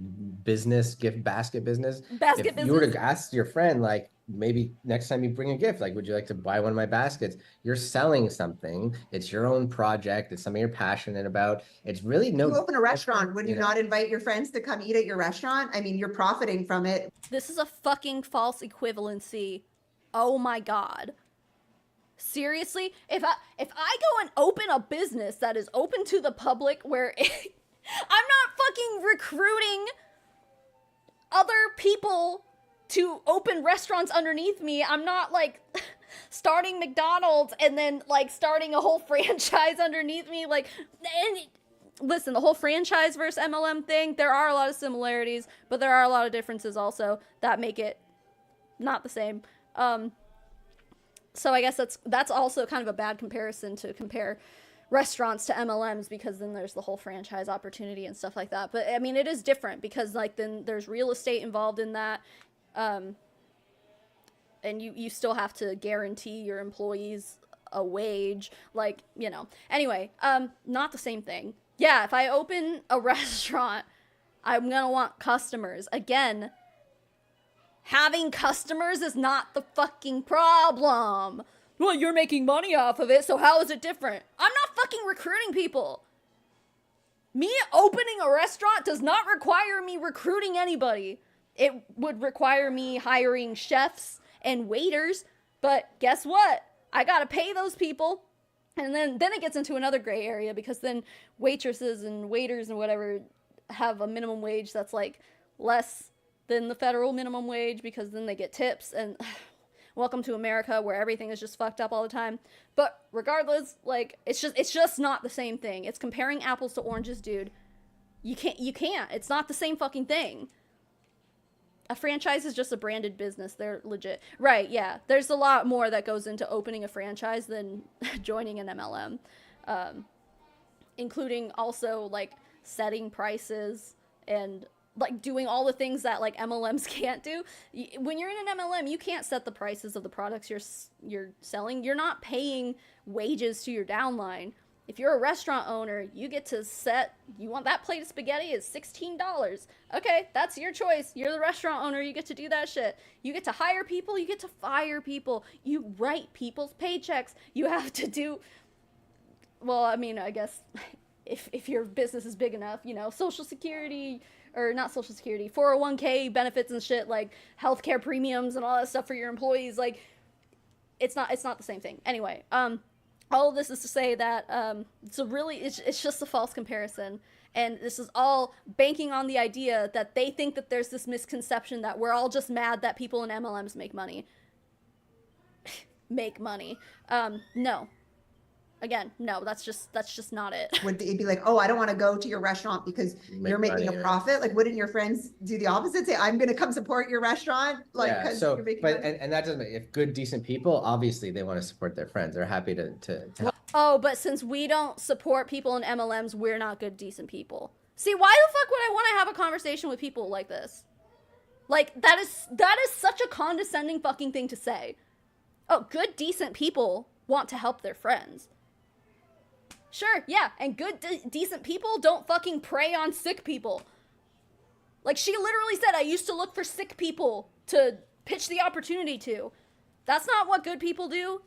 Speaker 3: business, gift basket business. If you were to ask your friend, like, maybe next time you bring a gift, like, would you like to buy one of my baskets? You're selling something. It's your own project. It's something you're passionate about. It's really no.
Speaker 4: You open a restaurant, would you not invite your friends to come eat at your restaurant? I mean, you're profiting from it.
Speaker 2: This is a fucking false equivalency. Oh my God. Seriously? If I go and open a business that is open to the public where I'm not fucking recruiting other people to open restaurants underneath me. I'm not like starting McDonald's and then like starting a whole franchise underneath me. Like, and listen, the whole franchise versus MLM thing, there are a lot of similarities, but there are a lot of differences also that make it not the same. So I guess that's also kind of a bad comparison to compare restaurants to MLMs, because then there's the whole franchise opportunity and stuff like that. But I mean, it is different because like then there's real estate involved in that. And you still have to guarantee your employees a wage, like, you know, anyway, not the same thing. Yeah, if I open a restaurant, I'm gonna want customers. Again, having customers is not the fucking problem. Well, you're making money off of it, so how is it different? I'm not fucking recruiting people. Me opening a restaurant does not require me recruiting anybody. It would require me hiring chefs and waiters, but guess what? I gotta pay those people. And then it gets into another gray area, because then waitresses and waiters and whatever have a minimum wage that's like less than the federal minimum wage, because then they get tips, and welcome to America where everything is just fucked up all the time. But regardless, like, it's just not the same thing. It's comparing apples to oranges, dude. You can't. It's not the same fucking thing. A franchise is just a branded business. They're legit. Right, yeah. There's a lot more that goes into opening a franchise than joining an MLM. Including also, like, setting prices and, like, doing all the things that, like, MLMs can't do. When you're in an MLM, you can't set the prices of the products you're selling. You're not paying wages to your downline. If you're a restaurant owner, you get to set, you want that plate of spaghetti is $16. Okay, that's your choice. You're the restaurant owner, you get to do that shit. You get to hire people, you get to fire people. You write people's paychecks. You have to do, well, I mean, I guess if your business is big enough, you know, Social Security, or not Social Security, 401k benefits and shit, like healthcare premiums and all that stuff for your employees. Like, it's not the same thing. Anyway, all of this is to say that it's just a false comparison, and this is all banking on the idea that they think that there's this misconception that we're all just mad that people in MLMs make money. No. Again, no, that's just not it.
Speaker 4: Would they be like, oh, I don't want to go to your restaurant because you're making a profit? Like, wouldn't your friends do the opposite? Say, I'm going to come support your restaurant? Like,
Speaker 3: yeah, so,
Speaker 4: you're making
Speaker 3: but,
Speaker 4: money?
Speaker 3: and that doesn't, if good, decent people, obviously they want to support their friends. They're happy to help.
Speaker 2: Oh, but since we don't support people in MLMs, we're not good, decent people. See, why the fuck would I want to have a conversation with people like this? Like, that is such a condescending fucking thing to say. Oh, good, decent people want to help their friends. Sure, yeah, and good, decent people don't fucking prey on sick people. Like, she literally said, I used to look for sick people to pitch the opportunity to. That's not what good people do.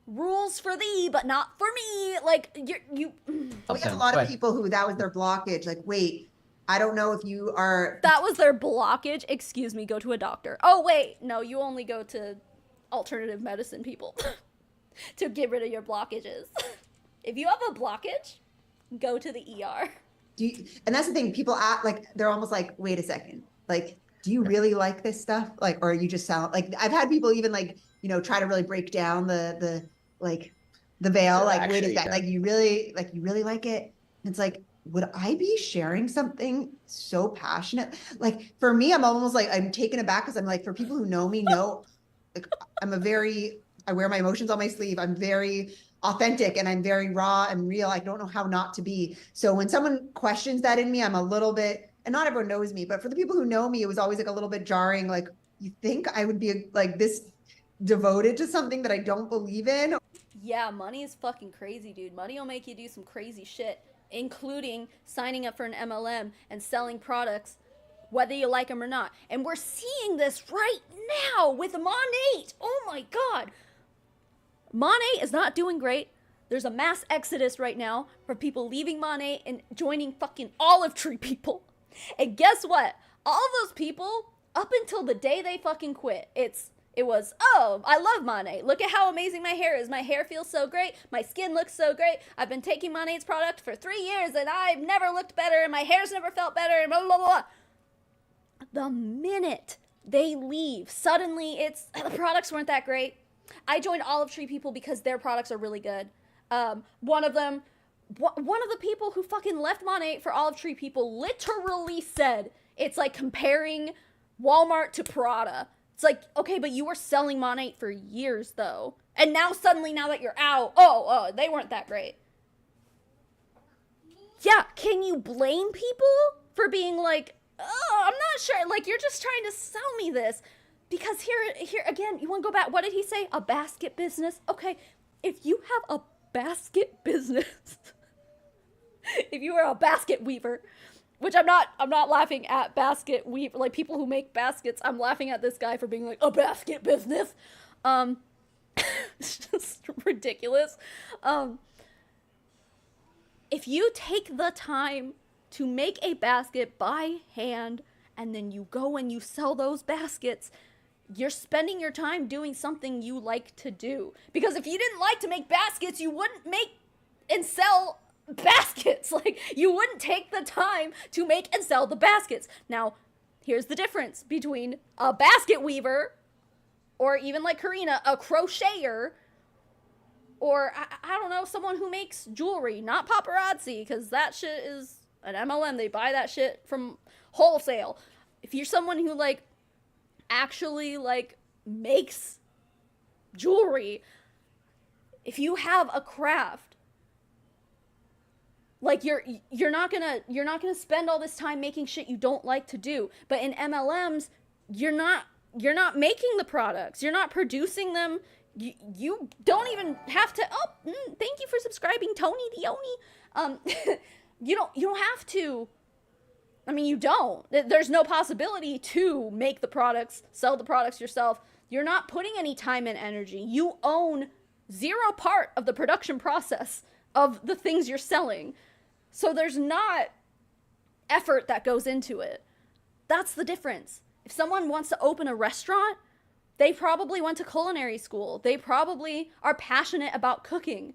Speaker 2: Rules for thee, but not for me. Like, you.
Speaker 4: We have a lot of people who that was their blockage. Like, wait, I don't know if you are.
Speaker 2: That was their blockage. Excuse me, go to a doctor. Oh, wait, no, you only go to alternative medicine people to get rid of your blockages. If you have a blockage, go to the ER.
Speaker 4: And that's the thing, people act like, they're almost like, wait a second. Like, do you really like this stuff? Like, or you just sound like, I've had people even like, you know, try to really break down the veil.
Speaker 3: Yeah,
Speaker 4: like,
Speaker 3: actually,
Speaker 4: wait a second,
Speaker 3: yeah.
Speaker 4: like, you really like it? And it's like, would I be sharing something so passionate? Like, for me, I'm almost like, I'm taken aback, because I'm like, for people who know me, know, like, I wear my emotions on my sleeve. I'm very authentic, and I'm very raw and real. I don't know how not to be. So when someone questions that in me, I'm a little bit, and not everyone knows me, but for the people who know me, it was always like a little bit jarring. Like, you think I would be like this devoted to something that I don't believe in?
Speaker 2: Yeah, money is fucking crazy, dude. Money will make you do some crazy shit, including signing up for an MLM and selling products, whether you like them or not. And we're seeing this right now with Mon8. Oh my God. Mon8 is not doing great. There's a mass exodus right now for people leaving Mon8 and joining fucking Olive Tree people. And guess what? All of those people, up until the day they fucking quit, it was, oh, I love Mon8. Look at how amazing my hair is. My hair feels so great. My skin looks so great. I've been taking Mon8's product for 3 years, and I've never looked better, and my hair's never felt better, and blah, blah, blah. The minute they leave, suddenly the products weren't that great. I joined Olive Tree people because their products are really good. One of the people who fucking left Mon8 for Olive Tree people literally said it's like comparing Walmart to Prada. It's like, okay, but you were selling Mon8 for years though. And now suddenly, now that you're out, oh, they weren't that great. Yeah, can you blame people for being like, oh, I'm not sure. Like, you're just trying to sell me this. Because here again, you want to go back. What did he say? A basket business? Okay, if you have a basket business, if you were a basket weaver, which I'm not laughing at basket weave, like people who make baskets. I'm laughing at this guy for being like, a basket business. It's just ridiculous. If you take the time to make a basket by hand and then you go and you sell those baskets, you're spending your time doing something you like to do. Because if you didn't like to make baskets, you wouldn't make and sell baskets. Like, you wouldn't take the time to make and sell the baskets. Now, here's the difference between a basket weaver, or even like Karina, a crocheter, or I don't know, someone who makes jewelry, not paparazzi, because that shit is an MLM. They buy that shit from wholesale. If you're someone who like actually like makes jewelry, if you have a craft, like you're not gonna spend all this time making shit you don't like to do. But in MLMs, you're not making the products, you're not producing them. You don't even have to. Thank you for subscribing, Tony Dioni. You don't have to. I mean, you don't. There's no possibility to make the products, sell the products yourself. You're not putting any time and energy. You own zero part of the production process of the things you're selling. So there's not effort that goes into it. That's the difference. If someone wants to open a restaurant, they probably went to culinary school. They probably are passionate about cooking.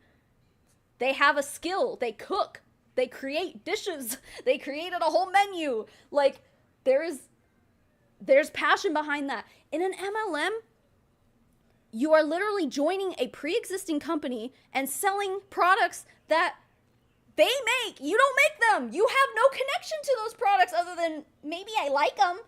Speaker 2: They have a skill. They cook. They create dishes. They created a whole menu. Like, there's passion behind that. In an MLM, you are literally joining a pre-existing company and selling products that they make. You don't make them. You have no connection to those products other than maybe I like them.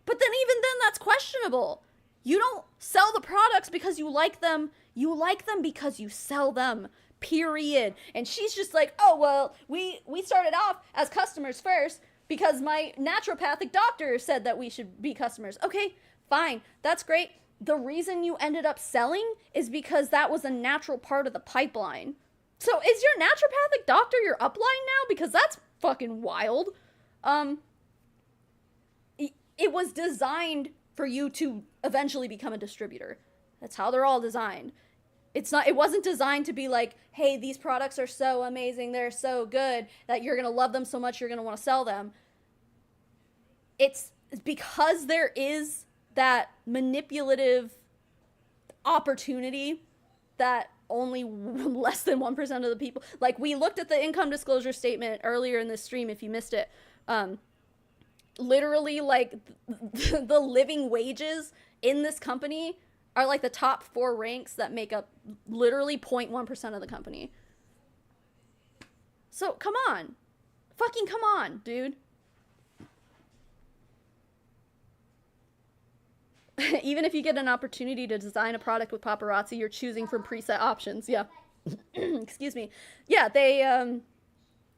Speaker 2: But then even then, that's questionable. You don't sell the products because you like them. You like them because you sell them. Period. And she's just like, oh, well, we started off as customers first because my naturopathic doctor said that we should be customers. Okay, fine. That's great. The reason you ended up selling is because that was a natural part of the pipeline. So is your naturopathic doctor your upline now? Because that's fucking wild. It was designed for you to eventually become a distributor. That's how they're all designed. It wasn't designed to be like, hey, these products are so amazing, they're so good, that you're gonna love them so much you're gonna want to sell them. It's because there is that manipulative opportunity that only less than 1% of the people, like, we looked at the income disclosure statement earlier in this stream, if you missed it. Literally, like, the living wages in this company are like the top 4 ranks that make up literally 0.1% of the company. So come on, fucking come on, dude. Even if you get an opportunity to design a product with paparazzi, you're choosing from preset options. Yeah. Excuse me. Yeah, they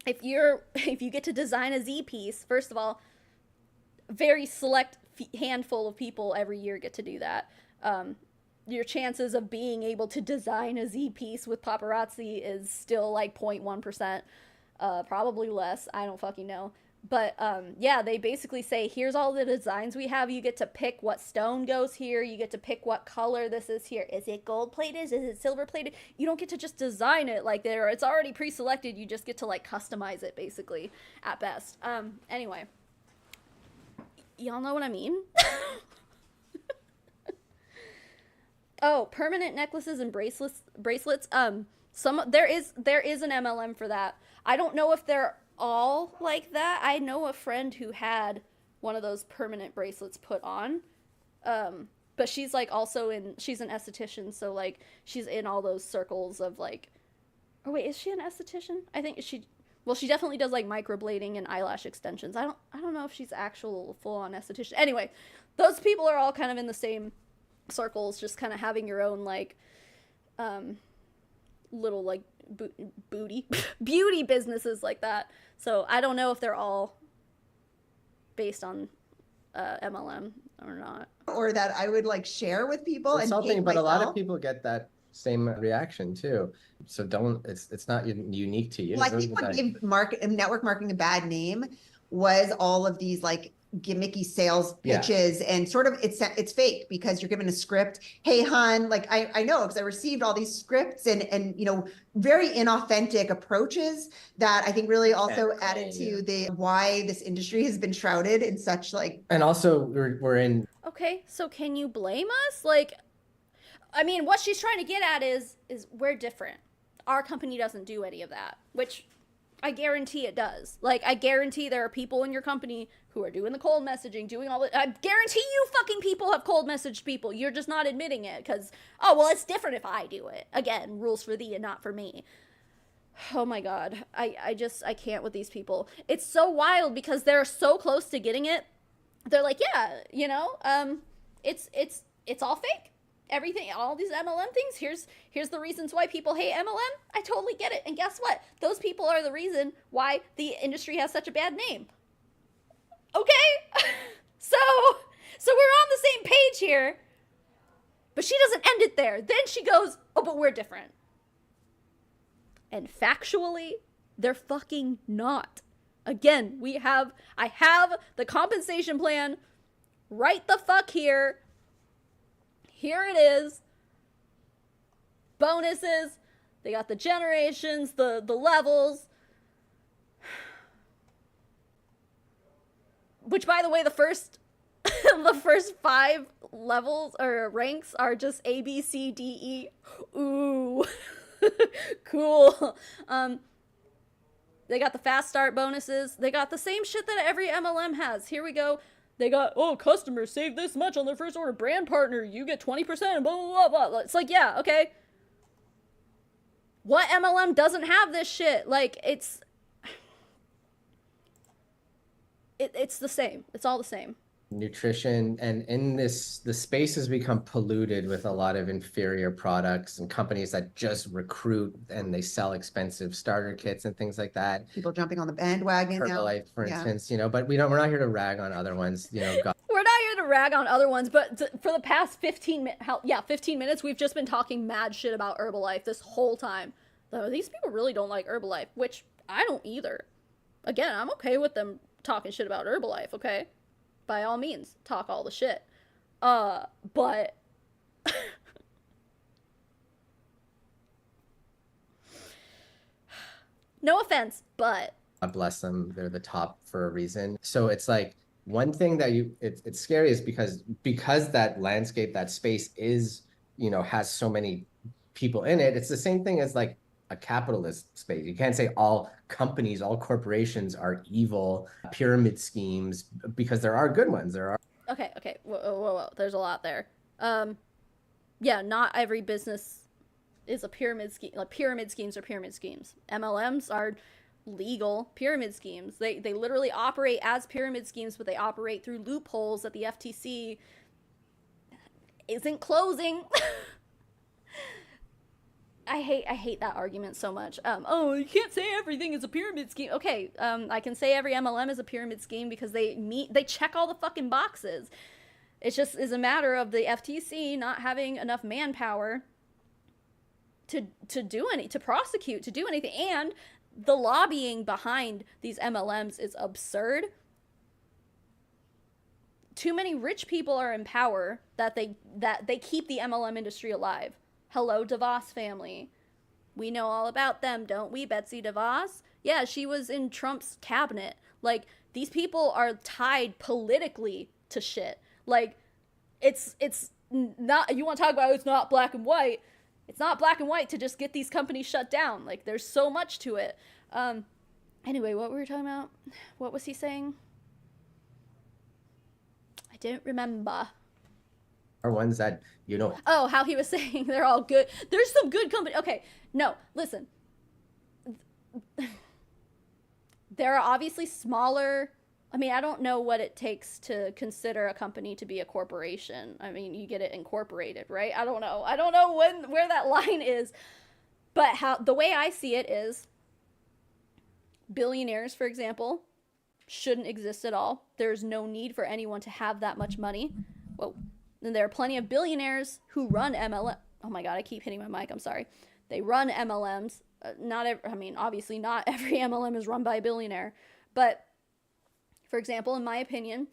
Speaker 2: if you get to design a Z piece, first of all, very select handful of people every year get to do that. Your chances of being able to design a Z piece with paparazzi is still like 0.1%, probably less. I don't fucking know. But yeah, they basically say, here's all the designs we have. You get to pick what stone goes here. You get to pick what color this is here. Is it gold plated? Is it silver plated? You don't get to just design it like there. It's already pre-selected. You just get to like customize it basically at best. Anyway, y'all know what I mean? Oh, permanent necklaces and bracelets. There is an MLM for that. I don't know if they're all like that. I know a friend who had one of those permanent bracelets put on. But she's like she's an esthetician, so like she's in all those circles of like, oh wait, is she an esthetician? I think she definitely does like microblading and eyelash extensions. I don't know if she's actual full on esthetician. Anyway, those people are all kind of in the same circles, just kind of having your own like little like beauty businesses like that. So I don't know if they're all based on MLM or not,
Speaker 4: or that I would like share with people and
Speaker 3: Something,
Speaker 4: hate
Speaker 3: but a lot of
Speaker 4: myself.
Speaker 3: people get that same reaction too. So it's not unique to you.
Speaker 4: Well, I think what gave network marketing a bad name was all of these like gimmicky sales pitches, and sort of it's fake because you're given a script. Hey, hun, like I know because I received all these scripts and very inauthentic approaches that I think really also added to the why this industry has been shrouded in such like.
Speaker 3: And also we're in.
Speaker 2: Okay, so can you blame us? Like, I mean, what she's trying to get at is we're different. Our company doesn't do any of that, which I guarantee it does. Like, I guarantee there are people in your company who are doing the cold messaging, doing all the. I guarantee you fucking people have cold messaged people. You're just not admitting it because, oh, well, it's different if I do it. Again, rules for thee and not for me. Oh my God. I can't with these people. It's so wild because they're so close to getting it. They're like, yeah, it's all fake. Everything, all these MLM things, here's the reasons why people hate MLM. I totally get it. And guess what? Those people are the reason why the industry has such a bad name. Okay? So we're on the same page here. But she doesn't end it there. Then she goes, oh, but we're different. And factually, they're fucking not. Again, I have the compensation plan right the fuck here. Here it is. Bonuses. They got the generations, the levels. Which, by the way, the first 5 levels or ranks are just A, B, C, D, E. Ooh. Cool. They got the fast start bonuses. They got the same shit that every MLM has. Here we go. They got, oh, customers save this much on their first order. Brand partner, you get 20%, blah, blah, blah, blah. It's like, yeah, okay. What MLM doesn't have this shit? Like, it's the same. It's all the same.
Speaker 3: Nutrition, and in this, the space has become polluted with a lot of inferior products and companies that just recruit and they sell expensive starter kits and things like that.
Speaker 4: People jumping on the bandwagon now.
Speaker 3: Herbalife, for instance, but we're not here to rag on other ones,
Speaker 2: We're not here to rag on other ones, but for the past 15 minutes, we've just been talking mad shit about Herbalife this whole time. Though these people really don't like Herbalife, which I don't either. Again, I'm okay with them talking shit about Herbalife, okay? By all means, talk all the shit. But no offense, but
Speaker 3: God bless them, they're the top for a reason. So it's like one thing that it's scary is because that landscape, that space is, has so many people in it. It's the same thing as like a capitalist space. You can't say all companies, all corporations are evil pyramid schemes, because there are good ones. There are.
Speaker 2: Okay. Whoa. There's a lot there. Yeah, not every business is a pyramid scheme. Like, pyramid schemes are pyramid schemes. MLMs are legal pyramid schemes. They literally operate as pyramid schemes, but they operate through loopholes that the FTC isn't closing. I hate that argument so much. Oh, you can't say everything is a pyramid scheme. Okay, I can say every MLM is a pyramid scheme because they check all the fucking boxes. It just is a matter of the FTC not having enough manpower to prosecute, to do anything. And the lobbying behind these MLMs is absurd. Too many rich people are in power that they keep the MLM industry alive. Hello, DeVos family. We know all about them, don't we? Betsy DeVos? Yeah, she was in Trump's cabinet. Like, these people are tied politically to shit. Like, it's not, you want to talk about it's not black and white. It's not black and white to just get these companies shut down. Like, there's so much to it. Anyway, what were we talking about? What was he saying? I don't remember.
Speaker 3: Are ones that,
Speaker 2: Oh, how he was saying they're all good. There's some good company. Okay, no, listen. There are obviously smaller. I mean, I don't know what it takes to consider a company to be a corporation. I mean, you get it incorporated, right? I don't know where that line is. But the way I see it is, billionaires, for example, shouldn't exist at all. There's no need for anyone to have that much money. Whoa. And there are plenty of billionaires who run MLM. oh my God, I keep hitting my mic. I'm sorry. They run MLMs. Obviously not every MLM is run by a billionaire, but for example, in my opinion,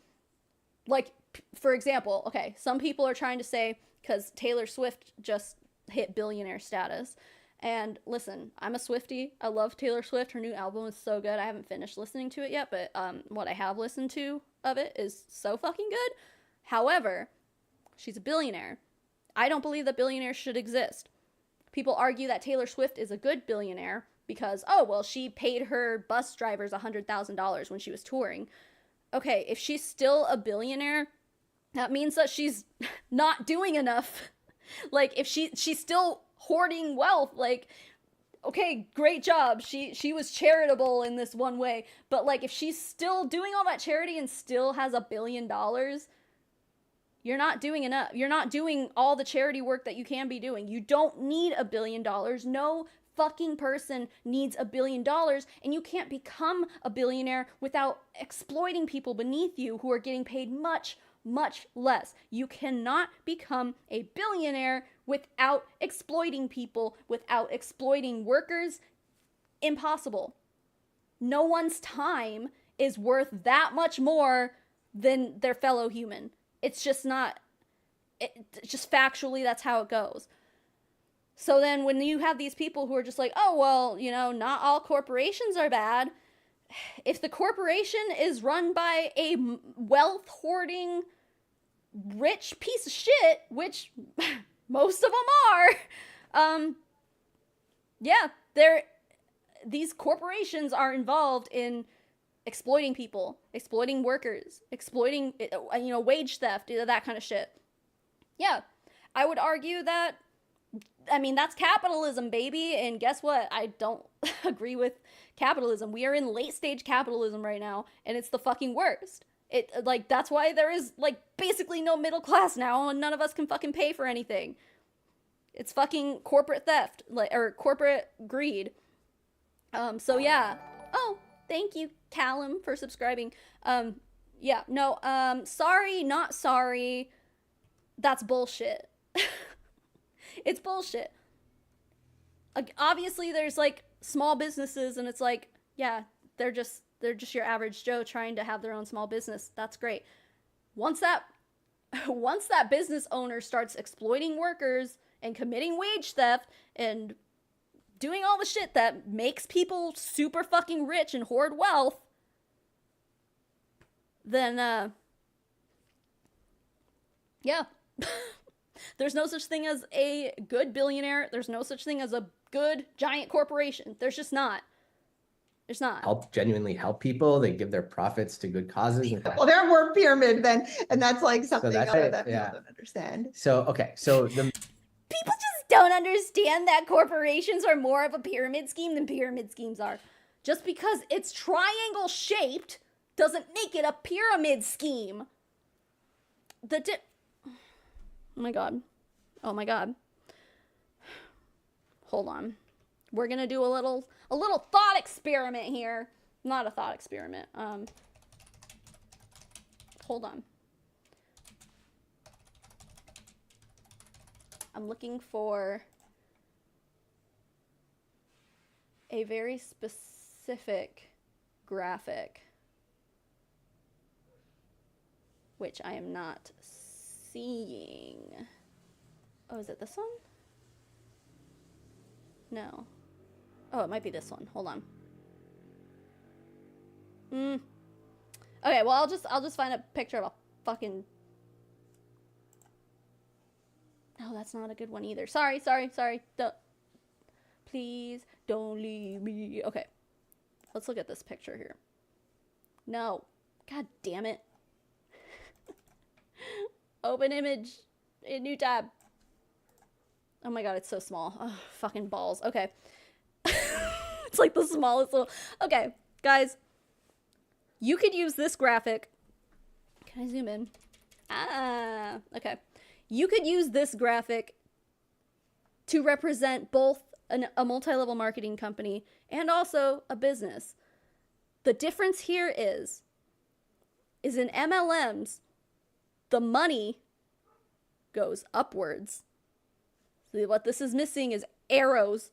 Speaker 2: okay, some people are trying to say, because Taylor Swift just hit billionaire status. And listen, I'm a Swiftie. I love Taylor Swift. Her new album is so good. I haven't finished listening to it yet, but what I have listened to of it is so fucking good. However, she's a billionaire. I don't believe that billionaires should exist. People argue that Taylor Swift is a good billionaire because, oh, well, she paid her bus drivers $100,000 when she was touring. Okay, if she's still a billionaire, that means that she's not doing enough. Like, if she's still hoarding wealth, like, okay, great job. She was charitable in this one way. But, like, if she's still doing all that charity and still has $1 billion, you're not doing enough. You're not doing all the charity work that you can be doing. You don't need $1 billion. No fucking person needs $1 billion, and you can't become a billionaire without exploiting people beneath you who are getting paid much, much less. You cannot become a billionaire without exploiting people, without exploiting workers. Impossible. No one's time is worth that much more than their fellow human. It's just not, just factually, that's how it goes. So then when you have these people who are just like, oh, well, not all corporations are bad. If the corporation is run by a wealth hoarding, rich piece of shit, which most of them are, these corporations are involved in exploiting people, exploiting workers, exploiting, wage theft, that kind of shit. Yeah, I would argue that, that's capitalism, baby. And guess what? I don't agree with capitalism. We are in late stage capitalism right now, and it's the fucking worst. That's why there is, basically no middle class now, and none of us can fucking pay for anything. It's fucking corporate theft, or corporate greed. So yeah. Oh, thank you, Callum, for subscribing. Sorry, not sorry. That's bullshit. It's bullshit. Obviously, there's, small businesses, and it's they're just your average Joe trying to have their own small business. That's great. Once that business owner starts exploiting workers and committing wage theft and doing all the shit that makes people super fucking rich and hoard wealth, then, there's no such thing as a good billionaire. There's no such thing as a good giant corporation. There's just not. There's not.
Speaker 3: Genuinely help people. They give their profits to good causes.
Speaker 4: Well, they're more pyramid then, and that's something that people don't understand.
Speaker 3: So people
Speaker 2: just don't understand that corporations are more of a pyramid scheme than pyramid schemes are. Just because it's triangle shaped doesn't make it a pyramid scheme. Oh my god. Hold on. We're gonna do a little thought experiment here. Not a thought experiment. Hold on. I'm looking for a very specific graphic, which I am not seeing. Oh, is it this one? No. Oh, it might be this one. Hold on. Okay, well, I'll just find a picture of a fucking... No, that's not a good one either. Sorry. Please don't leave me. Okay. Let's look at this picture here. No. God damn it. Open image. A new tab. Oh my god, it's so small. Oh, fucking balls. Okay. It's like the smallest little... Okay, guys. You could use this graphic. Can I zoom in? Okay. You could use this graphic to represent both a multi-level marketing company and also a business. The difference here is in MLMs, the money goes upwards. What this is missing is arrows.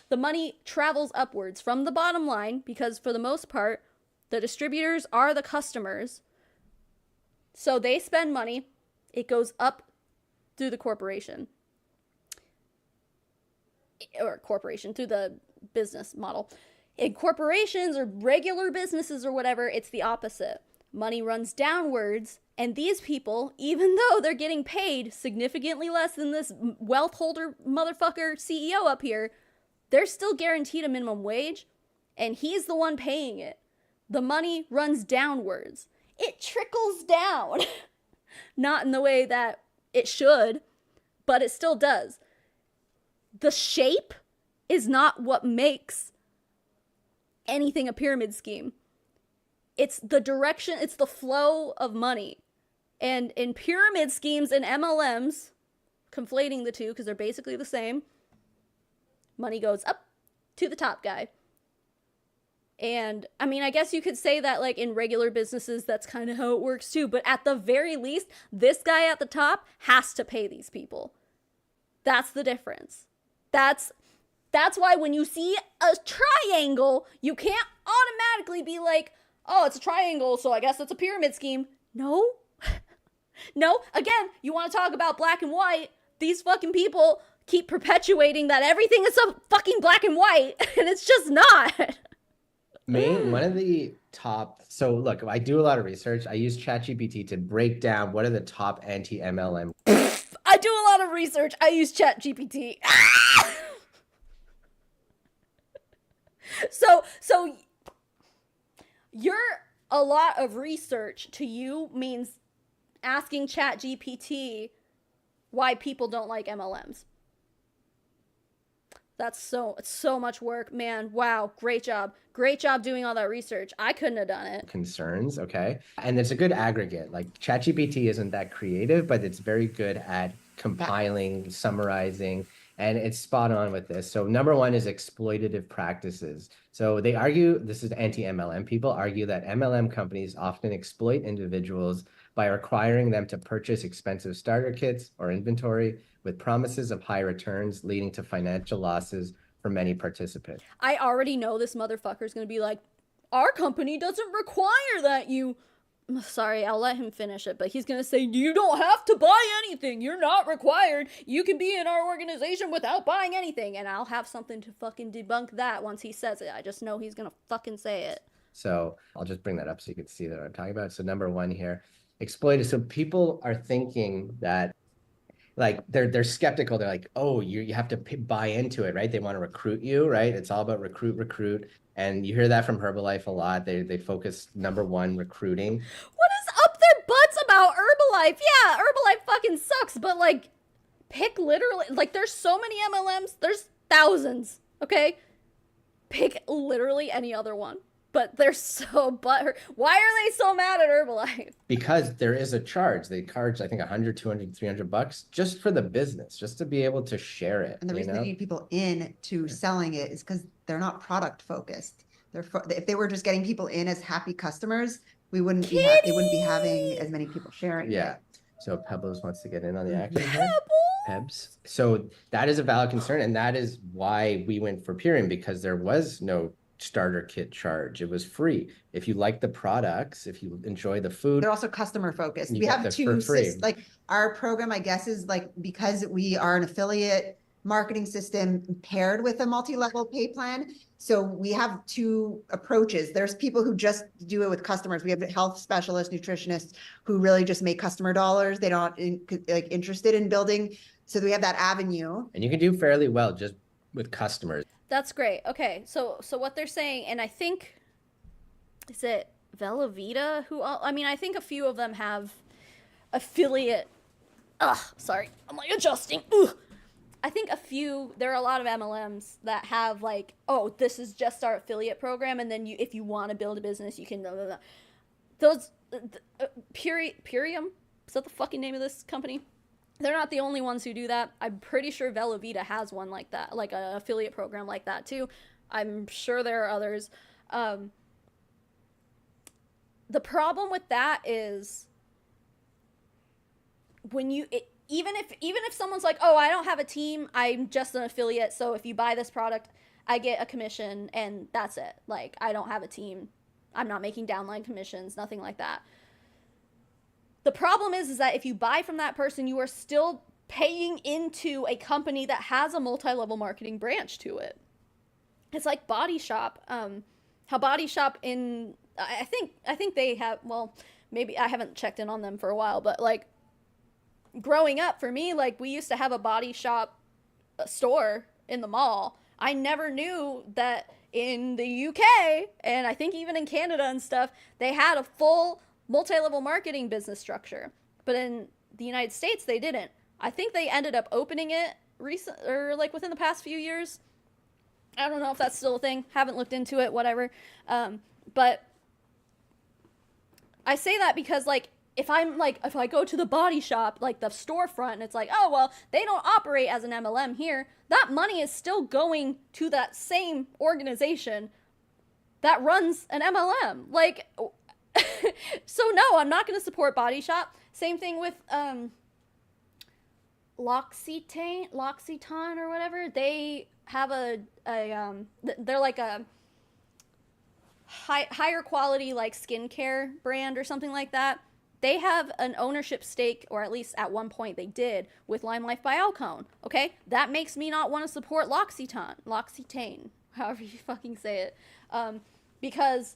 Speaker 2: The money travels upwards from the bottom line because for the most part, the distributors are the customers. So they spend money. It goes up through the corporation. Or corporation, through the business model. In corporations or regular businesses or whatever, it's the opposite. Money runs downwards, and these people, even though they're getting paid significantly less than this wealth holder motherfucker CEO up here, they're still guaranteed a minimum wage, and he's the one paying it. The money runs downwards. It trickles down. Not in the way that it should, but it still does. The shape is not what makes anything a pyramid scheme. It's the direction, it's the flow of money. And in pyramid schemes and MLMs, conflating the two because they're basically the same, money goes up to the top guy. And I mean, I guess you could say that like in regular businesses, that's kind of how it works too. But at the very least, this guy at the top has to pay these people. That's the difference. That's why when you see a triangle, you can't automatically be like, oh, it's a triangle, so I guess it's a pyramid scheme. No. No. Again, you want to talk about black and white. These fucking people keep perpetuating that everything is so fucking black and white, and it's just not.
Speaker 3: One of the top, so look, I do a lot of research. I use ChatGPT to break down what are the top anti-MLM.
Speaker 2: I do a lot of research. I use ChatGPT. So a lot of research to you means asking ChatGPT why people don't like MLMs. It's so much work, man. Wow, great job. Great job doing all that research. I couldn't have done it.
Speaker 3: Concerns, okay? And it's a good aggregate. Like ChatGPT isn't that creative, but it's very good at compiling, summarizing, and it's spot on with this. So number one is exploitative practices. So they argue, this is anti-MLM people, argue that MLM companies often exploit individuals by requiring them to purchase expensive starter kits or inventory with promises of high returns, leading to financial losses for many participants.
Speaker 2: I already know this motherfucker's gonna be like, our company doesn't require that you... Sorry, I'll let him finish it, but he's gonna say, you don't have to buy anything. You're not required. You can be in our organization without buying anything. And I'll have something to fucking debunk that once he says it. I just know he's gonna fucking say it.
Speaker 3: So I'll just bring that up so you can see that I'm talking about. So number one here, exploited. So people are thinking that, like, they're skeptical. They're like, oh, you have to buy into it, right? They want to recruit you, right? It's all about recruit. And you hear that from Herbalife a lot. They focus, number one, recruiting.
Speaker 2: What is up their butts about Herbalife? Yeah, Herbalife fucking sucks, but like, pick literally, like, there's so many MLMs. There's thousands, okay? Pick literally any other one. But they're so butthurt. Why are they so mad at Herbalife?
Speaker 3: Because there is a charge. They charge, I think, 100, 200, 300 bucks just for the business, just to be able to share it.
Speaker 4: And the reason they need people in to selling it is because they're not product focused. If they were just getting people in as happy customers, we wouldn't be they wouldn't be having as many people sharing.
Speaker 3: Yeah.
Speaker 4: It.
Speaker 3: So Pebbles wants to get in on the action here. Pebs. So that is a valid concern, and that is why we went for Purium, because there was no starter kit charge. It was free. If you like the products, if you enjoy the food.
Speaker 4: They're also customer focused.
Speaker 3: You
Speaker 4: We
Speaker 3: get
Speaker 4: have
Speaker 3: them for free.
Speaker 4: like our program, I guess, is like, because we are an affiliate marketing system paired with a multi-level pay plan. So we have two approaches. There's people who just do it with customers. We have health specialists, nutritionists who really just make customer dollars. They don't interested in building. So we have that avenue.
Speaker 3: And you can do fairly well just with customers.
Speaker 2: That's great. Okay, so what they're saying, and I think, is it Velavita who, I mean, I think a few of them have affiliate, sorry, I'm like adjusting. I think there are a lot of MLMs that have like, oh, this is just our affiliate program, and then if you want to build a business, you can, those, Purium, is that the fucking name of this company? They're not the only ones who do that. I'm pretty sure Velavita has one like that, like an affiliate program like that too. I'm sure there are others. The problem with that is when even if someone's like, oh, I don't have a team, I'm just an affiliate, so if you buy this product, I get a commission and that's it. Like, I don't have a team. I'm not making downline commissions, nothing like that. The problem is that if you buy from that person, you are still paying into a company that has a multi-level marketing branch to it. It's like Body Shop. How Body Shop I think they have, well, maybe I haven't checked in on them for a while, but like growing up for me, like we used to have a Body Shop store in the mall. I never knew that in the UK, and I think even in Canada and stuff, they had a full multi-level marketing business structure. But in the United States, they didn't. I think they ended up opening it within the past few years. I don't know if that's still a thing. Haven't looked into it, whatever. But I say that because, like, if I go to the Body Shop, like the storefront, and it's like, oh, well, they don't operate as an MLM here, that money is still going to that same organization that runs an MLM. Like, so no, I'm not going to support Body Shop. Same thing with L'Occitane or whatever. They have they're like a higher quality like skincare brand or something like that. They have an ownership stake, or at least at one point they did, with Lime Life by Alcone. Okay, that makes me not want to support L'Occitane, however you fucking say it, because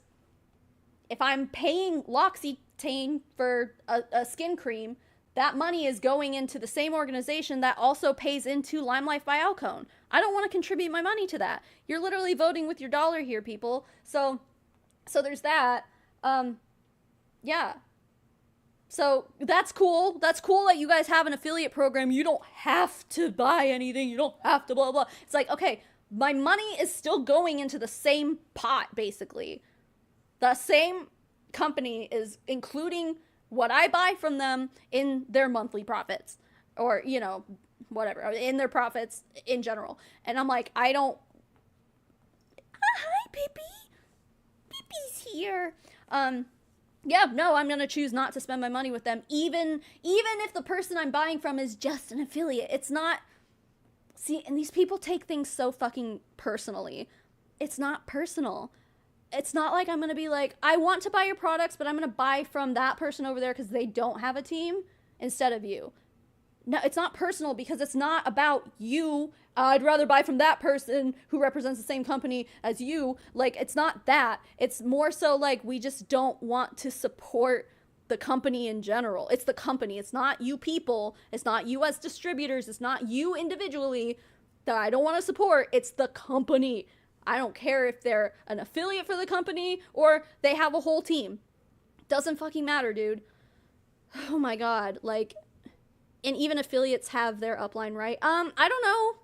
Speaker 2: if I'm paying L'Occitane for a skin cream, that money is going into the same organization that also pays into Lime Life by Alcone. I don't want to contribute my money to that. You're literally voting with your dollar here, people. So there's that. Yeah. So that's cool. That's cool that you guys have an affiliate program. You don't have to buy anything. You don't have to blah, blah. It's like, okay, my money is still going into the same pot, basically. The same company is including what I buy from them in their monthly profits, or, you know, whatever, in their profits in general. And I'm like, I don't, hi, Pippi. Pippi's here. Yeah, no, I'm going to choose not to spend my money with them, even if the person I'm buying from is just an affiliate. It's not, see, and these people take things so fucking personally. It's not personal. It's not like I'm going to be like, I want to buy your products, but I'm going to buy from that person over there because they don't have a team instead of you. No, it's not personal because it's not about you. I'd rather buy from that person who represents the same company as you. Like, it's not that. It's more so like we just don't want to support the company in general. It's the company. It's not you people. It's not you as distributors. It's not you individually that I don't want to support. It's the company. I don't care if they're an affiliate for the company or they have a whole team. Doesn't fucking matter, dude. Oh my God. Like, and even affiliates have their upline, right? I don't know.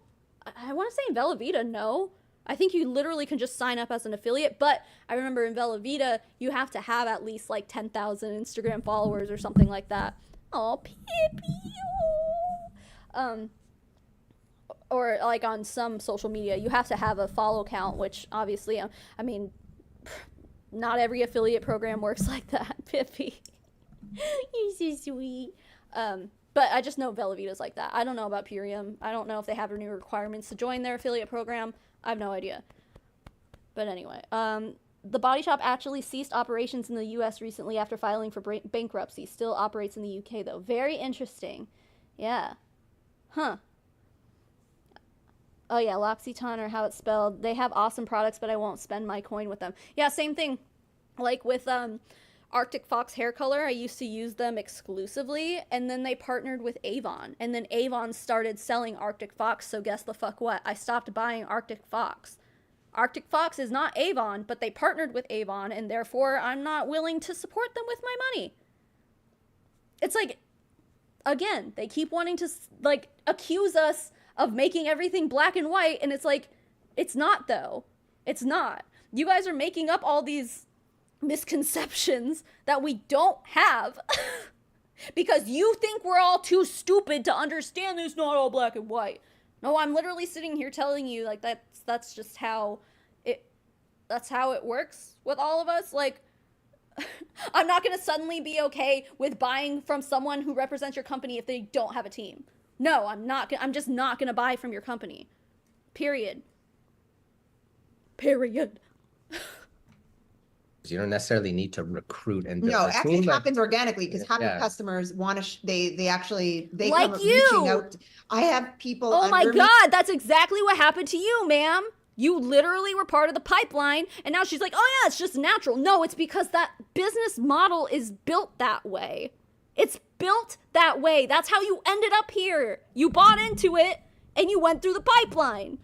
Speaker 2: I want to say in Vellavita, no. I think you literally can just sign up as an affiliate, but I remember in Vellavita, you have to have at least like 10,000 Instagram followers or something like that. Oh, Pippi. Or like on some social media, you have to have a follow count, which obviously, I mean, not every affiliate program works like that, Pippi. You're so sweet. But I just know Vellavita's like that. I don't know about Purium. I don't know if they have any requirements to join their affiliate program. I have no idea. But anyway, the Body Shop actually ceased operations in the U.S. recently after filing for bankruptcy. Still operates in the U.K. though. Very interesting. Yeah. Huh. Oh yeah, L'Occitane, or how it's spelled. They have awesome products, but I won't spend my coin with them. Yeah, same thing. Like with Arctic Fox hair color, I used to use them exclusively, and then they partnered with Avon, and then Avon started selling Arctic Fox, so guess the fuck what? I stopped buying Arctic Fox. Arctic Fox is not Avon, but they partnered with Avon, and therefore I'm not willing to support them with my money. It's like, again, they keep wanting to, like, accuse us of making everything black and white, and it's like, it's not, though. It's not. You guys are making up all these misconceptions that we don't have because you think we're all too stupid to understand it's not all black and white. No, I'm literally sitting here telling you, like, that's just how it works with all of us. Like, I'm not going to suddenly be okay with buying from someone who represents your company if they don't have a team. No, I'm just not going to buy from your company. Period. Period.
Speaker 3: You don't necessarily need to recruit and build
Speaker 4: No,
Speaker 3: a
Speaker 4: actually
Speaker 3: team,
Speaker 4: it
Speaker 3: but
Speaker 4: happens organically because happy
Speaker 3: yeah.
Speaker 4: customers want to, they actually, they
Speaker 2: Like
Speaker 4: come
Speaker 2: you.
Speaker 4: reaching out. I have people
Speaker 2: Oh my
Speaker 4: under me.
Speaker 2: God, that's exactly what happened to you, ma'am. You literally were part of the pipeline, and now she's like, oh yeah, it's just natural. No, it's because that business model is built that way. It's built that way. That's how you ended up here. You bought into it, and you went through the pipeline.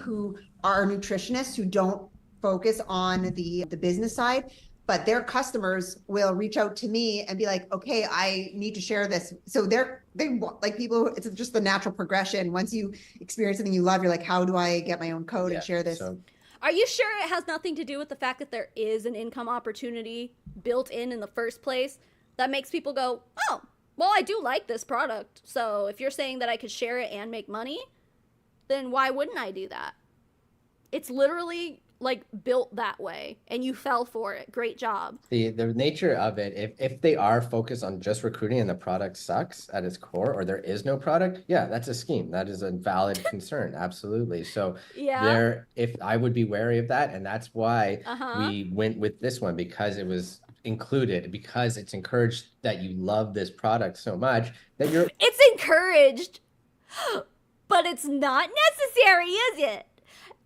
Speaker 4: Who are nutritionists who don't focus on the business side, but their customers will reach out to me and be like, okay, I need to share this. So they like people, it's just the natural progression. Once you experience something you love, you're like, how do I get my own code and share this?
Speaker 3: So
Speaker 2: Are you sure it has nothing to do with the fact that there is an income opportunity built in the first place that makes people go, oh, well, I do like this product. So if you're saying that I could share it and make money, then why wouldn't I do that? It's literally like built that way, and you fell for it. Great job.
Speaker 3: the nature of it, if they are focused on just recruiting and the product sucks at its core, or there is no product, yeah, that's a scheme. That is a valid concern. Absolutely. So
Speaker 2: Yeah.
Speaker 3: if I would be wary of that, and that's why we went with this one, because it was included, because it's encouraged that you love this product so much that you're
Speaker 2: It's encouraged, but it's not necessary, is it?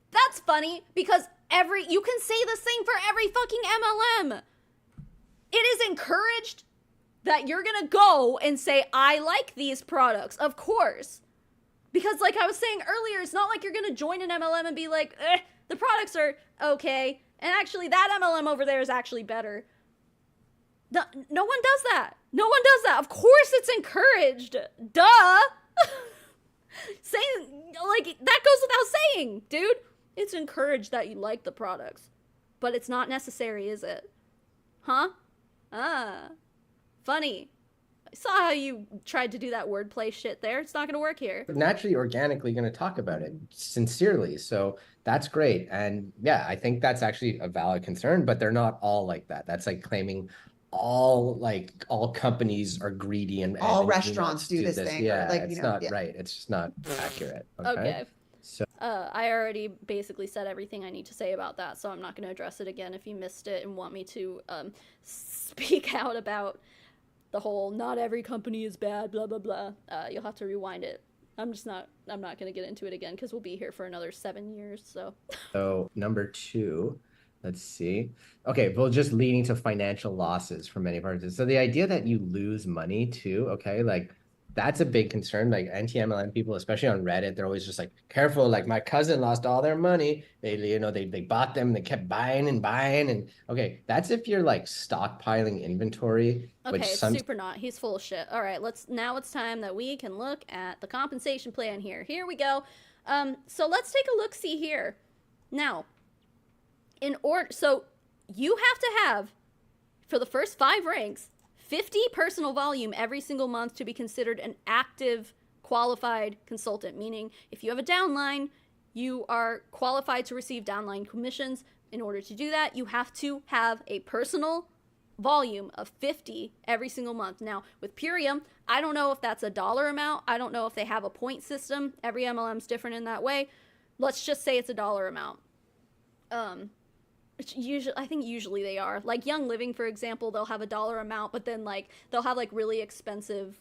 Speaker 2: That's funny because you can say the same for every fucking MLM. It is encouraged that you're gonna go and say, I like these products, of course. Because like I was saying earlier, it's not like you're gonna join an MLM and be like, the products are okay, and actually that MLM over there is actually better. No one does that. No one does that. Of course it's encouraged. Duh. Saying, like, that goes without saying, dude. It's encouraged that you like the products. But it's not necessary, is it? Huh? Funny. I saw how you tried to do that wordplay shit there. It's not gonna work here.
Speaker 3: naturally, organically going to talk about it sincerely. So that's great. And yeah, I think that's actually a valid concern, but they're not all like that. That's like claiming all companies are greedy and
Speaker 4: All
Speaker 3: and
Speaker 4: restaurants do this thing, or,
Speaker 3: Yeah,
Speaker 4: like,
Speaker 3: it's
Speaker 4: you know,
Speaker 3: not
Speaker 4: yeah.
Speaker 3: right. It's just not accurate.
Speaker 2: Okay.
Speaker 3: So
Speaker 2: I already basically said everything I need to say about that, so I'm not going to address it again. If you missed it and want me to speak out about the whole not every company is bad, blah, blah, blah, you'll have to rewind it. I'm not going to get into it again because we'll be here for another 7 years, so.
Speaker 3: So number 2, let's see. Okay, well, just leading to financial losses for many parties. So the idea that you lose money too, okay, like that's a big concern. Like anti-MLM people, especially on Reddit, they're always just like, careful, like my cousin lost all their money. They bought them, they kept buying and buying. And okay, that's if you're like stockpiling inventory.
Speaker 2: Okay,
Speaker 3: which
Speaker 2: it's super not. He's full of shit. All right, now it's time that we can look at the compensation plan here. Here we go. So let's take a look-see here. Now, so you have to have, for the first 5 ranks, 50 personal volume every single month to be considered an active qualified consultant, meaning if you have a downline, you are qualified to receive downline commissions. In order to do that, you have to have a personal volume of 50 every single month. Now, with Purium, I don't know if that's a dollar amount. I don't know if they have a point system. Every MLM's different in that way. Let's just say it's a dollar amount. I think usually they are. Like Young Living, for example, they'll have a dollar amount, but then like they'll have like really expensive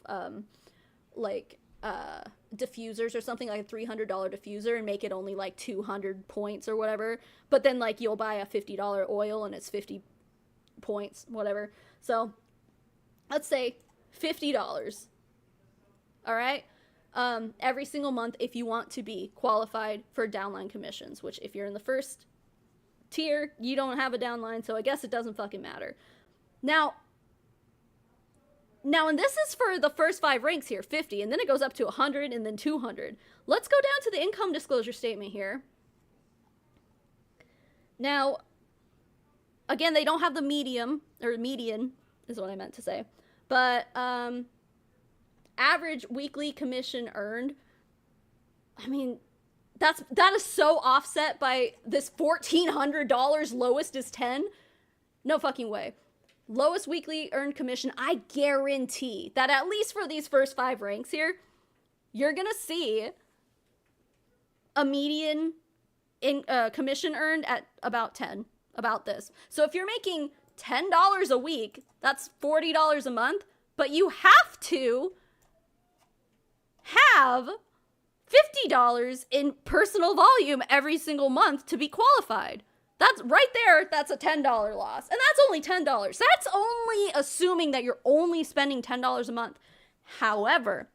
Speaker 2: diffusers or something, like a $300 diffuser, and make it only like 200 points or whatever. But then like you'll buy a $50 oil and it's 50 points, whatever. So let's say $50. All right. Every single month if you want to be qualified for downline commissions, which if you're in the first tier, you don't have a downline, so I guess it doesn't fucking matter. Now, and this is for the first 5 ranks here, 50, and then it goes up to 100 and then 200. Let's go down to the income disclosure statement here. Now, again, they don't have the median is what I meant to say, but average weekly commission earned, I mean, that is so offset by this $1,400 lowest is 10. No fucking way. lowest weekly earned commission, I guarantee that at least for these first 5 ranks here, you're gonna see a median in commission earned at about 10, about this. So if you're making $10 a week, that's $40 a month, but you have to have $50 in personal volume every single month to be qualified. That's right there, that's a $10 loss. And that's only $10. That's only assuming that you're only spending $10 a month. However,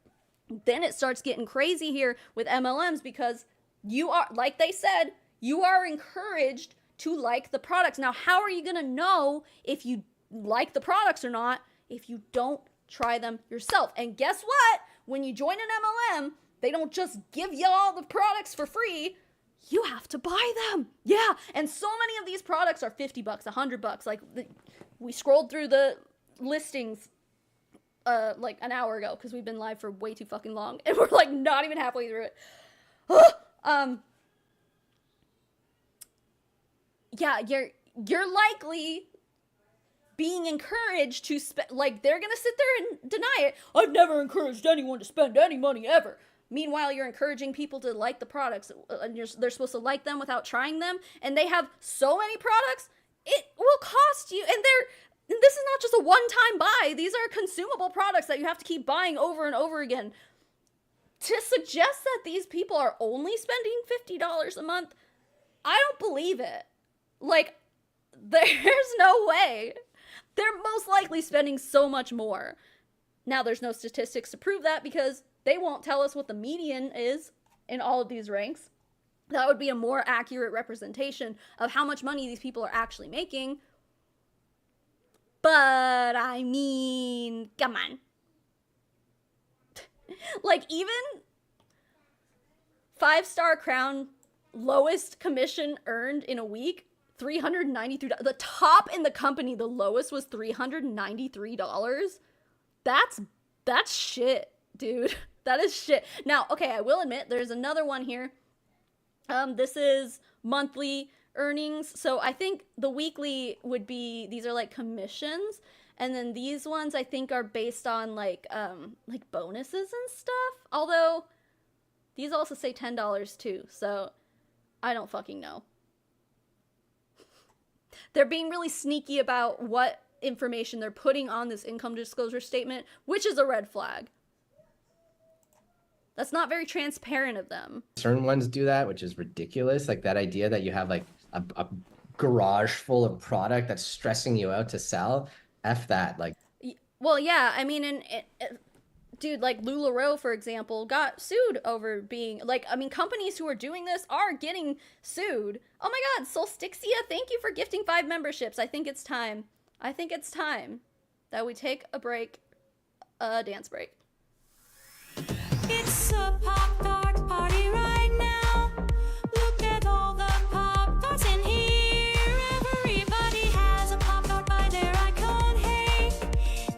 Speaker 2: then it starts getting crazy here with MLMs because you are, like they said, you are encouraged to like the products. Now, how are you going to know if you like the products or not if you don't try them yourself? And guess what? When you join an MLM, they don't just give you all the products for free. You have to buy them. Yeah. And so many of these products are $50, $100. Like we scrolled through the listings like an hour ago because we've been live for way too fucking long and we're like not even halfway through it. Yeah, you're likely being encouraged to spend, like they're gonna sit there and deny it. I've never encouraged anyone to spend any money ever. Meanwhile, you're encouraging people to like the products, and they're supposed to like them without trying them, and they have so many products, it will cost you, and this is not just a one-time buy. These are consumable products that you have to keep buying over and over again. To suggest that these people are only spending $50 a month, I don't believe it. Like, there's no way. They're most likely spending so much more. Now, there's no statistics to prove that because they won't tell us what the median is in all of these ranks. That would be a more accurate representation of how much money these people are actually making. But, I mean, come on. Like, even 5-star crown, lowest commission earned in a week, $393. The top in the company, the lowest was $393. That's shit, dude. That is shit. Now, okay, I will admit there's another one here. This is monthly earnings. So I think the weekly would be, these are like commissions. And then these ones I think are based on like bonuses and stuff. Although these also say $10 too. So I don't fucking know. They're being really sneaky about what information they're putting on this income disclosure statement, which is a red flag. That's not very transparent of them.
Speaker 3: Certain ones do that, which is ridiculous. Like that idea that you have like a garage full of product that's stressing you out to sell. F that. Like,
Speaker 2: well, yeah, I mean, dude, like LuLaRoe, for example, got sued over being, like, I mean, companies who are doing this are getting sued. Oh my God, Solstixia, thank you for gifting 5 memberships. I think it's time that we take a break, a dance break.
Speaker 1: It's a Pop-Tart party right now. Look at all the Pop-Tarts in here. Everybody has a Pop-Tart by their icon. Hey,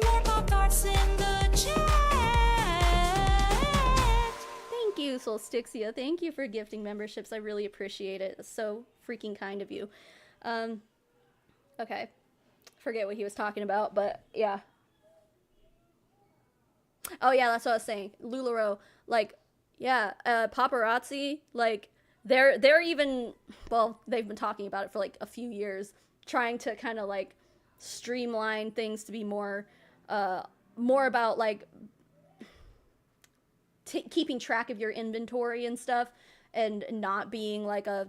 Speaker 1: more Pop-Tarts in the chat.
Speaker 2: Thank you, Solstixia. Thank you for gifting memberships. I really appreciate it. It's so freaking kind of you. Okay. Forget what he was talking about, but yeah. Oh yeah, that's what I was saying. LuLaRoe, like, yeah, paparazzi, like, they're even, well, they've been talking about it for like a few years, trying to kind of like streamline things to be more about like keeping track of your inventory and stuff, and not being like a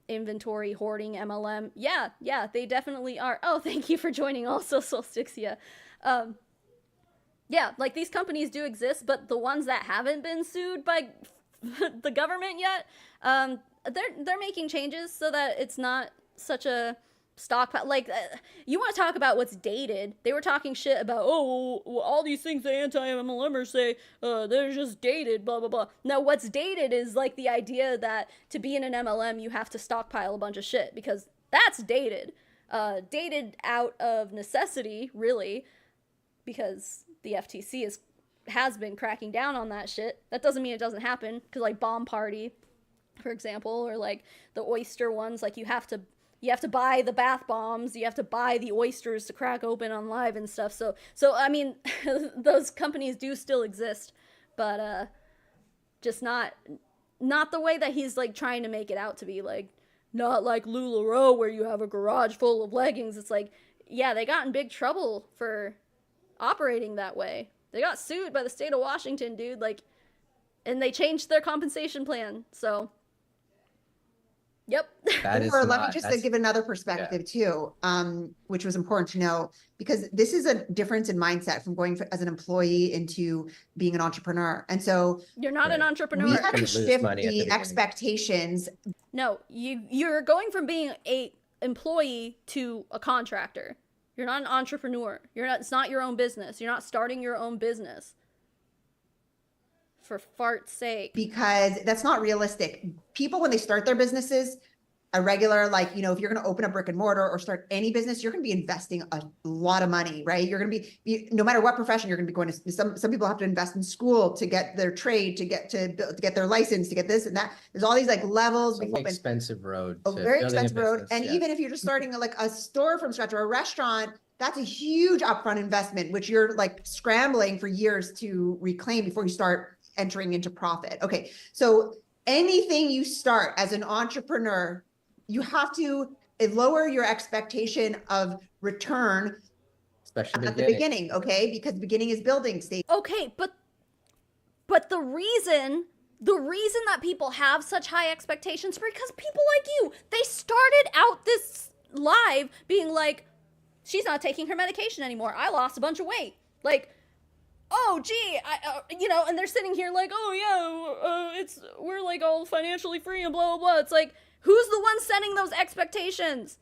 Speaker 2: inventory hoarding MLM. Yeah, they definitely are. Oh, thank you for joining also, Solstixia. Yeah, like these companies do exist, but the ones that haven't been sued by the government yet, they're making changes so that it's not such a stockpile. Like, you want to talk about what's dated? They were talking shit about, oh, well, all these things the anti-MLMers say, they're just dated, blah, blah, blah. Now, what's dated is like the idea that to be in an MLM, you have to stockpile a bunch of shit, because that's dated. Dated out of necessity, really, because the FTC has been cracking down on that shit. That doesn't mean it doesn't happen, because like Bomb Party, for example, or like the oyster ones, like you have to you have to buy the bath bombs, you have to buy the oysters to crack open on live and stuff. So I mean, those companies do still exist, but just not the way that he's like trying to make it out to be. Like, not like LuLaRoe where you have a garage full of leggings. It's like, yeah, they got in big trouble for operating that way. They got sued by the state of Washington, dude. Like, and they changed their compensation plan. So, yep.
Speaker 3: That is
Speaker 4: Or let me
Speaker 3: not,
Speaker 4: just
Speaker 3: that's,
Speaker 4: give another perspective too, which was important to know, because this is a difference in mindset from going as an employee into being an entrepreneur. And so
Speaker 2: You're not an
Speaker 3: Right.
Speaker 2: entrepreneur.
Speaker 4: we
Speaker 3: You're
Speaker 4: have
Speaker 3: gonna
Speaker 4: to
Speaker 3: lose
Speaker 4: shift
Speaker 3: money at the
Speaker 4: the
Speaker 3: beginning.
Speaker 4: expectations.
Speaker 2: No, you're going from being a employee to a contractor. You're not an entrepreneur. It's not your own business. You're not starting your own business. For fart's sake.
Speaker 4: Because that's not realistic. People, when they start their businesses, a regular, like, you know, if you're going to open a brick and mortar or start any business, you're going to be investing a lot of money, right? You're going to be, no matter what profession, you're going to be going to, some people have to invest in school to get their trade, to get their license, to get this and that. There's all these like levels.
Speaker 3: It's an expensive road.
Speaker 4: A
Speaker 3: to
Speaker 4: very
Speaker 3: building
Speaker 4: expensive road.
Speaker 3: business,
Speaker 4: And
Speaker 3: yeah.
Speaker 4: even if you're just starting like a store from scratch or a restaurant, that's a huge upfront investment, which you're like scrambling for years to reclaim before you start entering into profit. Okay. So anything you start as an entrepreneur, you have to lower your expectation of return
Speaker 3: especially
Speaker 4: at the beginning. Okay. Because the beginning is building stage.
Speaker 2: Okay, but the reason that people have such high expectations is because people like you, they started out this live being like, she's not taking her medication anymore. I lost a bunch of weight. Like, oh, gee, you know, and they're sitting here like, oh yeah, we're like all financially free and blah, blah, blah. It's like, who's the one setting those expectations?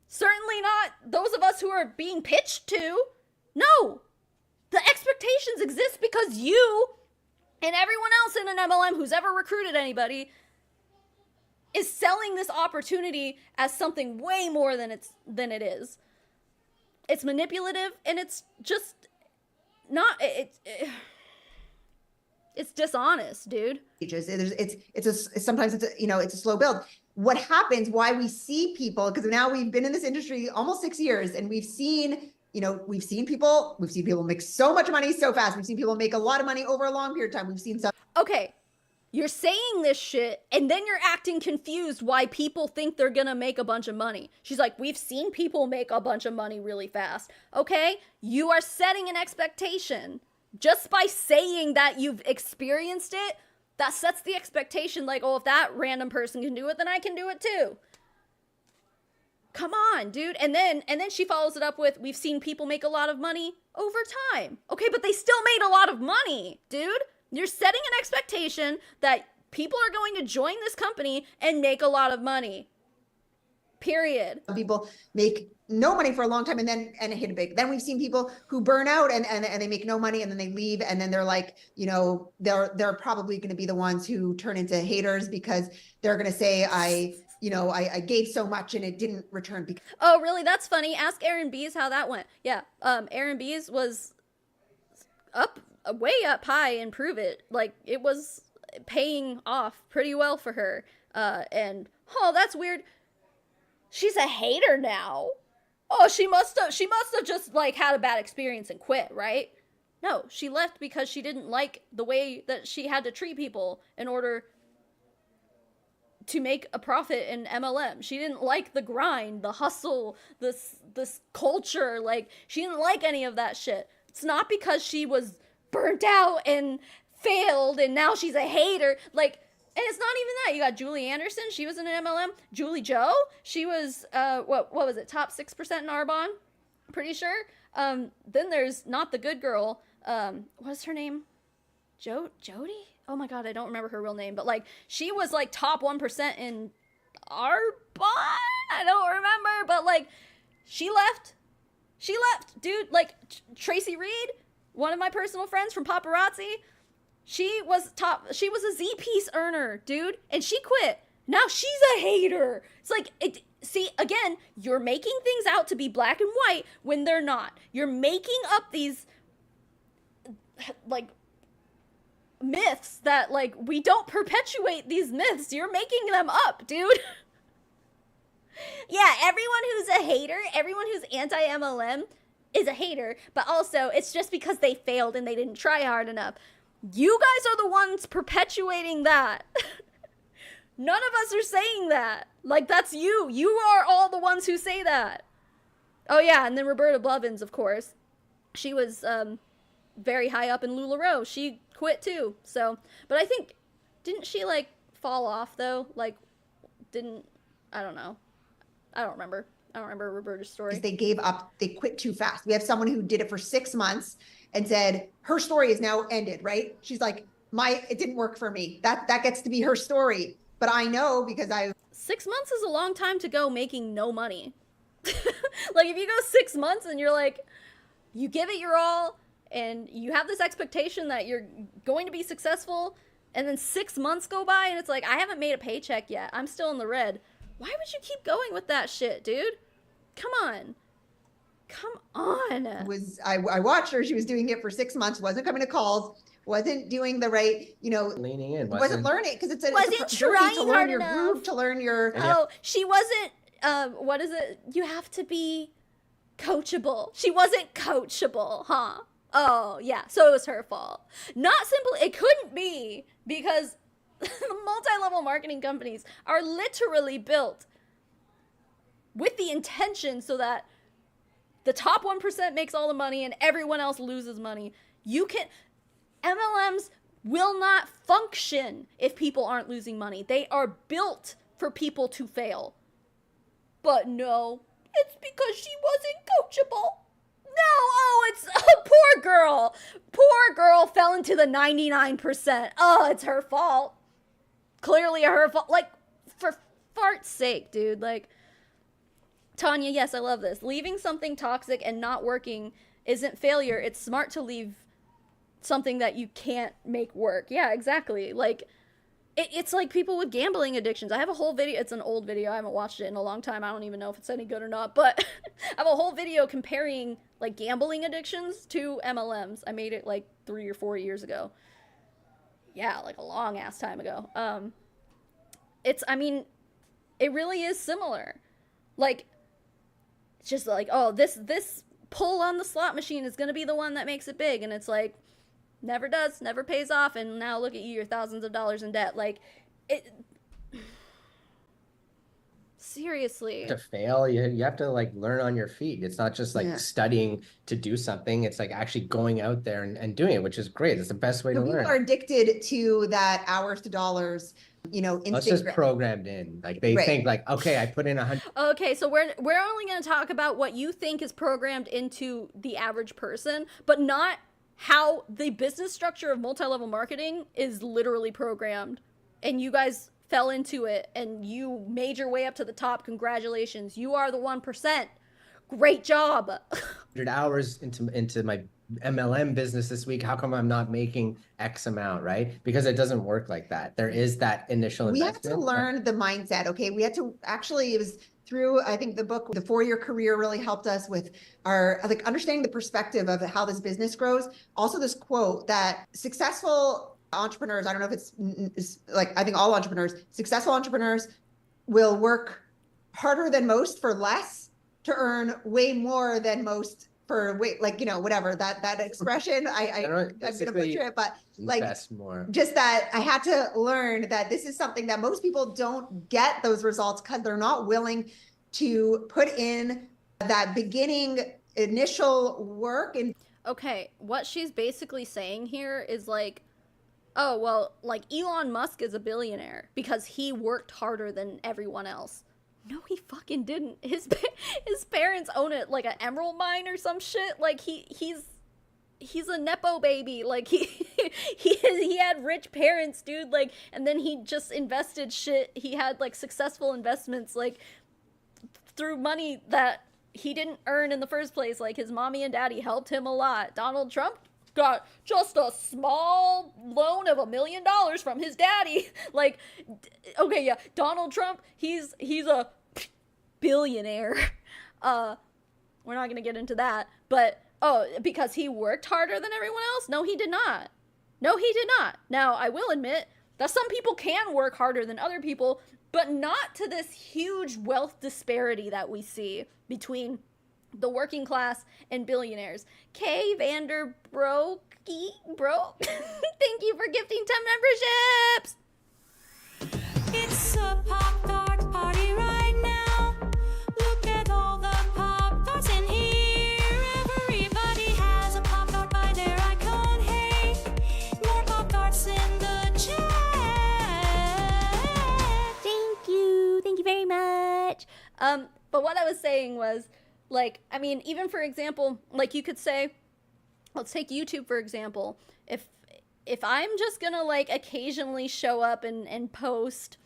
Speaker 2: Certainly not those of us who are being pitched to. No, the expectations exist because you and everyone else in an MLM who's ever recruited anybody is selling this opportunity as something way more than it is. It's manipulative, and it's just not, it's dishonest, dude.
Speaker 4: Sometimes it's a slow build. What happens, why we see people, because now we've been in this industry almost 6 years, and we've seen people make so much money so fast. We've seen people make a lot of money over a long period of time. We've seen some.
Speaker 2: Okay, you're saying this shit, and then you're acting confused why people think they're gonna make a bunch of money. She's like, we've seen people make a bunch of money really fast. Okay, you are setting an expectation. Just by saying that you've experienced it, that sets the expectation like, oh, if that random person can do it, then I can do it too. Come on, dude. And then she follows it up with, we've seen people make a lot of money over time. Okay, but they still made a lot of money, dude. You're setting an expectation that people are going to join this company and make a lot of money. Period.
Speaker 4: People make no money for a long time and hit a big. Then we've seen people who burn out and they make no money and then they leave, and then they're like, you know, they're probably going to be the ones who turn into haters because they're going to say, I gave so much and it didn't return.
Speaker 2: Oh, really? That's funny. Ask Erin Bees how that went. Yeah, Erin Bees was way up high and prove it. Like, it was paying off pretty well for her. And that's weird. She's a hater now. Oh, she must have just like had a bad experience and quit, right? No, she left because she didn't like the way that she had to treat people in order to make a profit in MLM. She didn't like the grind, the hustle, this culture. Like, she didn't like any of that shit. It's not because she was burnt out and failed and now she's a hater. Like, and it's not even that. You got Julie Anderson. She was in an MLM. Julie Joe. She was, what was it? Top 6% in Arbonne. Pretty sure. Then there's not the good girl. What's her name? Jody? Oh my God, I don't remember her real name. But like, she was like top 1% in Arbonne. I don't remember. But like, she left. Dude, like, Tracy Reed, one of my personal friends from Paparazzi. She was a Z-piece earner, dude, and she quit. Now she's a hater. It's like, see, again, you're making things out to be black and white when they're not. You're making up these, like, myths that, like, we don't perpetuate these myths. You're making them up, dude. Yeah, everyone who's a hater, everyone who's anti-MLM is a hater, but also it's just because they failed and they didn't try hard enough. You guys are the ones perpetuating that. None of us are saying that. Like, that's you. You are all the ones who say that. Oh, yeah, and then Roberta Blevins, of course. She was very high up in LuLaRoe. She quit, too. So, but I think, didn't she, like, fall off, though? Like, I don't know. I don't remember Roberta's story.
Speaker 4: They gave up, they quit too fast. We have someone who did it for 6 months and said, her story is now ended, right? She's like, it didn't work for me. That gets to be her story. But I know because
Speaker 2: 6 months is a long time to go making no money. Like, if you go 6 months and you're like, you give it your all and you have this expectation that you're going to be successful, and then 6 months go by and it's like, I haven't made a paycheck yet. I'm still in the red. Why would you keep going with that shit, dude? Come on.
Speaker 4: I watched her. She was doing it for 6 months, wasn't coming to calls, wasn't doing the right,
Speaker 3: leaning in,
Speaker 4: wasn't learning, because it's a
Speaker 2: wasn't
Speaker 4: journey
Speaker 2: trying
Speaker 4: to learn
Speaker 2: hard
Speaker 4: your
Speaker 2: enough.
Speaker 4: groove, to learn your.
Speaker 2: Oh, she wasn't, what is it? You have to be coachable. She wasn't coachable, huh? Oh, yeah. So it was her fault. Not simply, it couldn't be, because the multi-level marketing companies are literally built with the intention so that the top 1% makes all the money and everyone else loses money. MLMs will not function if people aren't losing money. They are built for people to fail. But no, it's because she wasn't coachable. No, it's poor girl. Poor girl fell into the 99%. Oh, it's her fault. Clearly her fault. Like, for fart's sake, dude. Like, Tanya, yes, I love this. Leaving something toxic and not working isn't failure. It's smart to leave something that you can't make work. Yeah, exactly. Like, it's like people with gambling addictions. I have a whole video. It's an old video. I haven't watched it in a long time. I don't even know if it's any good or not. But I have a whole video comparing, like, gambling addictions to MLMs. I made it, like, 3 or 4 years ago. Yeah, like a long-ass time ago. It really is similar. Like, it's just like, oh, this pull on the slot machine is going to be the one that makes it big. And it's like, never does, never pays off, and now look at you, you're thousands of dollars in debt. Like, seriously.
Speaker 3: To fail, you have to, like, learn on your feet. It's not just like studying to do something. It's like actually going out there and doing it, which is great. It's the best way to learn.
Speaker 4: People are addicted to that hours to dollars,
Speaker 3: It's just programmed in. Like, they think like, okay, I put in 100.
Speaker 2: Okay, so we're only going to talk about what you think is programmed into the average person, but not how the business structure of multi-level marketing is literally programmed. And you guys fell into it and you made your way up to the top. Congratulations. You are the 1%. Great job.
Speaker 3: 100 hours into my MLM business this week. How come I'm not making X amount, right? Because it doesn't work like that. There is that initial investment.
Speaker 4: We have to learn the mindset. Okay. We had to it was through, I think the book, The 4-Year Career, really helped us with our, like, understanding the perspective of how this business grows. Also, this quote that successful entrepreneurs, I don't know if it's like, I think all entrepreneurs, successful entrepreneurs will work harder than most for less to earn way more than most for whatever that expression. I'm gonna butcher it, but like,
Speaker 3: more.
Speaker 4: Just that I had to learn that this is something that most people don't get those results because they're not willing to put in that beginning initial work. And
Speaker 2: okay, what she's basically saying here is like, oh, well, like, Elon Musk is a billionaire because he worked harder than everyone else. No, he fucking didn't. His parents own it, like, an emerald mine or some shit. Like, he's a nepo baby. Like, he had rich parents, dude. Like, and then he just invested shit. He had, like, successful investments, like, through money that he didn't earn in the first place. Like, his mommy and daddy helped him a lot. Donald Trump got just a small loan of $1 million from his daddy. Like, okay, yeah, Donald Trump, he's a billionaire. We're not gonna get into that, but because he worked harder than everyone else? No, he did not. Now, I will admit that some people can work harder than other people, but not to this huge wealth disparity that we see between the working class and billionaires. Kay Vanderbroek, thank you for gifting 10 memberships.
Speaker 1: It's a Pop-Tart party right now. Look at all the Pop-Tarts in here. Everybody has a Pop-Tart by their icon. Hey, more Pop-Tarts in the chat.
Speaker 2: Thank you very much. But what I was saying was, like, I mean, even for example, like you could say, let's take YouTube for example. If I'm just gonna like occasionally show up and post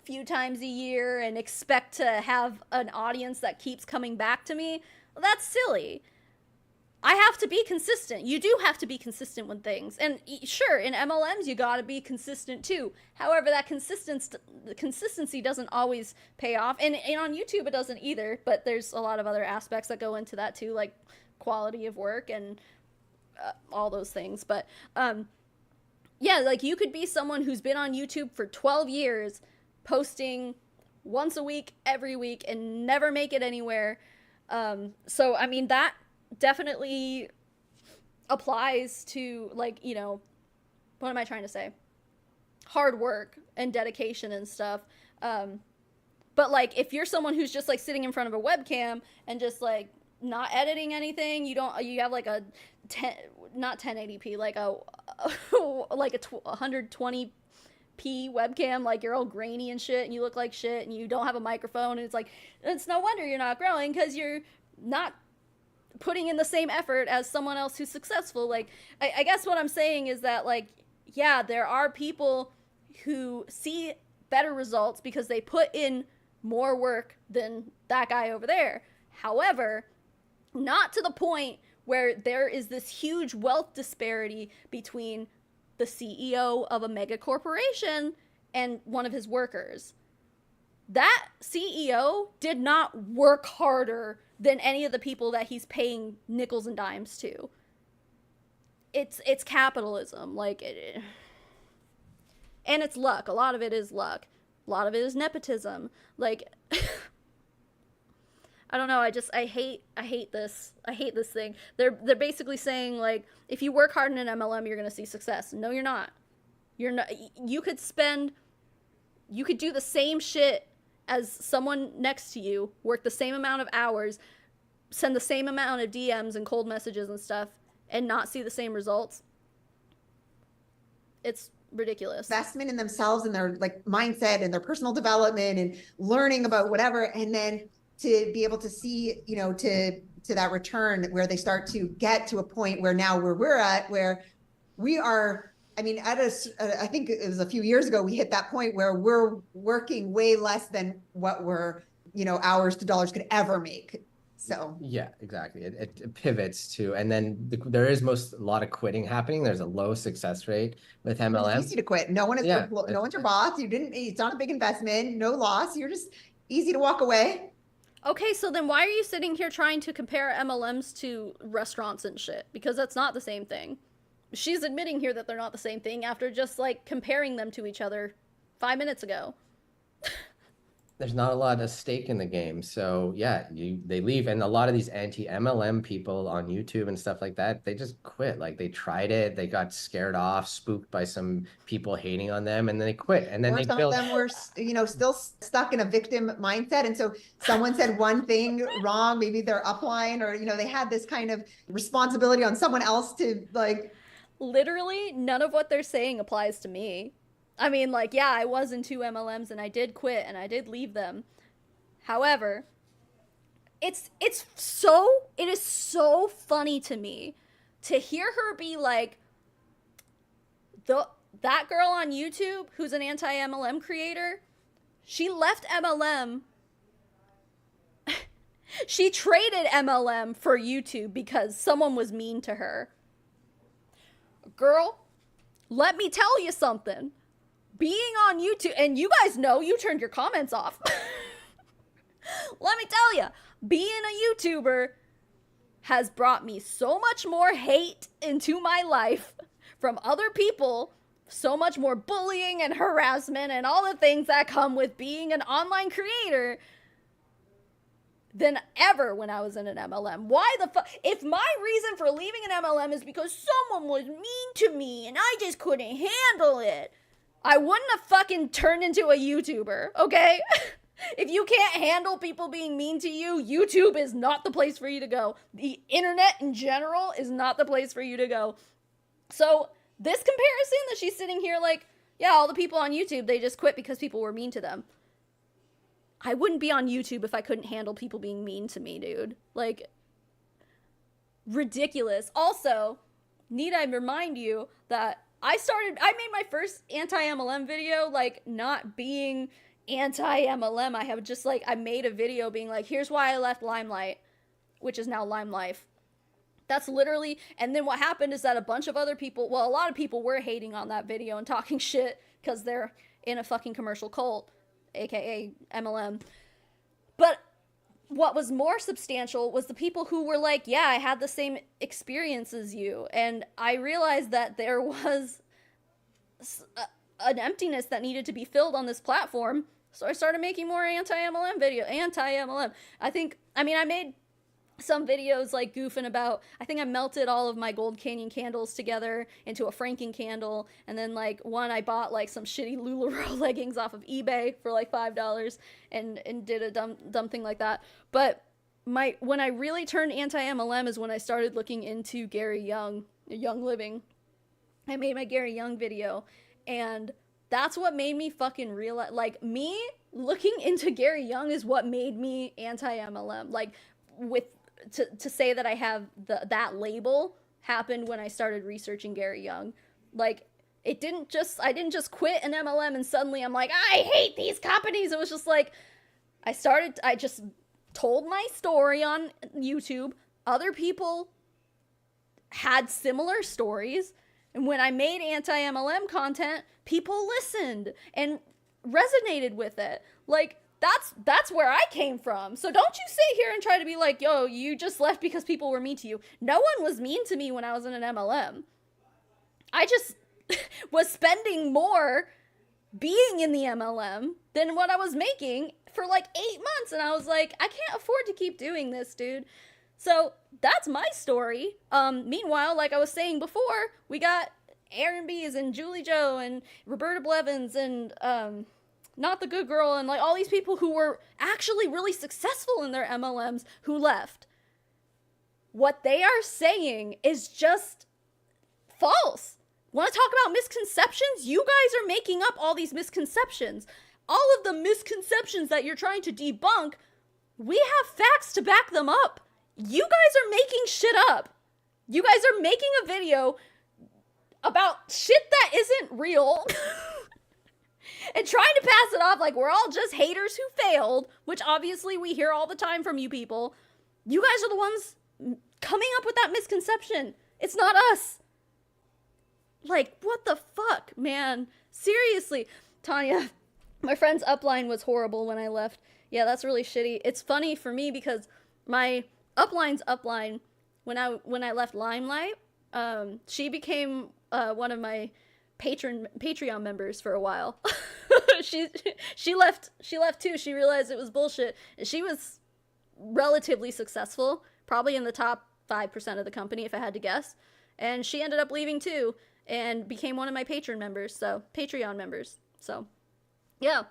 Speaker 2: a few times a year and expect to have an audience that keeps coming back to me, well, that's silly. I have to be consistent. You do have to be consistent with things. And sure, in MLMs, you gotta be consistent too. However, that consistency doesn't always pay off. And on YouTube, it doesn't either. But there's a lot of other aspects that go into that too, like quality of work and all those things. But yeah, like you could be someone who's been on YouTube for 12 years, posting once a week, every week, and never make it anywhere. So, I mean, that definitely applies to, like, you know, what am I trying to say? Hard work and dedication and stuff. But, like, if you're someone who's just, like, sitting in front of a webcam and just, like, not editing anything, you have, like, a not 1080p, like a 120p webcam, like you're all grainy and shit and you look like shit and you don't have a microphone, and it's like, it's no wonder you're not growing, because you're not putting in the same effort as someone else who's successful. Like, I guess what I'm saying is that, like, yeah, there are people who see better results because they put in more work than that guy over there. However, not to the point where there is this huge wealth disparity between the CEO of a mega corporation and one of his workers. That CEO did not work harder than any of the people that he's paying nickels and dimes to. It's capitalism, like, and it's luck. A lot of it is luck. A lot of it is nepotism. Like, I don't know. I hate this. I hate this thing. They're basically saying, like, if you work hard in an MLM, you're going to see success. No, you're not. You're not. You could do the same shit as someone next to you, work the same amount of hours, send the same amount of DMs and cold messages and stuff, and not see the same results. It's ridiculous.
Speaker 4: Investment in themselves and their, like, mindset and their personal development and learning about whatever, and then to be able to see, you know, to that return where they start to get to a point where now we're at, where we are, I mean, I think it was a few years ago, we hit that point where we're working way less than what we're, you know, hours to dollars could ever make. So
Speaker 3: yeah, exactly. It pivots to, and then there is a lot of quitting happening. There's a low success rate with MLM.
Speaker 4: it's easy to quit. No one is, no one's your boss. It's not a big investment, no loss. You're just easy to walk away.
Speaker 2: Okay, so then why are you sitting here trying to compare MLMs to restaurants and shit? Because that's not the same thing. She's admitting here that they're not the same thing after just, like, comparing them to each other 5 minutes ago.
Speaker 3: There's not a lot of stake in the game. So yeah, they leave. And a lot of these anti-MLM people on YouTube and stuff like that, they just quit. Like, they tried it, they got scared off, spooked by some people hating on them, and then they quit. And then
Speaker 4: or some of them were, you know, still stuck in a victim mindset. And so someone said one thing wrong, maybe their upline, or, you know, they had this kind of responsibility on someone else to, like.
Speaker 2: Literally, none of what they're saying applies to me. I mean, like, yeah, I was in 2 MLMs and I did quit and I did leave them. However, it is so funny to me to hear her be like, that girl on YouTube who's an anti-MLM creator, she left MLM. She traded MLM for YouTube because someone was mean to her. Girl, let me tell you something. Being on YouTube, and you guys know you turned your comments off. Let me tell you, being a YouTuber has brought me so much more hate into my life from other people so much more bullying and harassment and all the things that come with being an online creator than ever when I was in an MLM. Why the fuck? If my reason for leaving an MLM is because someone was mean to me and I just couldn't handle it, I wouldn't have fucking turned into a YouTuber, okay? If you can't handle people being mean to you, YouTube is not the place for you to go. The internet in general is not the place for you to go. So this comparison that she's sitting here like, yeah, all the people on YouTube, they just quit because people were mean to them. I wouldn't be on YouTube if I couldn't handle people being mean to me, dude. Like, ridiculous. Also, need I remind you that I made my first anti-MLM video, like, not being anti-MLM. I have just, like, I made a video being like, here's why I left Limelight, which is now Lime Life. That's literally, and then what happened is that a bunch of other people, well, a lot of people were hating on that video and talking shit because they're in a fucking commercial cult, aka MLM. But what was more substantial was the people who were like, yeah, I had the same experience as you. And I realized that there was an emptiness that needed to be filled on this platform. So I started making more anti-MLM. I made some videos like goofing about, I think I melted all of my Gold Canyon candles together into a Franken candle, and then like one I bought like some shitty LuLaRoe leggings off of eBay for like $5 and did a dumb thing like that. But when I really turned anti-MLM is when I started looking into Gary Young Living. I made my Gary Young video, and that's what made me fucking realize, like, me looking into Gary Young is what made me anti-MLM. Like, to say that I have that label happened when I started researching Gary Young. Like, I didn't just quit an MLM and suddenly I'm like, I hate these companies. It was just like, I just told my story on YouTube. Other people had similar stories. And when I made anti-MLM content, people listened and resonated with it. Like, that's where I came from. So don't you sit here and try to be like, yo, you just left because people were mean to you. No one was mean to me when I was in an MLM. I just was spending more being in the MLM than what I was making for like 8 months. And I was like, I can't afford to keep doing this, dude. So that's my story. Meanwhile, like I was saying before, we got Aaron B's and Julie Joe and Roberta Blevins and, Not the Good Girl, and like all these people who were actually really successful in their MLMs who left. What they are saying is just false. Want to talk about misconceptions? You guys are making up all these misconceptions. All of the misconceptions that you're trying to debunk, we have facts to back them up. You guys are making shit up. You guys are making a video about shit that isn't real. And trying to pass it off like we're all just haters who failed, which obviously we hear all the time from you people. You guys are the ones coming up with that misconception. It's not us. Like, what the fuck, man? Seriously. Tanya, my friend's upline was horrible when I left. Yeah, that's really shitty. It's funny for me because my upline's upline, when I left Limelight, she became one of my Patreon members for a while. she left too. She realized it was bullshit. She was relatively successful, probably in the top 5% of the company if I had to guess. And she ended up leaving too and became one of my Patreon members. So, yeah.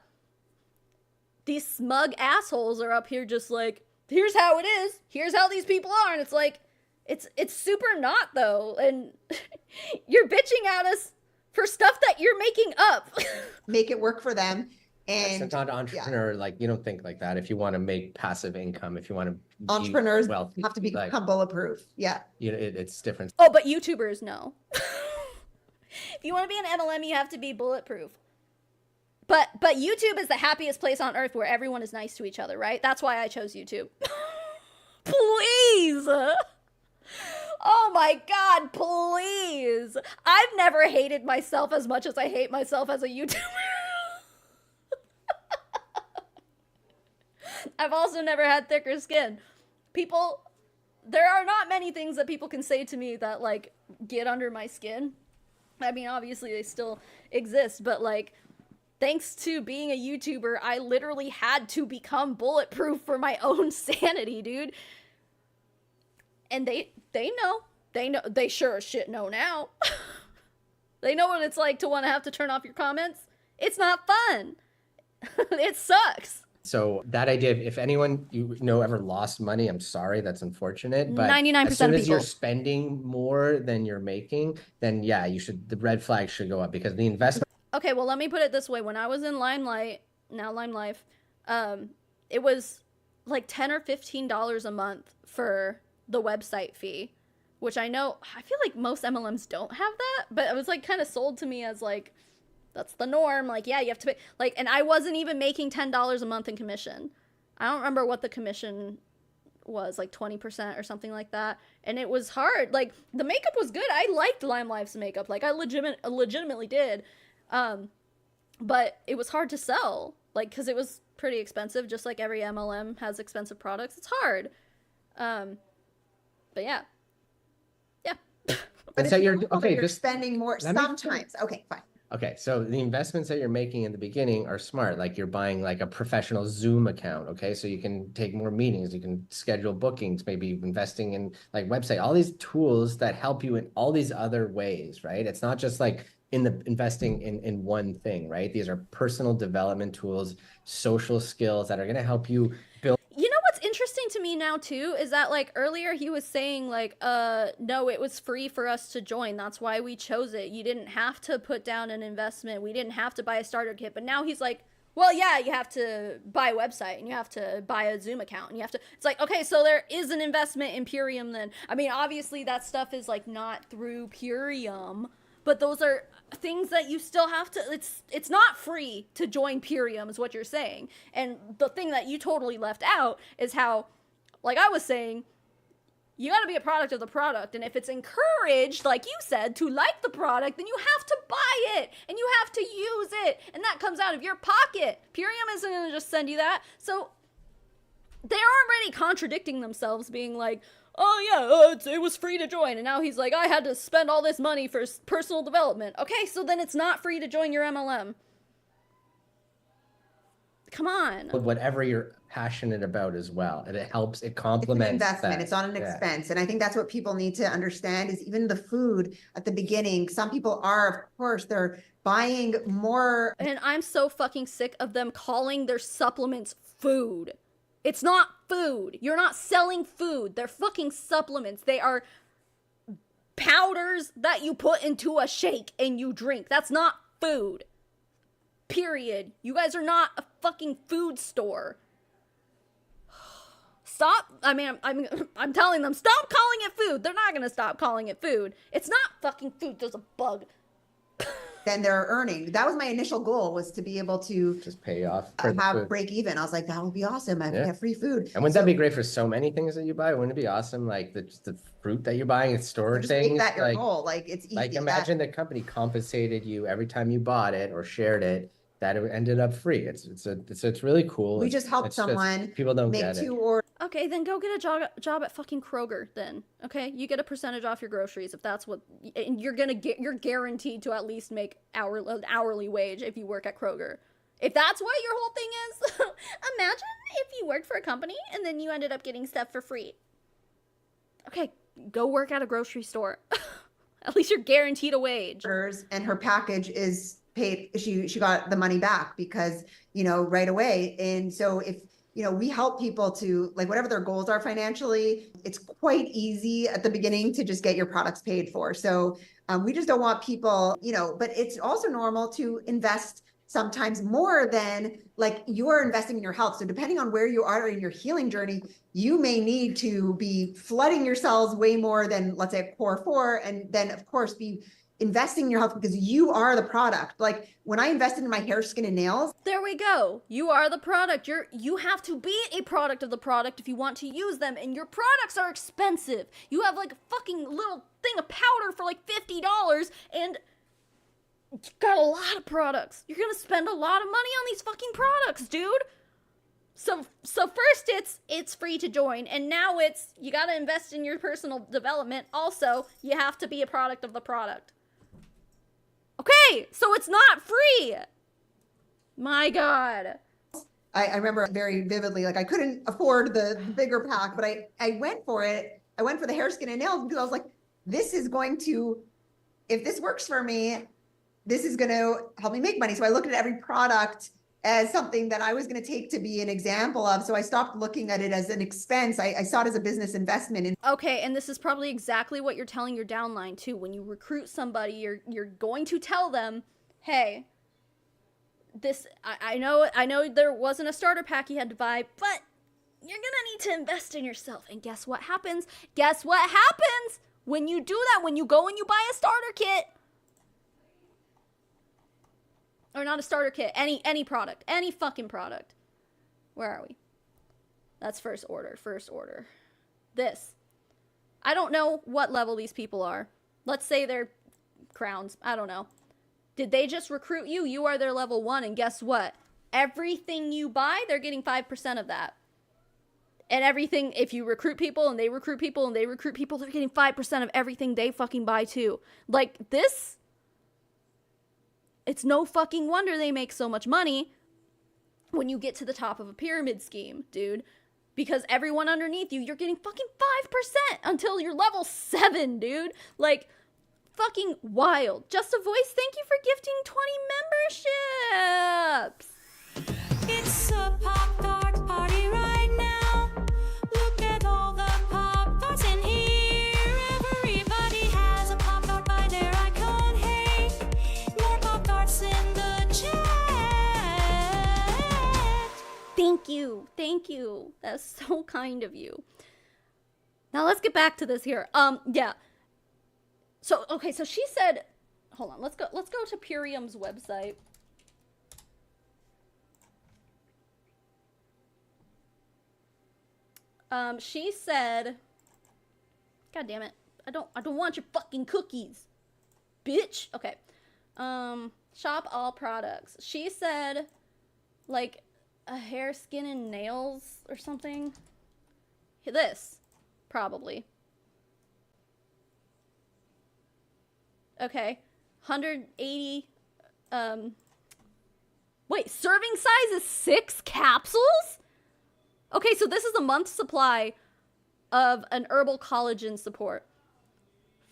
Speaker 2: These smug assholes are up here just like, here's how it is. Here's how these people are. And it's like, it's super not though. And you're bitching at us for stuff that you're making up.
Speaker 4: Make it work for them. And
Speaker 3: it's not entrepreneur. Yeah. Like, you don't think like that. If you want to make passive income, if you want to
Speaker 4: entrepreneurs
Speaker 3: wealthy,
Speaker 4: have to become
Speaker 3: like,
Speaker 4: bulletproof. Yeah.
Speaker 3: You know, it's different.
Speaker 2: Oh, but YouTubers, no. If you want to be an MLM, you have to be bulletproof. But YouTube is the happiest place on earth where everyone is nice to each other, right? That's why I chose YouTube. Please. Oh my God, please. I've never hated myself as much as I hate myself as a YouTuber. I've also never had thicker skin. There are not many things that people can say to me that like get under my skin. I mean, obviously they still exist, but like, thanks to being a YouTuber, I literally had to become bulletproof for my own sanity, dude. And they know. They sure as shit know now. They know what it's like to want to have to turn off your comments. It's not fun. It sucks.
Speaker 3: So that idea, if anyone ever lost money, I'm sorry, that's unfortunate. But
Speaker 2: 99%
Speaker 3: as soon
Speaker 2: of
Speaker 3: as you're
Speaker 2: people.
Speaker 3: spending more than you're making, then yeah, the red flag should go up, because the investment.
Speaker 2: Okay, well, let me put it this way. When I was in Limelight, now Lime Life, it was like $10 or $15 a month for the website fee, which I feel like most MLMs don't have that, but it was like kind of sold to me as like, that's the norm. Like, yeah, you have to pay, like, and I wasn't even making $10 a month in commission. I don't remember what the commission was, like 20% or something like that. And it was hard. Like, the makeup was good. I liked Lime Life's makeup. Like, I legitimately did. But it was hard to sell, like, because it was pretty expensive, just like every MLM has expensive products. It's hard. But yeah.
Speaker 4: But
Speaker 3: So
Speaker 4: if
Speaker 3: you're
Speaker 4: you're spending more sometimes. Okay, fine.
Speaker 3: Okay, so the investments that you're making in the beginning are smart. Like, you're buying like a professional Zoom account, okay? So you can take more meetings, you can schedule bookings, maybe investing in like website, all these tools that help you in all these other ways, right? It's not just like investing in one thing, right? These are personal development tools, social skills that are going to help you build.
Speaker 2: You know what's interesting to me now too is that, like, earlier he was saying like, no, it was free for us to join. That's why we chose it. You didn't have to put down an investment. We didn't have to buy a starter kit. But now he's like, well, yeah, you have to buy a website and you have to buy a Zoom account and you have to, it's like, okay, so there is an investment in Purium then. I mean, obviously that stuff is like not through Purium, but those are things that you still have to, it's not free to join Purium is what you're saying. And the thing that you totally left out is how, like I was saying, you got to be a product of the product. And if it's encouraged, like you said, to like the product, then you have to buy it and you have to use it. And that comes out of your pocket. Purium isn't going to just send you that. So they're already contradicting themselves, being like, oh yeah, it was free to join. And now he's like, I had to spend all this money for personal development. Okay, so then it's not free to join your MLM. Come on.
Speaker 3: Whatever you're passionate about as well. And it helps, it complements
Speaker 4: It's an investment.
Speaker 3: that.
Speaker 4: It's not an expense. And I think that's what people need to understand is even the food at the beginning. Some people are, of course, they're buying more.
Speaker 2: And I'm so fucking sick of them calling their supplements food. It's not food. You're not selling food. They're fucking supplements. They are powders that you put into a shake and you drink. That's not food. Period. You guys are not a fucking food store. Stop. I mean, I'm telling them, stop calling it food. They're not going to stop calling it food. It's not fucking food. There's a bug.
Speaker 4: Then they're earning. That was my initial goal, was to be able to
Speaker 3: Just pay off for the
Speaker 4: have
Speaker 3: food.
Speaker 4: break even. I was like, that would be awesome. I
Speaker 3: Yeah.
Speaker 4: get free food.
Speaker 3: And wouldn't that be great for so many things that you buy? Wouldn't it be awesome? Like the fruit that you're buying at store
Speaker 4: Just
Speaker 3: things.
Speaker 4: make that your
Speaker 3: like,
Speaker 4: goal. Like, it's easy.
Speaker 3: like imagine the company compensated you every time you bought it or shared it, that it ended up free. It's really cool.
Speaker 4: We just helped
Speaker 3: It's
Speaker 4: someone
Speaker 3: people don't
Speaker 4: make
Speaker 3: get it.
Speaker 4: 2 orders.
Speaker 2: Okay, then go get a job at fucking Kroger then. Okay, you get a percentage off your groceries if that's what, and you're guaranteed to at least make hourly wage if you work at Kroger. If that's what your whole thing is, imagine if you worked for a company and then you ended up getting stuff for free. Okay, go work at a grocery store. At least you're guaranteed a wage.
Speaker 4: And her package is paid. She got the money back because, right away. And so if, we help people to, like, whatever their goals are financially, it's quite easy at the beginning to just get your products paid for. So we just don't want people, but it's also normal to invest sometimes more than, like, you're investing in your health. So depending on where you are in your healing journey, you may need to be flooding your cells way more than, let's say, a core 4, and then of course be investing in your health because you are the product. Like, when I invested in my hair, skin, and nails.
Speaker 2: There we go. You are the product. You have to be a product of the product if you want to use them, and your products are expensive. You have like a fucking little thing of powder for like $50 and you got a lot of products. You're gonna spend a lot of money on these fucking products, dude. So first it's free to join, and now it's, you gotta invest in your personal development. Also, you have to be a product of the product. pay, so it's not free. My God.
Speaker 4: I remember very vividly, like I couldn't afford the bigger pack, but I went for it. I went for the hair, skin, and nails because I was like, this is going to, if this works for me, this is going to help me make money. So I looked at every product as something that I was going to take to be an example of. So I stopped looking at it as an expense. I saw it as a business investment.
Speaker 2: Okay, and this is probably exactly what you're telling your downline too. When you recruit somebody, you're going to tell them, hey, this, I know there wasn't a starter pack you had to buy, but you're gonna need to invest in yourself. And guess what happens? Guess what happens when you do that? When you go and you buy a starter kit. Or not a starter kit, any product, any fucking product. Where are we? That's first order. This. I don't know what level these people are. Let's say they're crowns. I don't know. Did they just recruit you? You are their level 1, and guess what? Everything you buy, they're getting 5% of that. And everything, if you recruit people and they recruit people and they recruit people, they're getting 5% of everything they fucking buy too. Like this, it's no fucking wonder they make so much money when you get to the top of a pyramid scheme, dude. Because everyone underneath you, you're getting fucking 5% until you're level 7, dude. Like, fucking wild. Just a Voice, thank you for gifting 20 memberships.
Speaker 1: It's a Pop-Tart party right now. Look at all the Pop-Tarts in here. Everybody has a Pop-Tart by their icon. Hey, more Pop-Tarts in the chat.
Speaker 2: Thank you. Thank you. That's so kind of you. Now let's get back to this here. Yeah. So, okay, so she said, hold on, let's go to Purium's website. She said, God damn it, I don't want your fucking cookies, bitch. Okay. Shop all products. She said, like, a hair, skin, and nails or something. This, probably. Okay, 180, wait, serving size is 6 capsules? Okay, so this is a month's supply of an herbal collagen support.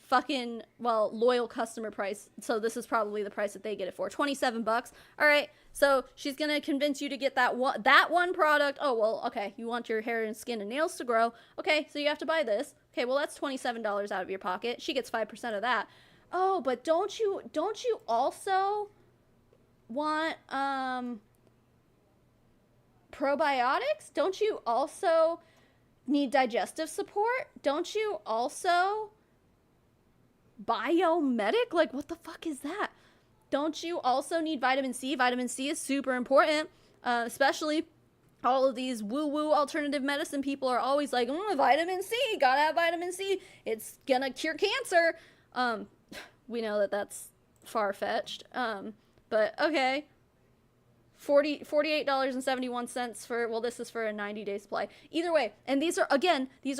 Speaker 2: Fucking, well, loyal customer price, so this is probably the price that they get it for, 27 bucks. All right, so she's gonna convince you to get that one product. Oh, well, okay, you want your hair and skin and nails to grow. Okay, so you have to buy this. Okay, well, that's $27 out of your pocket. She gets 5% of that. Oh, but don't you also want probiotics? Don't you also need digestive support? Don't you also biomedic? Like, what the fuck is that? Don't you also need vitamin C? Vitamin C is super important, especially all of these woo-woo alternative medicine people are always like, vitamin C, gotta have vitamin C. It's gonna cure cancer. We know that that's far-fetched, but okay. $48.71 for, well, this is for a 90-day supply. Either way, and these are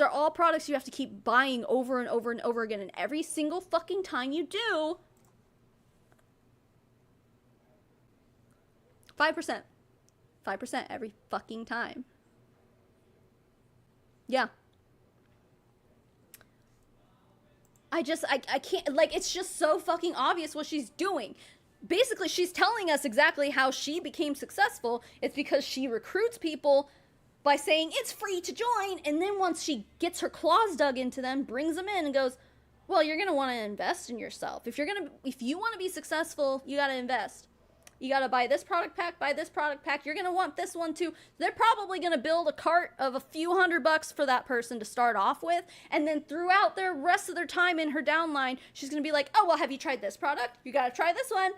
Speaker 2: all products you have to keep buying over and over and over again, and every single fucking time you do, 5%. 5% every fucking time. Yeah. I can't, like, it's just so fucking obvious what she's doing. Basically, she's telling us exactly how she became successful. It's because she recruits people by saying it's free to join, and then once she gets her claws dug into them, brings them in and goes, well, you're going to want to invest in yourself. If you want to be successful, you got to invest. You got to buy this product pack, You're going to want this one too. They're probably going to build a cart of a few $100 for that person to start off with. And then throughout the rest of their time in her downline, she's going to be like, oh, well, have you tried this product? You got to try this one.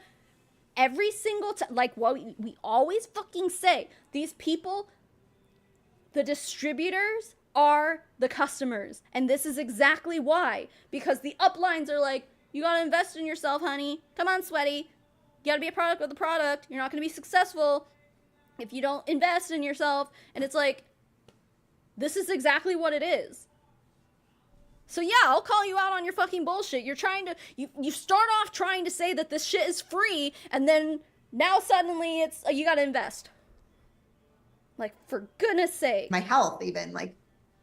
Speaker 2: Every single time, like what we always fucking say, these people, the distributors are the customers. And this is exactly why. Because the uplines are like, you got to invest in yourself, honey. Come on, sweaty. You gotta be a product with a product. You're not gonna be successful if you don't invest in yourself. And it's like, this is exactly what it is. So yeah, I'll call you out on your fucking bullshit. You're trying to, you start off trying to say that this shit is free, and then now suddenly it's, you gotta invest. Like, for goodness sake.
Speaker 4: My health even, like,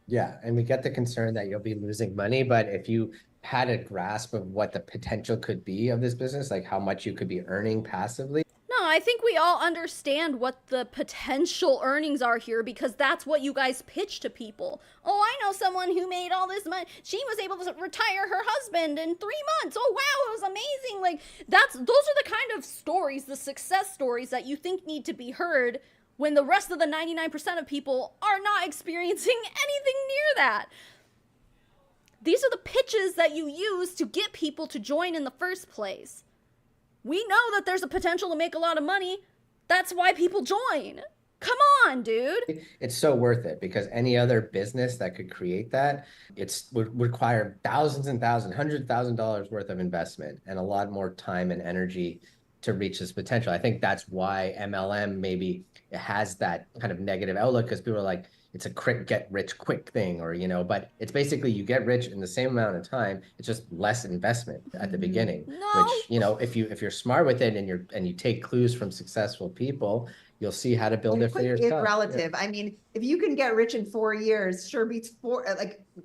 Speaker 3: Yeah, and we get the concern that you'll be losing money, but if you had a grasp of what the potential could be of this business, like how much you could be earning passively.
Speaker 2: No, I think we all understand what the potential earnings are here because that's what you guys pitch to people. Oh, I know someone who made all this money. She was able to retire her husband in 3 months. Oh, wow, it was amazing. Like, those are the kind of stories, the success stories that you think need to be heard when the rest of the 99% of people are not experiencing anything near that. These are the pitches that you use to get people to join in the first place. We know that there's a potential to make a lot of money. That's why people join. Come on, dude.
Speaker 3: It's so worth it because any other business that could create that, would require thousands and thousands, $100,000 worth of investment and a lot more time and energy to reach this potential. I think that's why MLM maybe it has that kind of negative outlook because people are like, it's a quick get rich quick thing, or but it's basically you get rich in the same amount of time. It's just less investment at the beginning.
Speaker 2: No.
Speaker 3: Which if you're smart with it and you take clues from successful people, you'll see how to build it for
Speaker 4: quick is
Speaker 3: yourself.
Speaker 4: relative. I mean, if you can get rich in 4 years, sure beats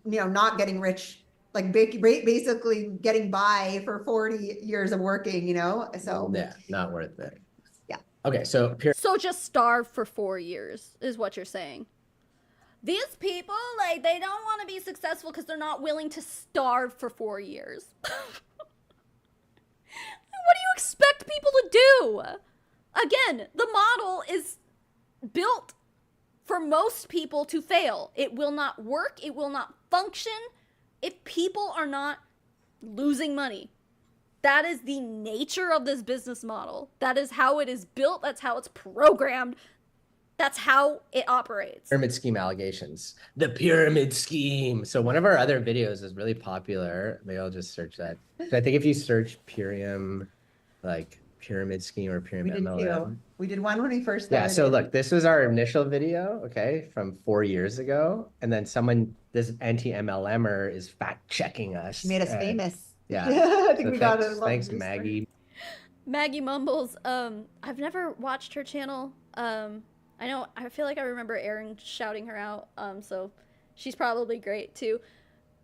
Speaker 4: not getting rich, like basically getting by for 40 years of working, so.
Speaker 3: Yeah, not worth it.
Speaker 4: Yeah.
Speaker 3: Okay, so
Speaker 2: So just starve for 4 years is what you're saying. These people, like, they don't want to be successful because they're not willing to starve for 4 years. What do you expect people to do? Again, the model is built for most people to fail. It will not work. It will not function if people are not losing money. That is the nature of this business model. That is how it is built. That's how it's programmed. That's how it operates.
Speaker 3: Pyramid scheme allegations. The pyramid scheme. So one of our other videos is really popular. Maybe I'll just search that. So I think if you search like pyramid scheme or
Speaker 4: We
Speaker 3: pyramid
Speaker 4: did
Speaker 3: MLM.
Speaker 4: too. We did one when we first started.
Speaker 3: Yeah, so look, this was our initial video, okay, from 4 years ago. And then this anti-MLMer is fact checking us.
Speaker 4: She made us
Speaker 3: and-
Speaker 4: famous.
Speaker 3: Yeah.
Speaker 4: I think
Speaker 3: So
Speaker 4: we got a
Speaker 3: thanks,
Speaker 4: lot of
Speaker 3: thanks
Speaker 4: views for it.
Speaker 3: Maggie.
Speaker 2: Maggie Mumbles, I've never watched her channel. I feel like I remember Aaron shouting her out, so she's probably great too.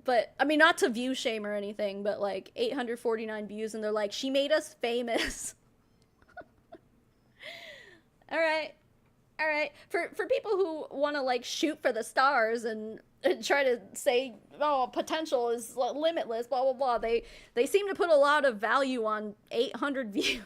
Speaker 2: But, I mean, not to view shame or anything, but like 849 views and they're like, she made us famous. All right. For people who want to like shoot for the stars and try to say, oh, potential is limitless, blah, blah, blah. They seem to put a lot of value on 800 views.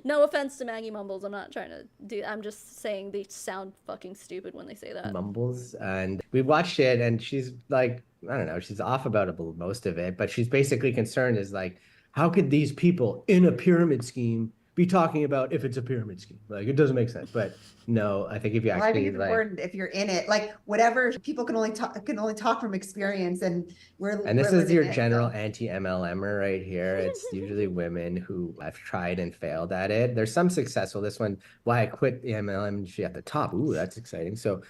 Speaker 2: No offense to Maggie Mumbles. I'm not trying to I'm just saying they sound fucking stupid when they say that.
Speaker 3: Mumbles, and we watched it, and she's like, I don't know, she's off about most of it, but she's basically concerned is like, how could these people in a pyramid scheme be talking about if it's a pyramid scheme? Like, it doesn't make sense. But no, I think if you
Speaker 4: Well, I think
Speaker 3: actually
Speaker 4: it's important if you're in it, like whatever people can only talk from experience, and
Speaker 3: this
Speaker 4: we're
Speaker 3: is your
Speaker 4: living it,
Speaker 3: general
Speaker 4: so.
Speaker 3: anti-MLMer right here. It's usually women who have tried and failed at it. There's some successful. This one, why I quit the MLM industry at the top. Ooh, that's exciting. So,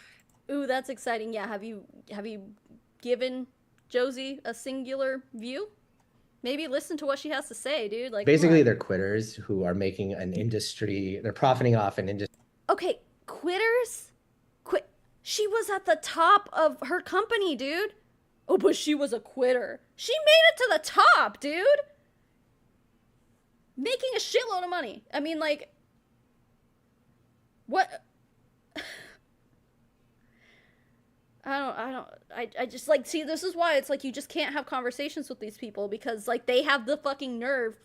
Speaker 2: Ooh, that's exciting. Yeah, have you given Josie a singular view? Maybe listen to what she has to say, dude. Like,
Speaker 3: basically, they're quitters who are making an industry. They're profiting off an industry.
Speaker 2: okay, quitters? She was at the top of her company, dude. Oh, but she was a quitter. She made it to the top, dude. Making a shitload of money. I mean, like, what? I just, like, see, this is why it's like you just can't have conversations with these people because, like, they have the fucking nerve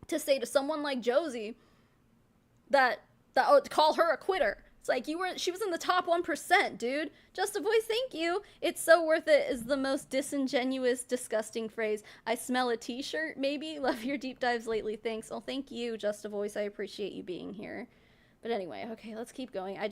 Speaker 2: to say to someone like Josie that call her a quitter. It's like, she was in the top 1%, dude. Just a voice, thank you. It's so worth it is the most disingenuous, disgusting phrase. I smell a t-shirt, maybe. Love your deep dives lately, thanks. Oh, thank you, Just a Voice. I appreciate you being here. But anyway, okay, let's keep going. I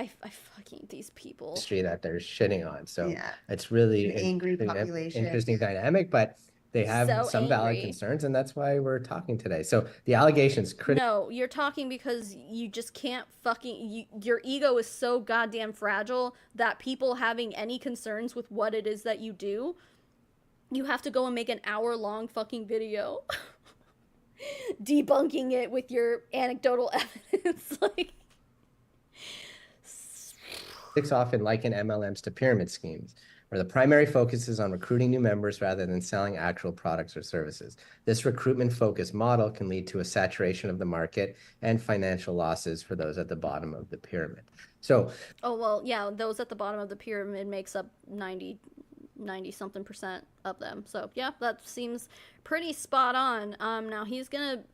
Speaker 2: fucking, these people.
Speaker 3: Industry that they're shitting on. So
Speaker 4: Yeah.
Speaker 3: it's really
Speaker 4: An angry
Speaker 3: an
Speaker 4: population.
Speaker 3: interesting dynamic. But they have
Speaker 2: So
Speaker 3: some valid
Speaker 2: angry.
Speaker 3: concerns, and that's why we're talking today. So the allegations
Speaker 2: No, you're talking because you just can't your ego is so goddamn fragile that people having any concerns with what it is that you do, you have to go and make an hour-long fucking video debunking it with your anecdotal evidence. Like,
Speaker 3: critics often liken MLMs to pyramid schemes, where the primary focus is on recruiting new members rather than selling actual products or services. This recruitment-focused model can lead to a saturation of the market and financial losses for those at the bottom of the pyramid. So,
Speaker 2: oh, well, yeah, those at the bottom of the pyramid makes up 90 something percent of them. So yeah, that seems pretty spot on. Now he's gonna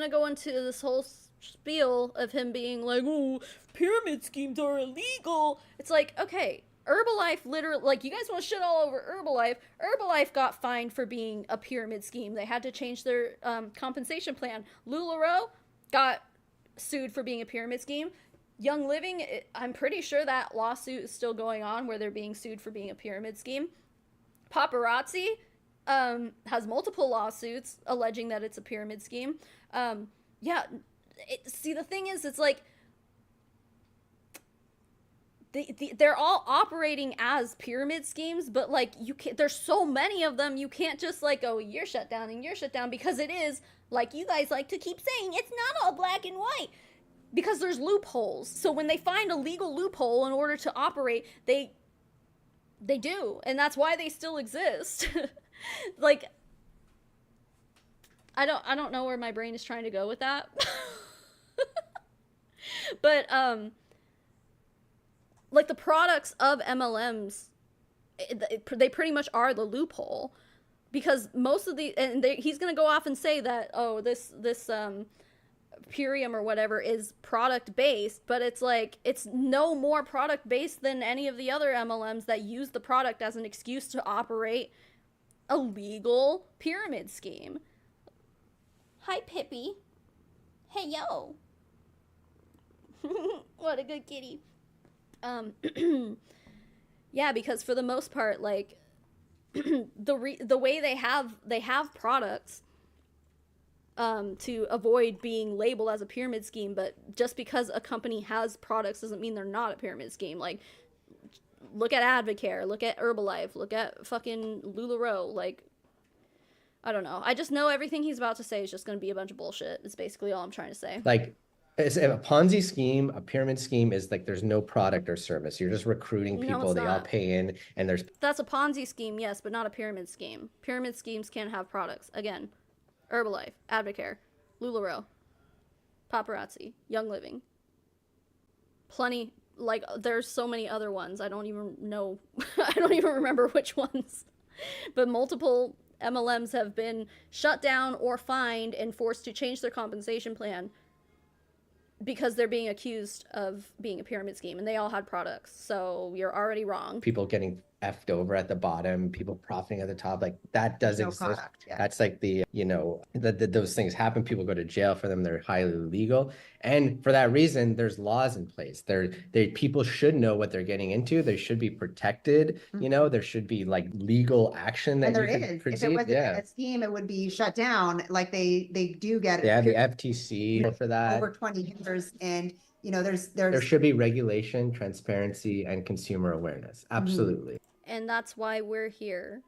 Speaker 2: go into this whole spiel of him being like, oh, pyramid schemes are illegal. It's like, okay, Herbalife literally, like, you guys want to shit all over Herbalife. Herbalife got fined for being a pyramid scheme. They had to change their compensation plan. LuLaRoe got sued for being a pyramid scheme. Young Living, I'm pretty sure that lawsuit is still going on where they're being sued for being a pyramid scheme. Paparazzi has multiple lawsuits alleging that it's a pyramid scheme. See, the thing is, it's like, they're all operating as pyramid schemes, but like, you can't, there's so many of them, you can't just like, oh, you're shut down and you're shut down, because it is, like you guys like to keep saying, it's not all black and white. Because there's loopholes. So when they find a legal loophole in order to operate, they do. And that's why they still exist. Like, I don't know where my brain is trying to go with that. But like, the products of MLMs, they pretty much are the loophole, because most of he's going to go off and say that, oh, this Purium or whatever is product based, but it's like, it's no more product based than any of the other MLMs that use the product as an excuse to operate a legal pyramid scheme. Hi, Pippi. Hey, yo. What a good kitty. Yeah, because for the most part, like, the way they have products to avoid being labeled as a pyramid scheme, but just because a company has products doesn't mean they're not a pyramid scheme. Like, look at Advocare, look at Herbalife, look at fucking LuLaRoe. Like, I don't know. I just know everything he's about to say is just going to be a bunch of bullshit. It's basically all I'm trying to say.
Speaker 3: like, it's a Ponzi scheme, a pyramid scheme is like, there's no product or service. You're just recruiting
Speaker 2: No,
Speaker 3: people.
Speaker 2: it's
Speaker 3: They all
Speaker 2: not.
Speaker 3: pay in, and there's
Speaker 2: That's a Ponzi scheme, yes, but not a pyramid scheme. Pyramid schemes can't have products. Again, Herbalife, Advocare, LuLaRoe, Paparazzi, Young Living. Plenty, like, there's so many other ones. I don't even know. I don't even remember which ones. But multiple MLMs have been shut down or fined and forced to change their compensation plan because they're being accused of being a pyramid scheme, and they all had products. So you're already wrong.
Speaker 3: people getting effed over at the bottom, people profiting at the top. Like, that does
Speaker 4: No
Speaker 3: exist.
Speaker 4: product, yeah.
Speaker 3: That's like those things happen. People go to jail for them. They're highly illegal. And for that reason, there's laws in place. People should know what they're getting into. They should be protected. There should be like legal action that
Speaker 4: And there
Speaker 3: you can
Speaker 4: is. If
Speaker 3: proceed.
Speaker 4: it wasn't a scheme, it would be shut down. Like, they do get
Speaker 3: Yeah, the FTC for that.
Speaker 4: over 20 years, and there's
Speaker 3: There should be regulation, transparency, and consumer awareness. Absolutely.
Speaker 2: And that's why we're here.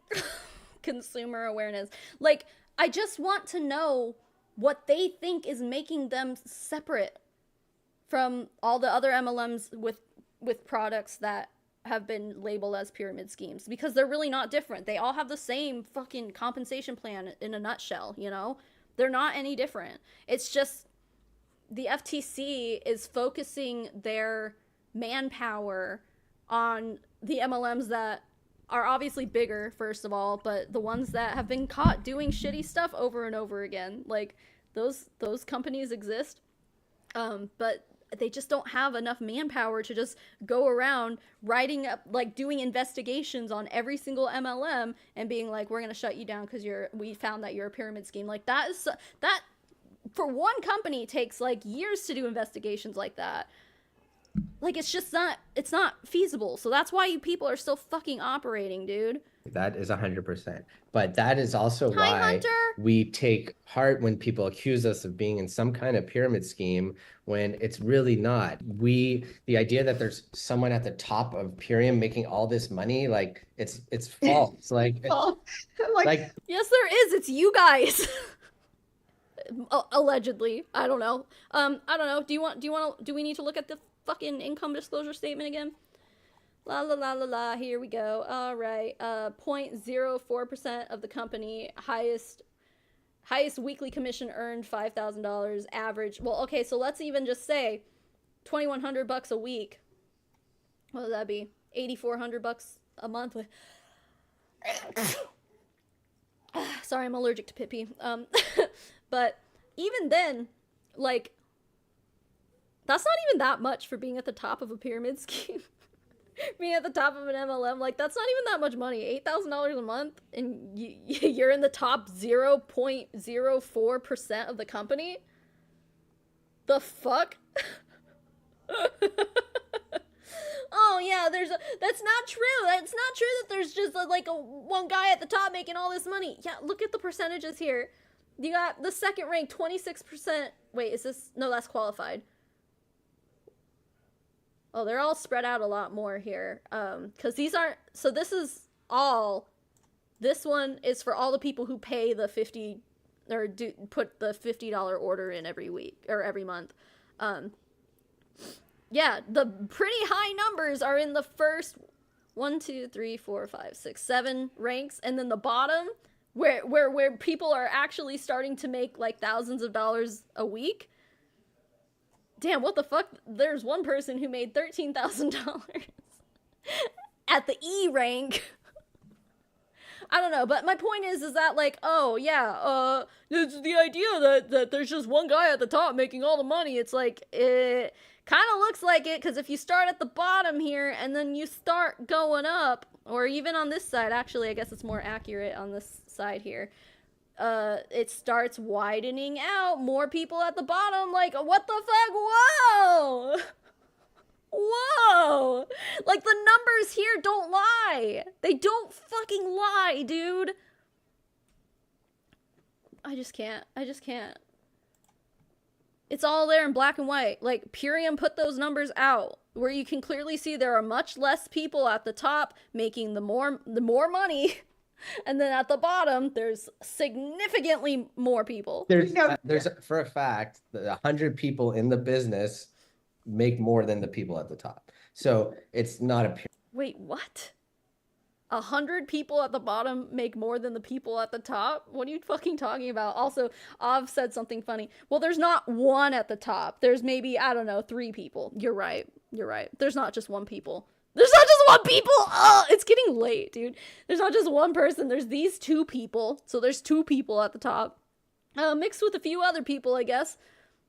Speaker 2: Consumer awareness. Like, I just want to know what they think is making them separate from all the other MLMs with products that have been labeled as pyramid schemes, because they're really not different. They all have the same fucking compensation plan in a nutshell, They're not any different. It's just the FTC is focusing their manpower on the MLMs that are obviously bigger, first of all, but the ones that have been caught doing shitty stuff over and over again. Like, those companies exist, but they just don't have enough manpower to just go around writing up, like, doing investigations on every single MLM and being like, we're gonna shut you down because we found that you're a pyramid scheme. Like, that for one company takes like years to do investigations like that. Like, it's not feasible. So that's why you people are still fucking operating, dude.
Speaker 3: That is 100%. But that is also
Speaker 2: Hi,
Speaker 3: why
Speaker 2: Hunter.
Speaker 3: we take heart when people accuse us of being in some kind of pyramid scheme when it's really not. The idea that there's someone at the top of pyramid making all this money, like it's false. Like,
Speaker 4: Well, like,
Speaker 3: like
Speaker 2: Yes, there is. It's you guys. Allegedly. I don't know. I don't know. Do we need to look at the fucking income disclosure statement again? La la la la la, here we go. All right. 0.04% of the company, highest weekly commission earned $5,000, average. Well, okay, so let's even just say $2,100 a week. What would that be? $8,400 a month. Sorry, I'm allergic to pee. But even then, like, that's not even that much for being at the top of a pyramid scheme. Being at the top of an MLM, like, that's not even that much money. $8,000 a month, and you're in the top 0.04% of the company? The fuck? Oh yeah, that's not true. That's not true that there's just one guy at the top making all this money. Yeah, look at the percentages here. You got the second rank, 26%. Wait, is this? No, that's qualified. Oh, they're all spread out a lot more here. Because these aren't, so this one is for all the people who pay the 50, or put the $50 order in every week, or every month. Yeah, the pretty high numbers are in the first 1, 2, 3, 4, 5, 6, 7 ranks, and then the bottom, where people are actually starting to make like thousands of dollars a week. Damn, what the fuck? There's one person who made $13,000 at the E rank. I don't know, but my point is that, like, oh yeah, it's the idea that there's just one guy at the top making all the money. It's like, it kind of looks like it, because if you start at the bottom here and then you start going up, or even on this side, actually, I guess it's more accurate on this side here, it starts widening out, more people at the bottom, like, what the fuck? Whoa! Whoa! Like, the numbers here don't lie. They don't fucking lie, dude. I just can't. It's all there in black and white. Like, Purium put those numbers out, where you can clearly see there are much less people at the top making the more money. And then at the bottom, there's significantly more people.
Speaker 3: there's for a fact that 100 people in the business make more than the people at the top. So it's not a
Speaker 2: Wait, what? 100 people at the bottom make more than the people at the top? What are you fucking talking about? Also, Av said something funny. Well, there's not one at the top. There's maybe, I don't know, 3 people. You're right. There's not just one people. There's not just one people! Oh, it's getting late, dude. There's not just one person. There's these 2 people. So there's 2 people at the top. Mixed with a few other people, I guess.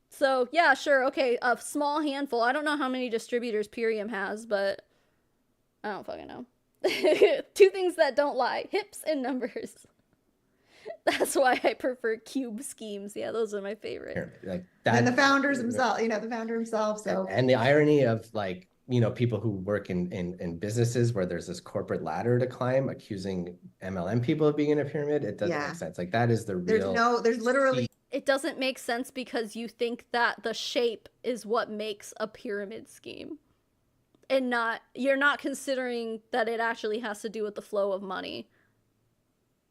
Speaker 2: So, yeah, sure, okay, a small handful. I don't know how many distributors Purium has, but I don't fucking know. 2 things that don't lie. Hips and numbers. That's why I prefer cube schemes. Yeah, those are my favorite.
Speaker 3: like that.
Speaker 4: and the founders themselves, the founder himself. So,
Speaker 3: And the irony of, like, people who work in businesses where there's this corporate ladder to climb, accusing MLM people of being in a pyramid, it doesn't make sense. Like, that is the real.
Speaker 4: there's literally,
Speaker 2: It doesn't make sense because you think that the shape is what makes a pyramid scheme. And you're not considering that it actually has to do with the flow of money.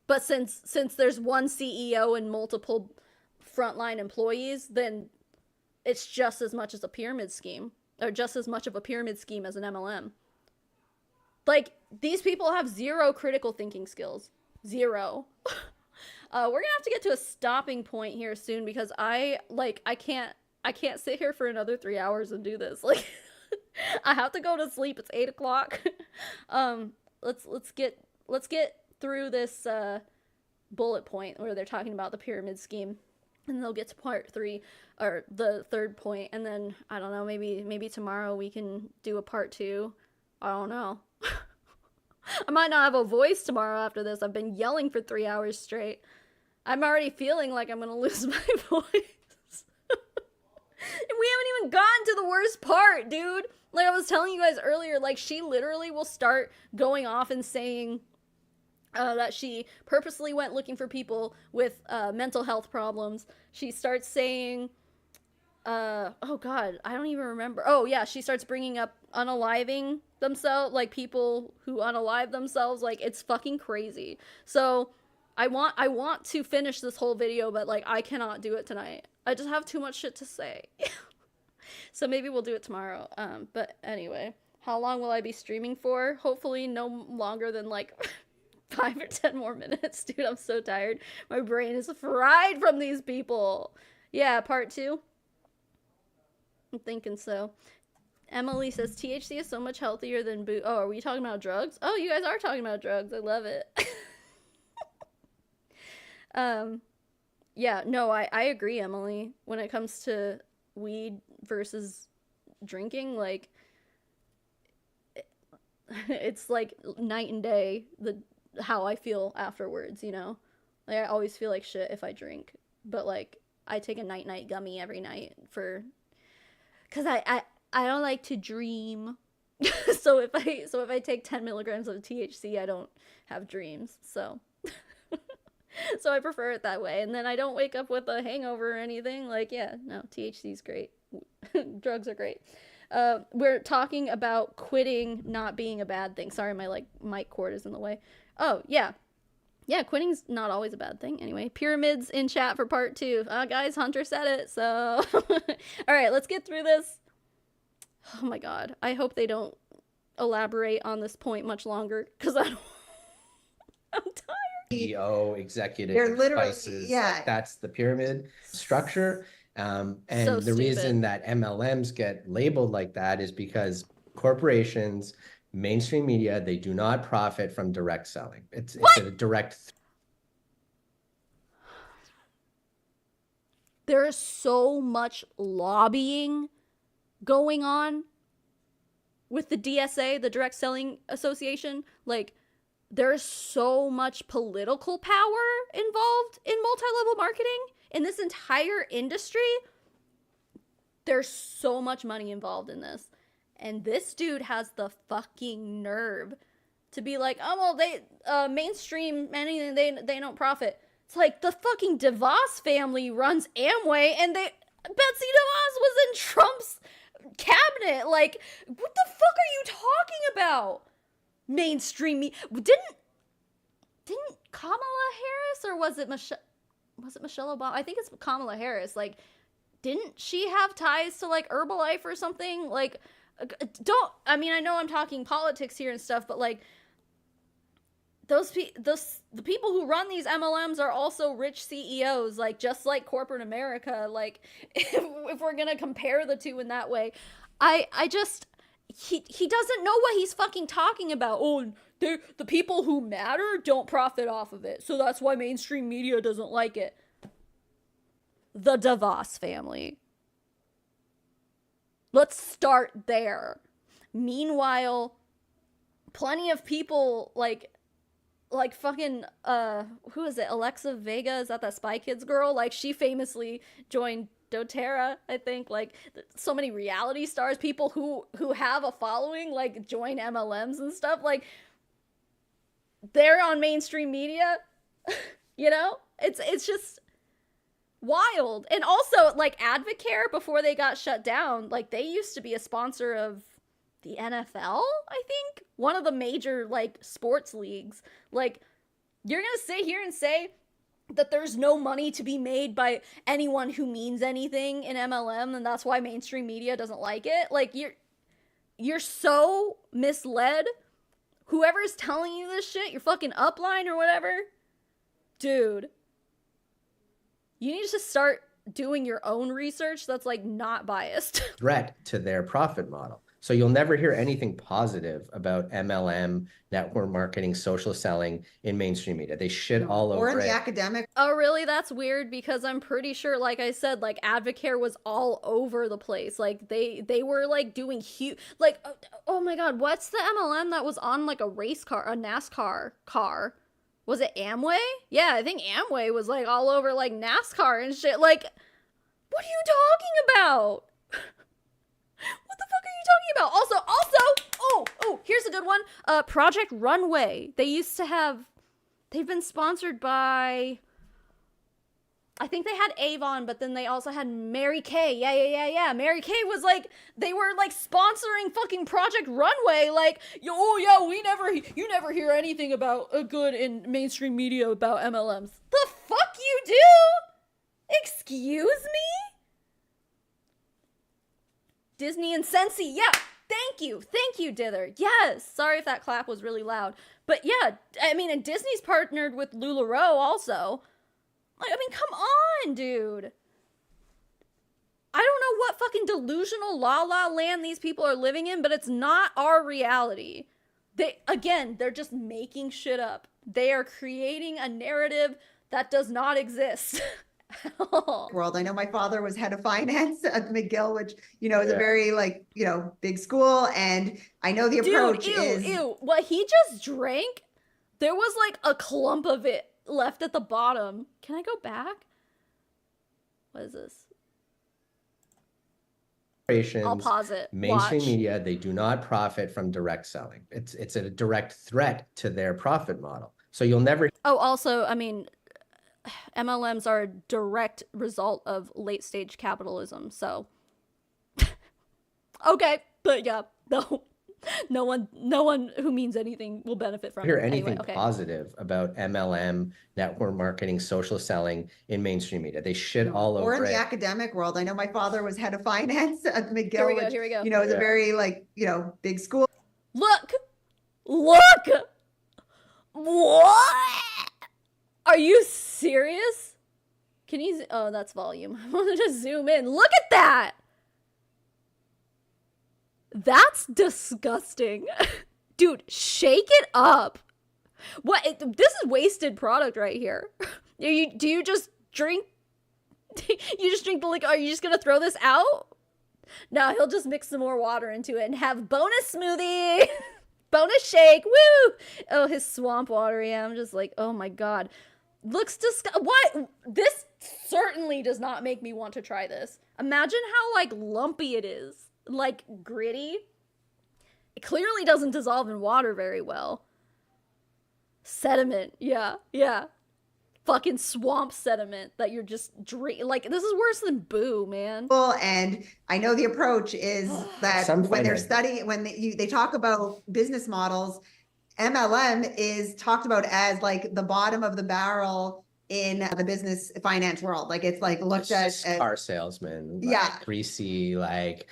Speaker 2: But since there's one CEO and multiple frontline employees, then it's just as much as a pyramid scheme. Or just as much of a pyramid scheme as an MLM. Like, these people have 0 critical thinking skills. 0. We're gonna have to get to a stopping point here soon, because I can't sit here for another 3 hours and do this. Like, I have to go to sleep. It's 8 o'clock. Let's get through this bullet point where they're talking about the pyramid scheme, and they'll get to part 3, or the third point, and then I don't know, maybe tomorrow we can do a part 2. I don't know. I might not have a voice tomorrow after this. I've been yelling for 3 hours straight. I'm already feeling like I'm gonna lose my voice. And we haven't even gotten to the worst part, dude. Like I was telling you guys earlier, like, she literally will start going off and saying that she purposely went looking for people with mental health problems. She starts saying, oh god, I don't even remember. Oh yeah, she starts bringing up unaliving themselves, like people who unalive themselves. Like, it's fucking crazy. So I want to finish this whole video, but like I cannot do it tonight. I just have too much shit to say. So maybe we'll do it tomorrow. But anyway, how long will I be streaming for? Hopefully no longer than like 5 or 10 more minutes. Dude, I'm so tired. My brain is fried from these people. Yeah, part 2. I'm thinking so. Emily says THC is so much healthier than booze. Oh, are we talking about drugs? Oh, you guys are talking about drugs. I love it. Yeah, no, I agree, Emily. When it comes to weed versus drinking, like, it's like night and day, how I feel afterwards, you know? Like, I always feel like shit if I drink. But, like, I take a night-night gummy every night because I don't like to dream. So if I take 10 milligrams of THC, I don't have dreams. So so I prefer it that way. And then I don't wake up with a hangover or anything. Like, yeah, no, THC is great. Drugs are great. We're talking about quitting not being a bad thing. Sorry, my mic cord is in the way. Oh, yeah. Yeah, quitting's not always a bad thing. Anyway, pyramids in chat for part 2. Guys, Hunter said it, so. All right, let's get through this. Oh my god. I hope they don't elaborate on this point much longer, because I'm tired.
Speaker 3: CEO, executive,
Speaker 4: They're literally,
Speaker 3: vices,
Speaker 4: yeah.
Speaker 3: that's the pyramid structure. And
Speaker 2: So
Speaker 3: the reason
Speaker 2: stupid.
Speaker 3: that MLMs get labeled like that is because corporations, mainstream media, they do not profit from direct selling. It's a direct.
Speaker 2: There is so much lobbying going on with the DSA, the Direct Selling Association. Like, there's so much political power involved in multi-level marketing in this entire industry. There's so much money involved in this. And this dude has the fucking nerve to be like, oh, well, they mainstream anything, they don't profit. It's like the fucking DeVos family runs Amway, and Betsy DeVos was in Trump's cabinet. Like, what the fuck are you talking about? Mainstream didn't Kamala Harris, or was it Michelle Obama? I think it's Kamala Harris. Like, didn't she have ties to like Herbalife or something? Like, I know I'm talking politics here and stuff, but like, the people who run these MLMs are also rich CEOs, like, just like corporate America. Like, if we're gonna compare the two in that way, he doesn't know what he's fucking talking about. Oh, the people who matter don't profit off of it, so that's why mainstream media doesn't like it. The DeVos family. Let's start there. Meanwhile, plenty of people like fucking, who is it? Alexa Vega, is that Spy Kids girl? Like, she famously joined doTERRA, I think. Like, so many reality stars, people who have a following, like, join MLMs and stuff. Like, they're on mainstream media, you know? It's just wild. And also, like, Advocare, before they got shut down, like, they used to be a sponsor of the NFL, I think, one of the major, like, sports leagues. Like, you're gonna sit here and say that there's no money to be made by anyone who means anything in MLM, and that's why mainstream media doesn't like it? Like, you're so misled. Whoever's telling you this shit, your fucking upline or whatever, dude, you need to start doing your own research that's, like, not biased.
Speaker 3: Threat to their profit model. So you'll never hear anything positive about MLM, network marketing, social selling in mainstream media. They shit all over
Speaker 4: Or in
Speaker 3: it.
Speaker 4: the academic.
Speaker 2: Oh, really? That's weird, because I'm pretty sure, like I said, like, Advocare was all over the place. Like, they were, like, doing huge, like, oh my god, what's the MLM that was on, like, a race car, a NASCAR car? Was it Amway? Yeah, I think Amway was, like, all over, like, NASCAR and shit. Like, what are you talking about? What the fuck are you talking about? Also, oh, here's a good one. Project Runway. They used to have They've been sponsored by, I think they had Avon, but then they also had Mary Kay. Yeah. Mary Kay was like, they were like sponsoring fucking Project Runway. Like, oh yeah, you never hear anything about a good in mainstream media about MLMs. The fuck you do? Excuse me? Disney and Scentsy, yeah. Thank you, Dither. Yes. Sorry if that clap was really loud. But yeah, I mean, and Disney's partnered with LuLaRoe also. Like, I mean, come on, dude. I don't know what fucking delusional la la land these people are living in, but it's not our reality. They're just making shit up. They are creating a narrative that does not exist.
Speaker 4: World. I know my father was head of finance at McGill, which, is a very big school. And I know the approach is.
Speaker 2: Ew. What he just drank, there was like a clump of it left at the bottom. Can I go back? What is this? I'll pause it.
Speaker 3: Mainstream
Speaker 2: Watch.
Speaker 3: media, they do not profit from direct selling. It's a direct threat to their profit model. So you'll never.
Speaker 2: Oh, also, I mean, MLMs are a direct result of late stage capitalism. So, okay, but yeah, no one who means anything will benefit from
Speaker 3: hear
Speaker 2: it.
Speaker 3: anything
Speaker 2: Anyway, okay.
Speaker 3: positive about MLM, network marketing, social selling in mainstream media. They shit all over
Speaker 4: Or in the
Speaker 3: it.
Speaker 4: academic world. I know my father was head of finance at McGill,
Speaker 2: Here we go.
Speaker 4: is a very big school.
Speaker 2: Look! What? Are you serious? Can you? Oh, that's volume. I wanted to zoom in. Look at that! That's disgusting. Dude, shake it up. What? This is wasted product right here. Do you just drink? You just drink the liquor? Are you just gonna throw this out? No, he'll just mix some more water into it and have bonus smoothie. Bonus shake. Woo! Oh, his swamp water. Yeah, I'm just like, oh my god. Looks disgusting. What? This certainly does not make me want to try this. Imagine how like lumpy it is. Like gritty. It clearly doesn't dissolve in water very well. Sediment. Yeah. Fucking swamp sediment that you're just drinking. Like, this is worse than boo, man.
Speaker 4: And I know the approach is that when they're studying, when they talk about business models, MLM is talked about as like the bottom of the barrel in the business finance world. Like it's like looked at
Speaker 3: as car salesman, greasy, like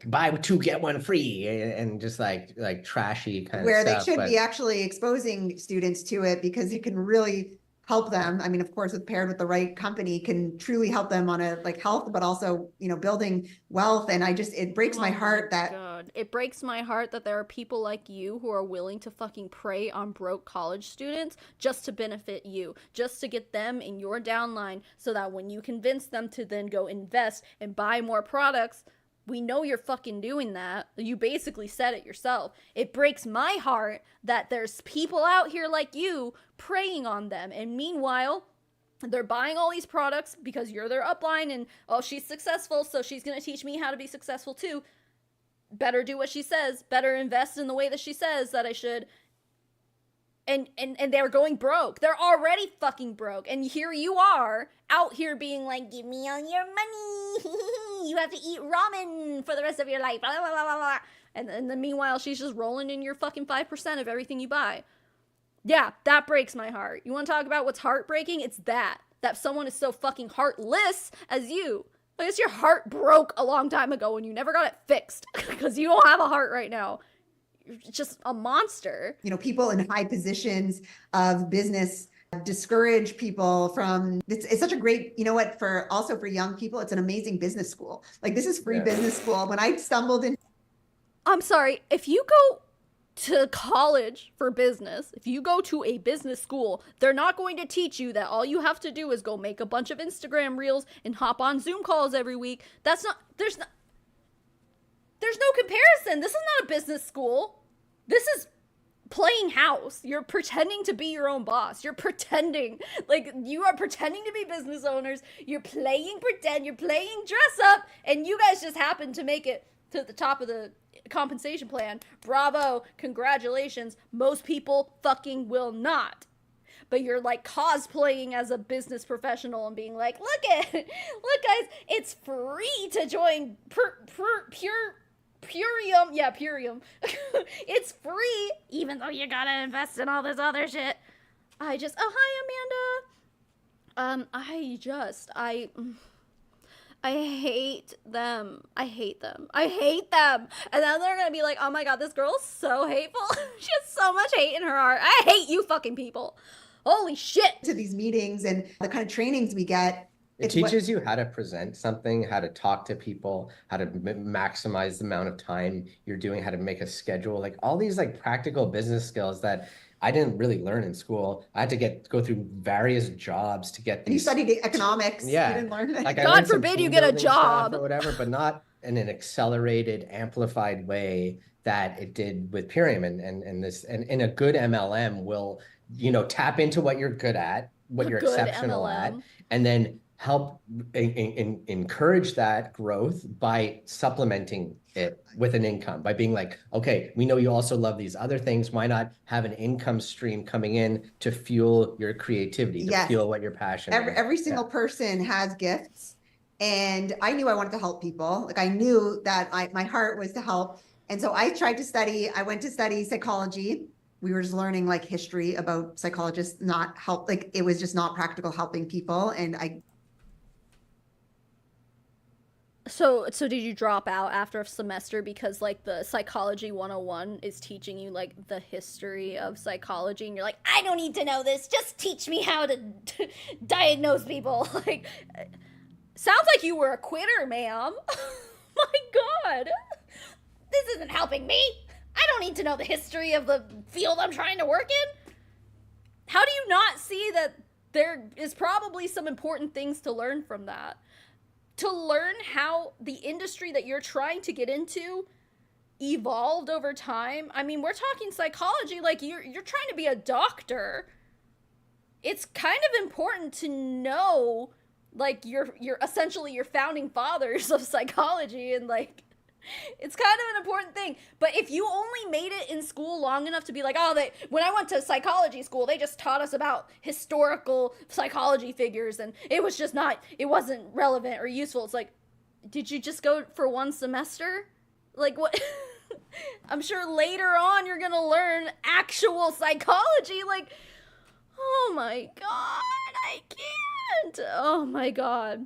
Speaker 3: buy two get one free, and just like trashy kind
Speaker 4: where
Speaker 3: of stuff.
Speaker 4: They should be actually exposing students to it because it can really help them. I mean, of course, paired with the right company can truly help them on a like health, but also, building wealth. And it breaks my heart that.
Speaker 2: God. It breaks my heart that there are people like you who are willing to fucking prey on broke college students just to benefit you, just to get them in your downline so that when you convince them to then go invest and buy more products, we know you're fucking doing that. You basically said it yourself. It breaks my heart that there's people out here like you preying on them. And meanwhile, they're buying all these products because you're their upline and, oh, she's successful, so she's going to teach me how to be successful too. Better do what she says. Better invest in the way that she says that I should. And they're going broke. They're already fucking broke. And here you are out here being like, give me all your money. You have to eat ramen for the rest of your life. Blah, blah, blah, blah, blah. And then meanwhile, she's just rolling in your fucking 5% of everything you buy. Yeah, that breaks my heart. You want to talk about what's heartbreaking? It's that someone is so fucking heartless as you. I guess your heart broke a long time ago and you never got it fixed because you don't have a heart right now. You're just a monster.
Speaker 4: People in high positions of business discourage people from, it's such a great, for young people, it's an amazing business school. Like this is free business school. When I stumbled in.
Speaker 2: I'm sorry, if you go to college for business, if you go to a business school, they're not going to teach you that all you have to do is go make a bunch of Instagram reels and hop on Zoom calls every week. There's no comparison. This is not a business school. This is playing house. You're pretending to be your own boss. You're pretending. Like, you are pretending to be business owners. You're playing pretend. You're playing dress up. And you guys just happen to make it to the top of the compensation plan. Bravo. Congratulations. Most people fucking will not. but you're like cosplaying as a business professional and being like, look guys, it's free to join Purium. Yeah, Purium. It's free, even though you gotta invest in all this other shit. Oh, hi, Amanda. I hate them. I hate them. And then they're gonna be like, oh my god, this girl's so hateful. She has so much hate in her heart. I hate you fucking people. Holy shit.
Speaker 4: To these meetings and the kind of trainings we get.
Speaker 3: It teaches you how to present something, how to talk to people, how to maximize the amount of time you're doing, how to make a schedule, like all these like practical business skills that I didn't really learn in school. I had to go through various jobs to get these.
Speaker 4: And you studied economics.
Speaker 3: Yeah.
Speaker 4: You didn't learn that.
Speaker 3: Like,
Speaker 2: God forbid you get a job
Speaker 3: or whatever, but not in an accelerated, amplified way that it did with Purium. And in a good MLM will, tap into what you're good at, what you're exceptional at, and then help encourage that growth by supplementing it with an income, by being like, okay, we know you also love these other things. Why not have an income stream coming in to fuel your creativity, to fuel what you're passionate about?
Speaker 4: Every single person has gifts. And I knew I wanted to help people. Like I knew that my heart was to help. And so I went to study psychology. We were just learning like history about psychologists, not help. Like it was just not practical helping people. And
Speaker 2: So did you drop out after a semester because like the psychology 101 is teaching you like the history of psychology and you're like, I don't need to know this, just teach me how to diagnose people. Like, sounds like you were a quitter, ma'am. My god, this isn't helping me. I don't need to know the history of the field I'm trying to work in. How do you not see that there is probably some important things to learn from that? To learn how the industry that you're trying to get into evolved over time. I mean, we're talking psychology, like you're trying to be a doctor. It's kind of important to know, like, you're essentially your founding fathers of psychology, and like, it's kind of an important thing. But if you only made it in school long enough to be like, when I went to psychology school, they just taught us about historical psychology figures and it wasn't relevant or useful. It's like, did you just go for one semester? Like what? I'm sure later on you're gonna learn actual psychology. Like, oh my god, I can't. Oh my god.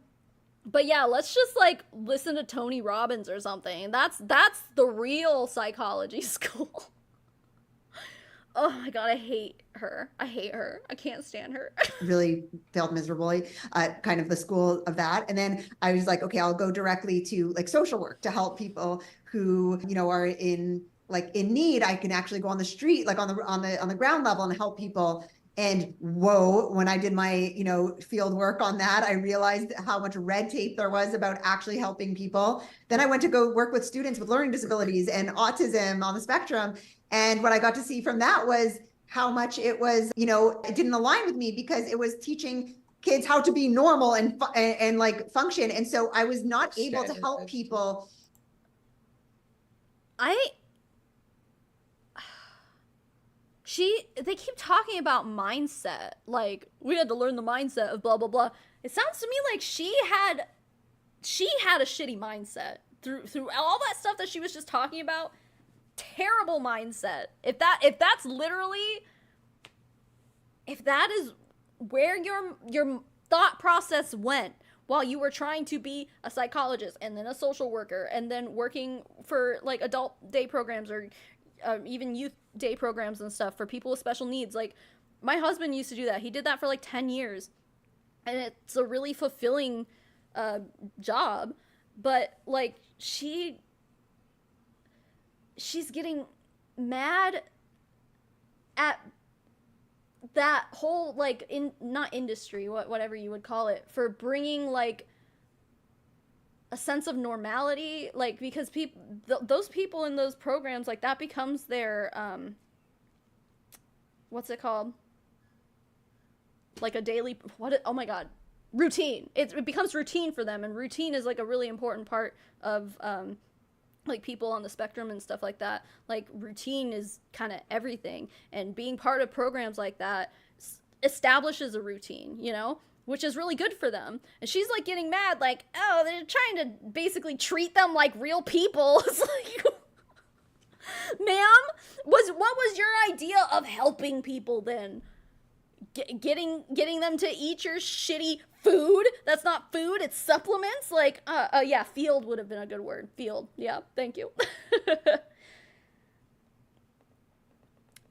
Speaker 2: But yeah, let's just like listen to Tony Robbins or something. That's the real psychology school. Oh my god, I hate her. I can't stand her.
Speaker 4: really felt miserably kind of the school of that. And then I was like, okay, I'll go directly to like social work to help people who, are in need. I can actually go on the street, like on the ground level and help people. And whoa, when I did my, field work on that, I realized how much red tape there was about actually helping people. Then I went to go work with students with learning disabilities and autism on the spectrum. And what I got to see from that was how much it was, it didn't align with me because it was teaching kids how to be normal and like function. And so I was not able to help people.
Speaker 2: They keep talking about mindset, like we had to learn the mindset of blah blah blah. It sounds to me like she had a shitty mindset through all that stuff that she was just talking about. Terrible mindset. If that is where your thought process went while you were trying to be a psychologist and then a social worker and then working for like adult day programs or even youth day programs and stuff for people with special needs. Like my husband used to do that. He did that for like 10 years and it's a really fulfilling job. But like she's getting mad at that whole like not industry, whatever you would call it, for bringing like a sense of normality, like because those people in those programs, like that becomes their what's it called, like a daily oh my god, routine. It becomes routine for them, and routine is like a really important part of like people on the spectrum and stuff like that. Like routine is kind of everything, and being part of programs like that establishes a routine, you know, which is really good for them. And she's like getting mad, like, oh, they're trying to basically treat them like real people. It's like, ma'am, what was your idea of helping people then? Getting them to eat your shitty food? That's not food, it's supplements. Like, yeah, field would have been a good word. Field. Yeah, thank you.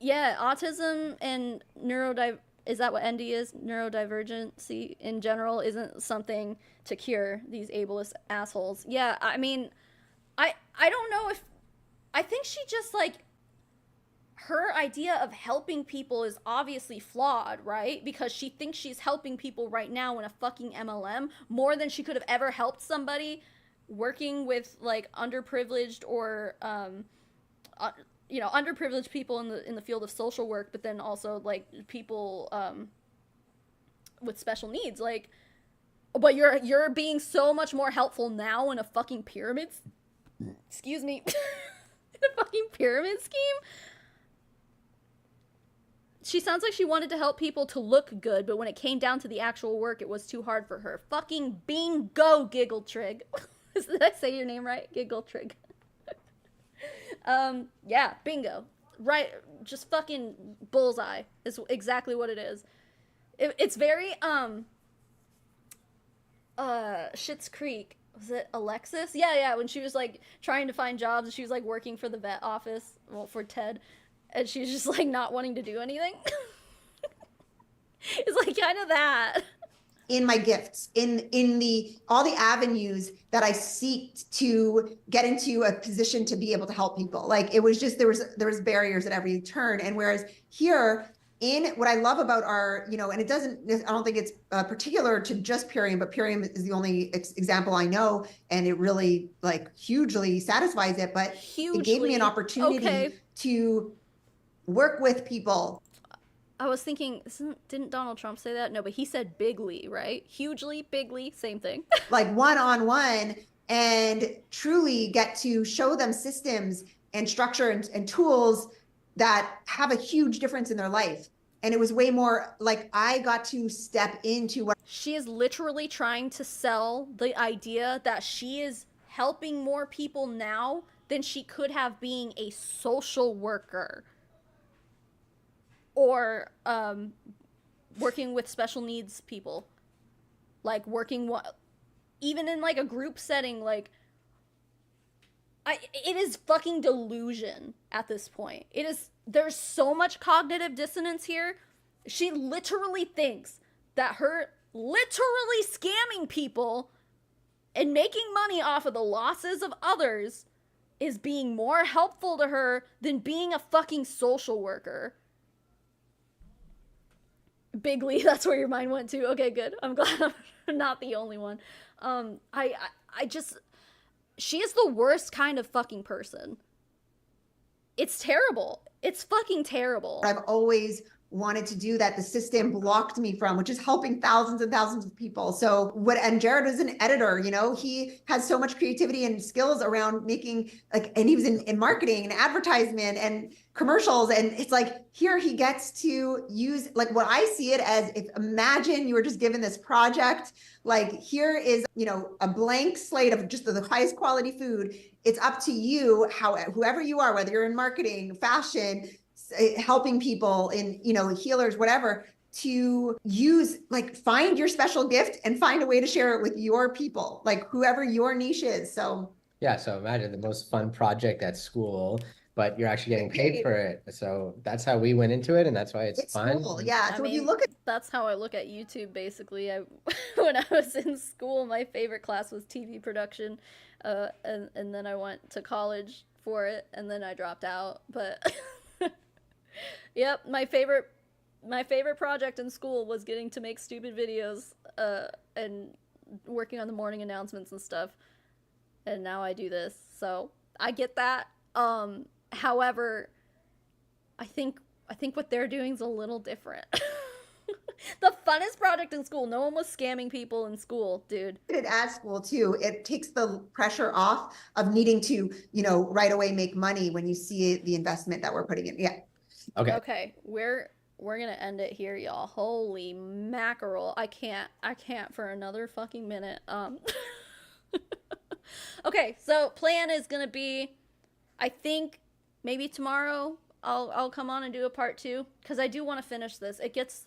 Speaker 2: Yeah, autism and is that what ND is? Neurodivergency in general isn't something to cure these ableist assholes. Yeah, I mean, I don't know if, I think she just, like, her idea of helping people is obviously flawed, right? Because she thinks she's helping people right now in a fucking MLM more than she could have ever helped somebody working with, like, underprivileged or, you know, underprivileged people in the field of social work, but then also, like, people with special needs. Like, but you're being so much more helpful now in a fucking pyramid, excuse me, in a fucking pyramid scheme. She sounds like she wanted to help people to look good, but when it came down to the actual work, it was too hard for her. Fucking bingo, Giggle Trig. Did I say your name right? Giggle Trig. Yeah, bingo. Right, just fucking bullseye is exactly what it is. It's very, Schitt's Creek. Was it Alexis? Yeah, when she was, like, trying to find jobs, and she was, like, working for the vet office, well, for Ted, and she was just, like, not wanting to do anything. It's, like, kind of that.
Speaker 4: In my gifts, in all the avenues that I seeked to get into a position to be able to help people. Like, it was just, there was barriers at every turn. And whereas here, in what I love about our, you know, and it doesn't, I don't think it's particular to just Purium, but Purium is the only example I know, and it really, like, hugely satisfies it. But it gave me an opportunity to work with people.
Speaker 2: I was thinking, didn't Donald Trump say that? No, but he said bigly, right? Hugely, bigly, same thing.
Speaker 4: Like, one-on-one, and truly get to show them systems and structure and tools that have a huge difference in their life. And it was way more like I got to step into what
Speaker 2: she is literally trying to sell the idea that she is helping more people now than she could have being a social worker. Or working with special needs people, like even in, like, a group setting. Like, it is fucking delusion at this point. There's so much cognitive dissonance here. She literally thinks that her literally scamming people and making money off of the losses of others is being more helpful to her than being a fucking social worker. Bigly, that's where your mind went to. Okay, good. I'm glad I'm not the only one. She is the worst kind of fucking person. It's terrible. It's fucking terrible.
Speaker 4: I've always wanted to do that the system blocked me from, which is helping thousands and thousands of people. So and Jared is an editor, you know, he has so much creativity and skills around making, like, and he was in marketing and advertisement and commercials. And it's like, here he gets to use, like, what I see it as, if imagine you were just given this project, like, here is, you know, a blank slate of just the highest quality food. It's up to you, whoever you are, whether you're in marketing, fashion, helping people in, you know, healers, whatever, to use, like, find your special gift and find a way to share it with your people, like, whoever your niche is. So
Speaker 3: yeah, so imagine the most fun project at school, but you're actually getting paid for it. So that's how we went into it, and that's why it's fun.
Speaker 4: Cool. Yeah. So
Speaker 2: I mean,
Speaker 4: if you look at,
Speaker 2: that's how I look at YouTube, basically. When I was in school, my favorite class was TV production, and then I went to college for it, and then I dropped out. But yep, my favorite project in school was getting to make stupid videos and working on the morning announcements and stuff. And now I do this, so I get that. However, I think what they're doing is a little different. The funnest project in school. No one was scamming people in school, dude.
Speaker 4: at school too, it takes the pressure off of needing to, you know, right away make money when you see the investment that we're putting in. Yeah.
Speaker 3: Okay.
Speaker 2: Okay, where we're gonna end it here, y'all. Holy mackerel. I can't for another fucking minute. Okay, so plan is gonna be, I think maybe tomorrow I'll come on and do a part 2, because I do want to finish this. It gets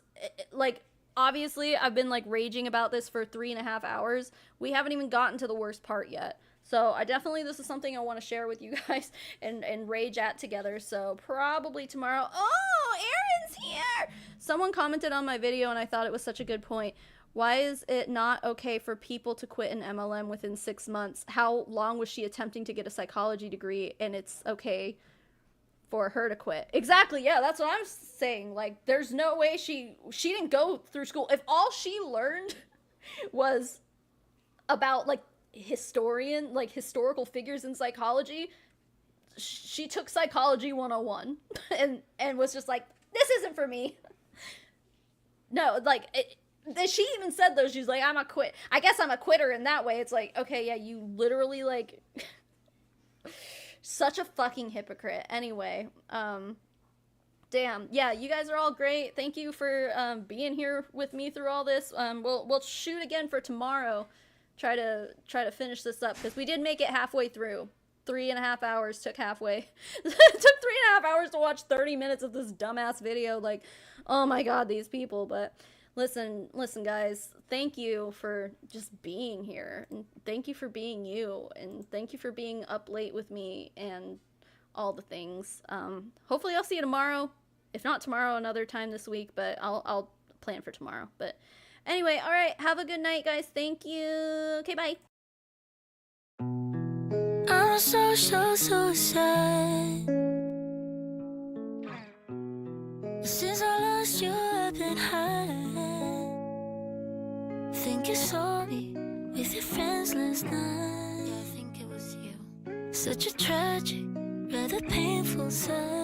Speaker 2: like, obviously I've been like raging about this for 3.5 hours. We haven't even gotten to the worst part yet. So I definitely, this is something I want to share with you guys and rage at together. So probably tomorrow. Oh, Aaron's here. Someone commented on my video and I thought it was such a good point. Why is it not okay for people to quit an MLM within 6 months? How long was she attempting to get a psychology degree and it's okay for her to quit? Exactly, yeah, that's what I'm saying. Like, there's no way she didn't go through school. If all she learned was about, like, historical figures in psychology, she took psychology 101 and was just like, this isn't for me. No, like, she even said though, she's like, I guess I'm a quitter in that way. It's like, okay, yeah, you literally, like, such a fucking hypocrite. Anyway, damn, yeah, you guys are all great. Thank you for being here with me through all this. We'll shoot again for tomorrow. Try to finish this up, because we did make it halfway through. 3.5 hours took halfway. It took 3.5 hours to watch 30 minutes of this dumbass video. Like, oh my god, these people. But listen, guys, thank you for just being here, and thank you for being you, and thank you for being up late with me and all the things. Hopefully I'll see you tomorrow. If not tomorrow, another time this week, but I'll plan for tomorrow. But anyway, all right, have a good night, guys. Thank you. Okay, bye.
Speaker 1: I'm so sad. Since I lost you, I've been high. Think you saw me with your friends last night. Yeah, I think it was you. Such a tragic, rather painful sight.